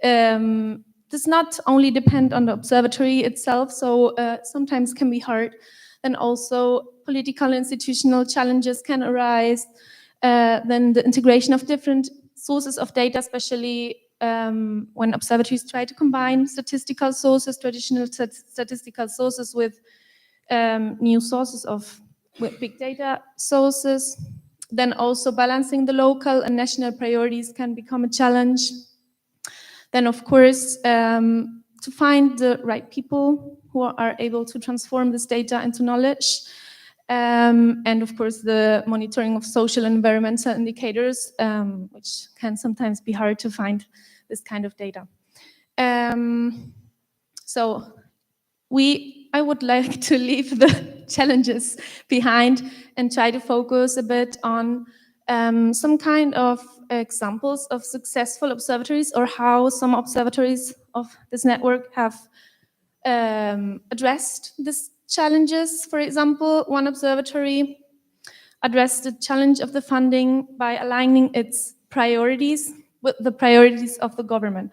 does not only depend on the observatory itself, so sometimes can be hard. Then also political institutional challenges can arise. Then the integration of different sources of data, especially when observatories try to combine statistical sources, traditional statistical sources with new sources with big data sources. Then also balancing the local and national priorities can become a challenge. Then of course, to find the right people who are able to transform this data into knowledge. And of course, the monitoring of social and environmental indicators, which can sometimes be hard to find this kind of data. So I would like to leave the challenges behind and try to focus a bit on some kind of examples of successful observatories, or how some observatories of this network have addressed these challenges. For example, one observatory addressed the challenge of the funding by aligning its priorities with the priorities of the government.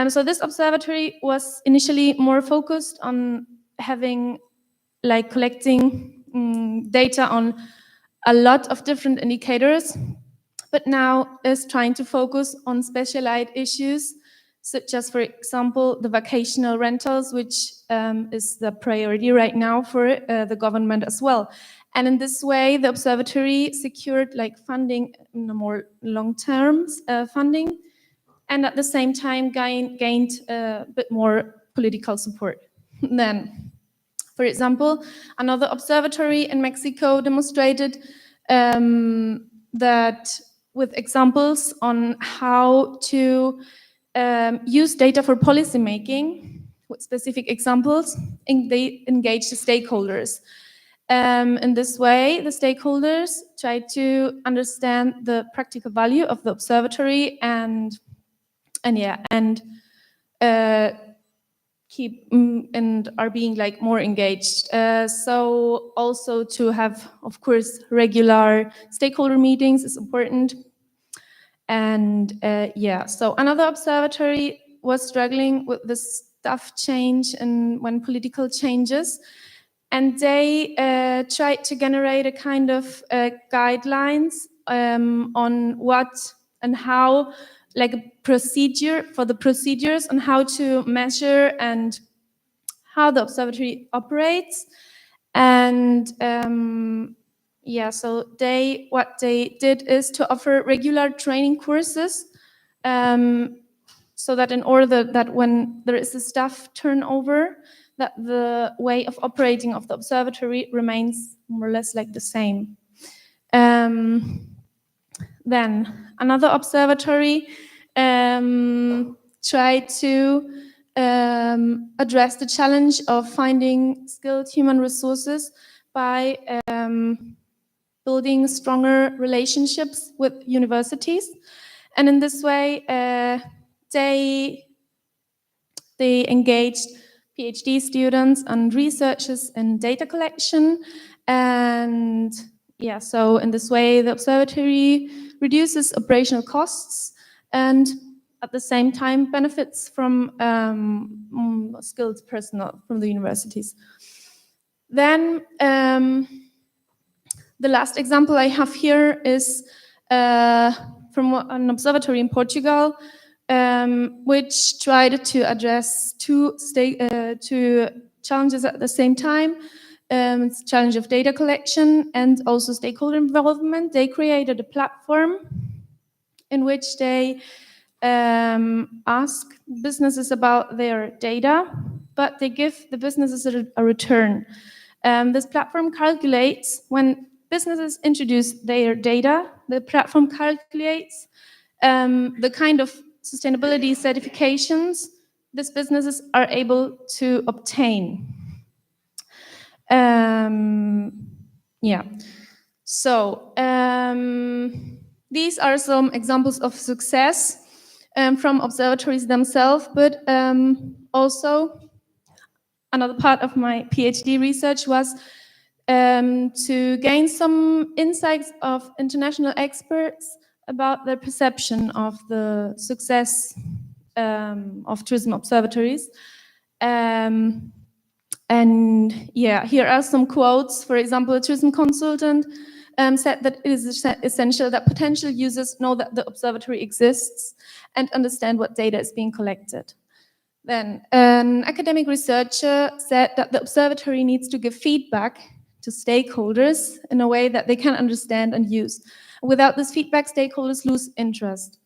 So this observatory was initially more focused on collecting data on a lot of different indicators, but now is trying to focus on specialized issues, such as, for example, the vacational rentals, which is the priority right now for the government as well. And in this way, the observatory secured funding in a more long-term funding, and at the same time gained a bit more political support. Then, for example, another observatory in Mexico demonstrated that with examples on how to use data for policy making, with specific examples, and they engage the stakeholders. In this way, the stakeholders try to understand the practical value of the observatory and keep and are being more engaged. So also to have, of course, regular stakeholder meetings is important. And so another observatory was struggling with the staff change and when political changes, and they tried to generate a kind of guidelines on what and how, like a procedure for the procedures on how to measure and how the observatory operates. And so what they did is to offer regular training courses, so that in order that when there is a staff turnover, that the way of operating of the observatory remains more or less the same. Then another observatory tried to address the challenge of finding skilled human resources by building stronger relationships with universities. And in this way, they engaged PhD students and researchers in data collection. And so in this way, the observatory reduces operational costs and at the same time benefits from skilled personnel from the universities. Then the last example I have here is from an observatory in Portugal, which tried to address two challenges at the same time. It's the challenge of data collection and also stakeholder involvement. They created a platform in which they ask businesses about their data, but they give the businesses a return. This platform calculates when businesses introduce their data, the platform calculates the kind of sustainability certifications these businesses are able to obtain. So these are some examples of success from observatories themselves, but also another part of my PhD research was to gain some insights of international experts about their perception of the success of tourism observatories. And yeah, here are some quotes. For example, a tourism consultant said that it is essential that potential users know that the observatory exists and understand what data is being collected. Then an academic researcher said that the observatory needs to give feedback to stakeholders in a way that they can understand and use. Without this feedback, stakeholders lose interest.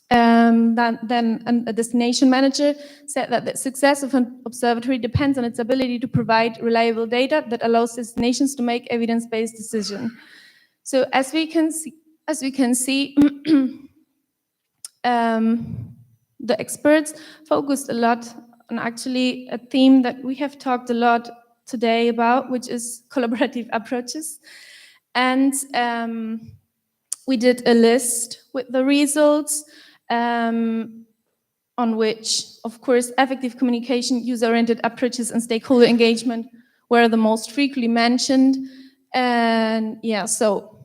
Then a destination manager said that the success of an observatory depends on its ability to provide reliable data that allows destinations to make evidence-based decisions. So as we can see, the experts focused a lot on actually a theme that we have talked a lot today about, which is collaborative approaches. And we did a list with the results on which, of course, effective communication, user-oriented approaches, and stakeholder engagement were the most frequently mentioned. And yeah, so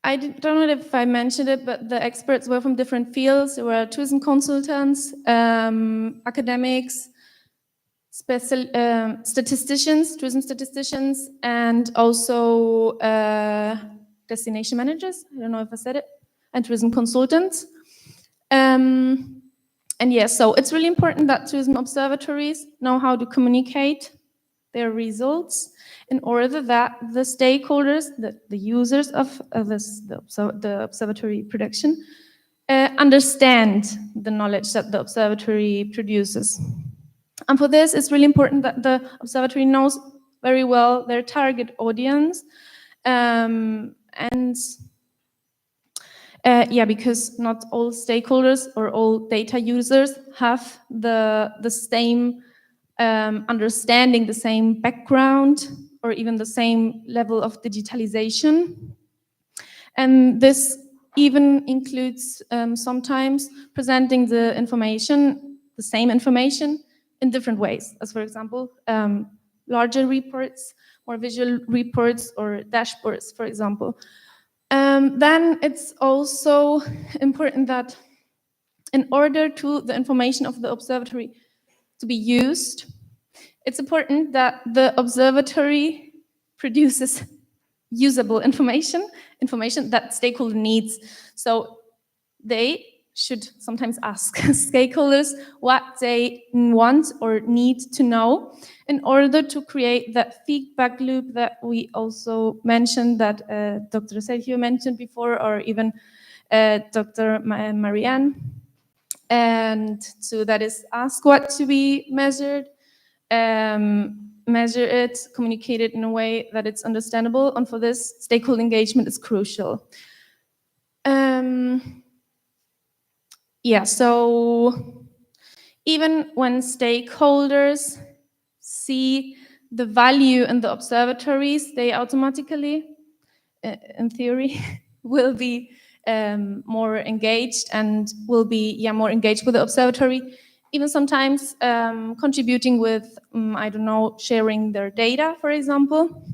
I don't know if I mentioned it, but the experts were from different fields. There were tourism consultants, academics, statisticians, tourism statisticians, and also destination managers. I don't know if I said it, and tourism consultants. And yes, so it's really important that tourism observatories know how to communicate their results in order that the stakeholders, the users of the observatory production, understand the knowledge that the observatory produces. And for this, it's really important that the observatory knows very well their target audience. Yeah, because not all stakeholders or all data users have the same understanding, the same background, or even the same level of digitalization. And this even includes sometimes presenting the information, the same information, in different ways, as for example, larger reports, more visual reports, or dashboards, for example. Then it's also important that in order to the information of the observatory to be used, it's important that the observatory produces usable information that stakeholder needs. So they should sometimes ask stakeholders what they want or need to know in order to create that feedback loop that we also mentioned, that Dr. Sergio mentioned before, or even Dr. Marianne. And so that is ask what to be measured, measure it, communicate it in a way that it's understandable, and for this, stakeholder engagement is crucial. Yeah, so even when stakeholders see the value in the observatories, they automatically, in theory, will be more engaged and will be more engaged with the observatory, even sometimes contributing with, I don't know, sharing their data, for example.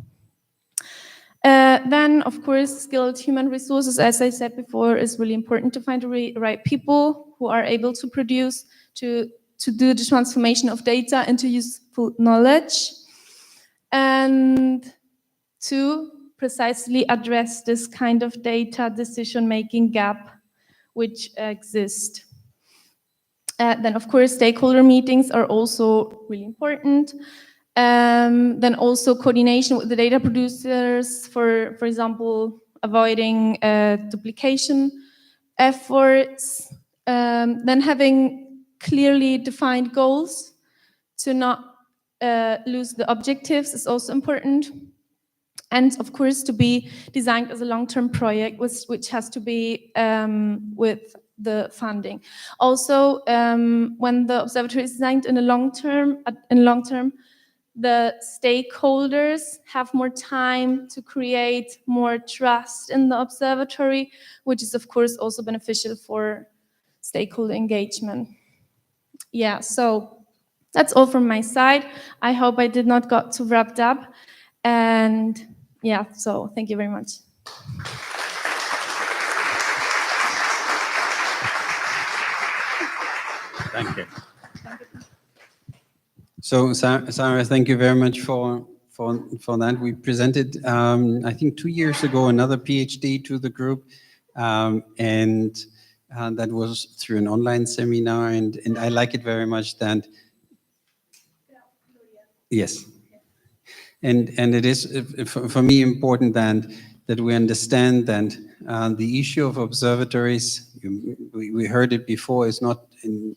Then, of course, skilled human resources, as I said before, is really important to find the right people who are able to produce, to do the transformation of data into useful knowledge, and to precisely address this kind of data decision-making gap which exists. Then, of course, stakeholder meetings are also really important. Then also coordination with the data producers, for example, avoiding duplication efforts. Then having clearly defined goals to not lose the objectives is also important. And of course, to be designed as a long-term project, which has to be with the funding. Also, when the observatory is designed in long term, the stakeholders have more time to create more trust in the observatory, which is of course also beneficial for stakeholder engagement. Yeah, so That's all from my side. I hope I did not got too wrapped up. And yeah, so thank you very much. Thank you. So, Sarah, thank you very much for that. We presented, I think 2 years ago, another PhD to the group, and that was through an online seminar, and I like it very much that, yes. And it is, for me, important that we understand that the issue of observatories, we heard it before, is not in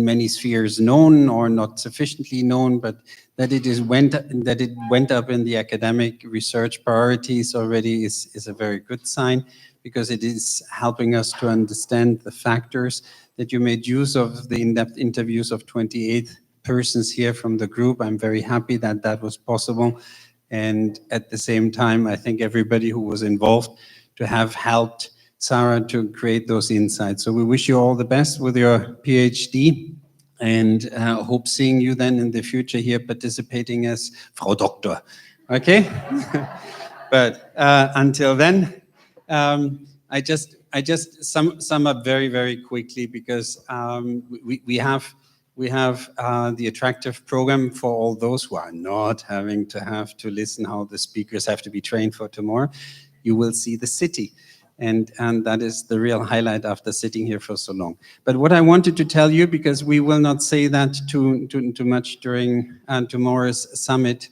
many spheres known or not sufficiently known, but that it went up in the academic research priorities already is a very good sign, because it is helping us to understand the factors. That you made use of the in-depth interviews of 28 persons here from the group. I'm very happy that that was possible. And at the same time, I think everybody who was involved to have helped Sarah to create those insights. So we wish you all the best with your PhD, and hope seeing you then in the future here participating as Frau Doktor. Okay? But until then, I just sum up very, very quickly, because we have the attractive program for all those who are not having to listen how the speakers have to be trained for tomorrow. You will see the city. And that is the real highlight after sitting here for so long. But what I wanted to tell you, because we will not say that too much during tomorrow's summit,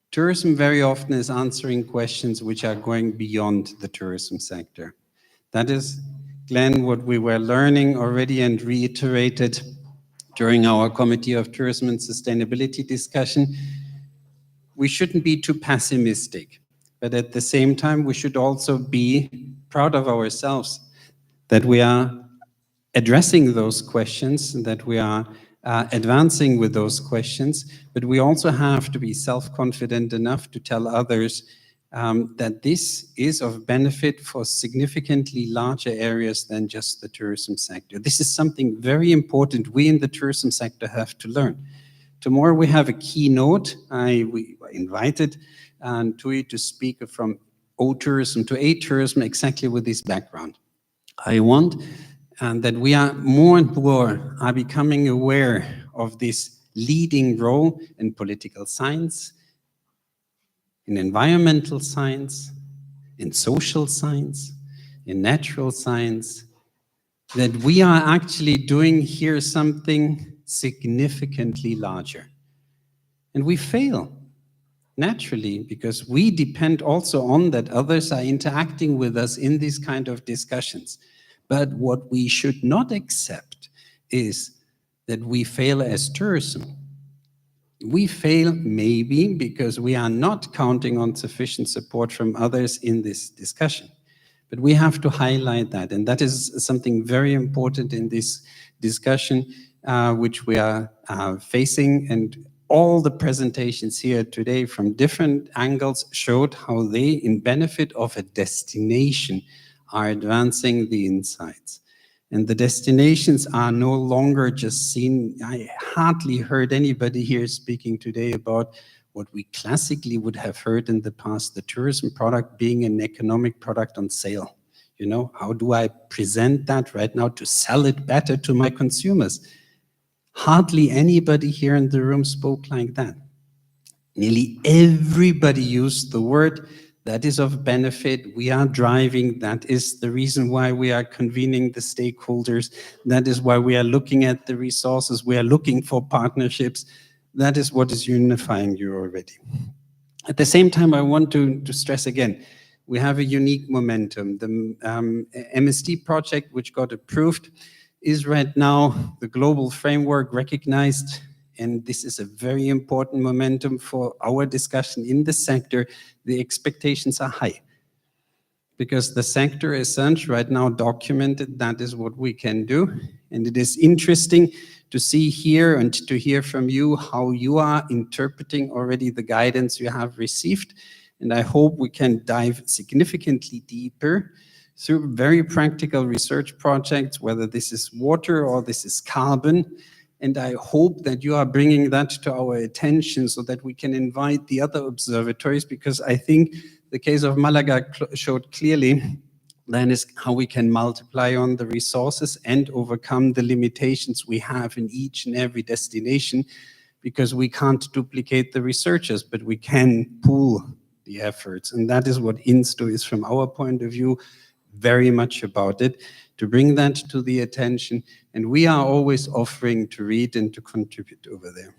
tourism very often is answering questions which are going beyond the tourism sector. That is, Glenn, what we were learning already and reiterated during our Committee of Tourism and Sustainability discussion. We shouldn't be too pessimistic, but at the same time, we should also be proud of ourselves that we are addressing those questions, that we are advancing with those questions, but we also have to be self-confident enough to tell others that this is of benefit for significantly larger areas than just the tourism sector. This is something very important we in the tourism sector have to learn. Tomorrow we have a keynote. We invited TUI to speak from O-tourism to A-tourism exactly with this background. I want that we are more and more are becoming aware of this leading role in political science, in environmental science, in social science, in natural science, that we are actually doing here something significantly larger. And we fail, naturally, because we depend also on that others are interacting with us in these kind of discussions. But what we should not accept is that we fail as tourism. We fail maybe because we are not counting on sufficient support from others in this discussion. But we have to highlight that, and that is something very important in this discussion which we are facing. And all the presentations here today from different angles showed how they, in benefit of a destination, are advancing the insights. And the destinations are no longer just seen. I hardly heard anybody here speaking today about what we classically would have heard in the past, the tourism product being an economic product on sale. You know, how do I present that right now to sell it better to my consumers? Hardly anybody here in the room spoke like that. Nearly everybody used the word that is of benefit, we are driving, that is the reason why we are convening the stakeholders, that is why we are looking at the resources, we are looking for partnerships, that is what is unifying you already. At the same time, I want to stress again, we have a unique momentum. The MSD project, which got approved, is right now the global framework recognized, and this is a very important momentum for our discussion in the sector. The expectations are high because the sector is such right now documented, that is what we can do. And it is interesting to see here and to hear from you how you are interpreting already the guidance you have received. And I hope we can dive significantly deeper through very practical research projects, whether this is water or this is carbon, And I hope that you are bringing that to our attention so that we can invite the other observatories, because I think the case of Malaga showed clearly that is how we can multiply on the resources and overcome the limitations we have in each and every destination, because we can't duplicate the researchers, but we can pool the efforts. And that is what INSTO is from our point of view, very much about it, to bring that to the attention. And we are always offering to read and to contribute over there.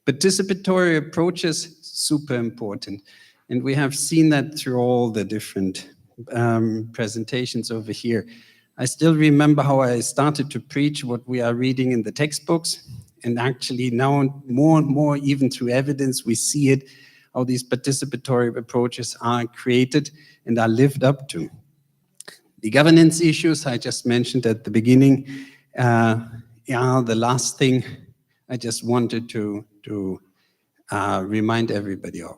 Participatory approaches, super important. And we have seen that through all the different presentations over here. I still remember how I started to preach what we are reading in the textbooks. And actually now more and more, even through evidence, we see it, how these participatory approaches are created and are lived up to. The governance issues I just mentioned at the beginning, the last thing I just wanted to remind everybody of.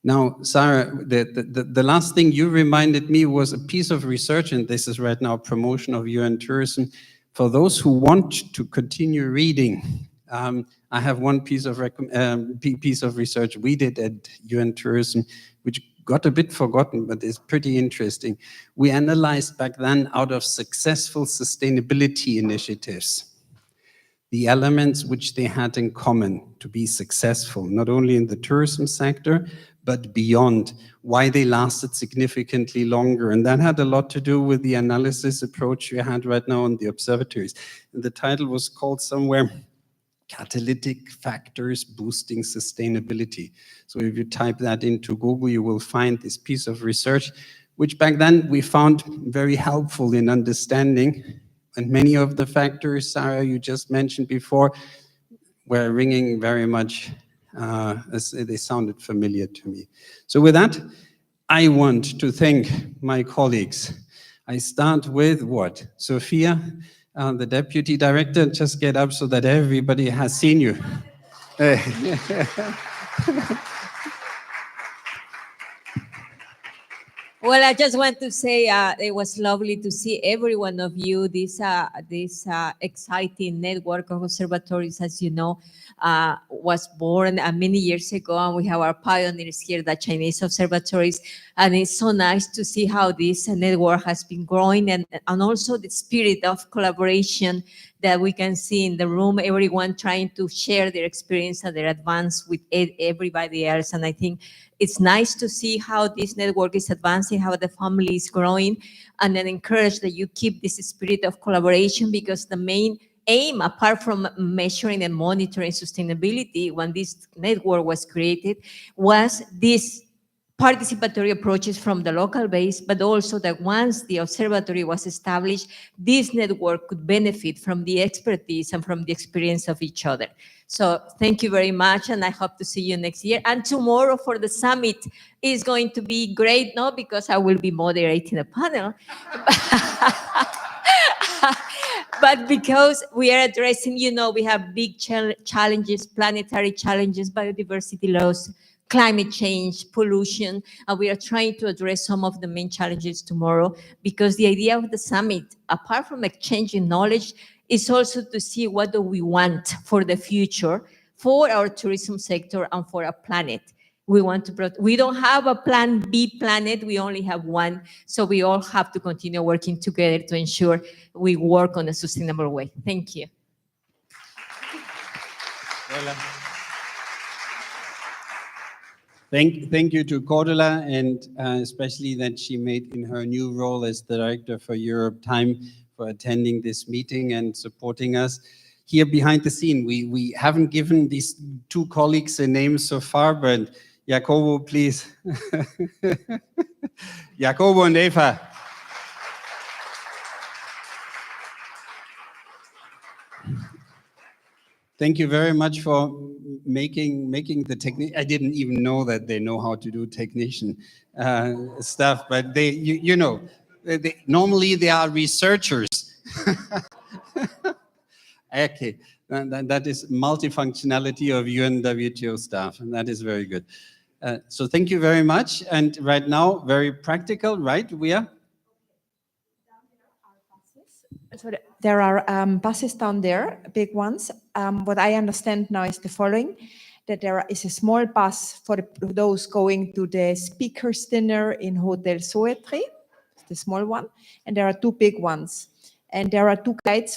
Now, Sarah, the last thing you reminded me was a piece of research, and this is right now promotion of UN tourism. For those who want to continue reading, I have one piece of research we did at UN Tourism, which got a bit forgotten, but it's pretty interesting. We analyzed back then, out of successful sustainability initiatives, the elements which they had in common to be successful, not only in the tourism sector, but beyond, why they lasted significantly longer. And that had a lot to do with the analysis approach we had right now on the observatories. And the title was called somewhere, Catalytic Factors Boosting Sustainability. So if you type that into Google, you will find this piece of research, which back then we found very helpful in understanding. And many of the factors, Sarah, you just mentioned before, were ringing very much, as they sounded familiar to me. So with that, I want to thank my colleagues. I start with what? Sophia, the Deputy Director, just get up so that everybody has seen you. Well, I just want to say it was lovely to see every one of you. This exciting network of observatories, as you know, was born many years ago, and we have our pioneers here, the Chinese observatories. And it's so nice to see how this network has been growing, and also the spirit of collaboration that we can see in the room, everyone trying to share their experience and their advance with everybody else. And I think it's nice to see how this network is advancing, how the family is growing, and then encourage that you keep this spirit of collaboration, because the main aim, apart from measuring and monitoring sustainability when this network was created, was this participatory approaches from the local base, but also that once the observatory was established, this network could benefit from the expertise and from the experience of each other. So thank you very much, and I hope to see you next year. And tomorrow for the summit is going to be great, no, because I will be moderating a panel. But because we are addressing, you know, we have big challenges, planetary challenges, biodiversity loss, climate change, pollution, and we are trying to address some of the main challenges tomorrow, because the idea of the summit, apart from exchanging knowledge, is also to see what do we want for the future, for our tourism sector and for our planet. We don't have a plan B planet, we only have one, so we all have to continue working together to ensure we work on a sustainable way. Thank you. Thank you to Cordula, and especially that she made in her new role as the Director for Europe time for attending this meeting and supporting us. Here behind the scene, we haven't given these two colleagues a name so far, but Jacobo, please. Jacobo and Eva. Thank you very much for making the technique. I didn't even know that they know how to do technician stuff, but they, you know, normally they are researchers. Okay, that is multifunctionality of UNWTO staff, and that is very good. So thank you very much. And right now, very practical, right? We are? So there are buses down there, big ones. What I understand now is the following, that there is a small bus for those going to the speakers dinner in Hotel Soetri, the small one, and there are two big ones. And there are two guides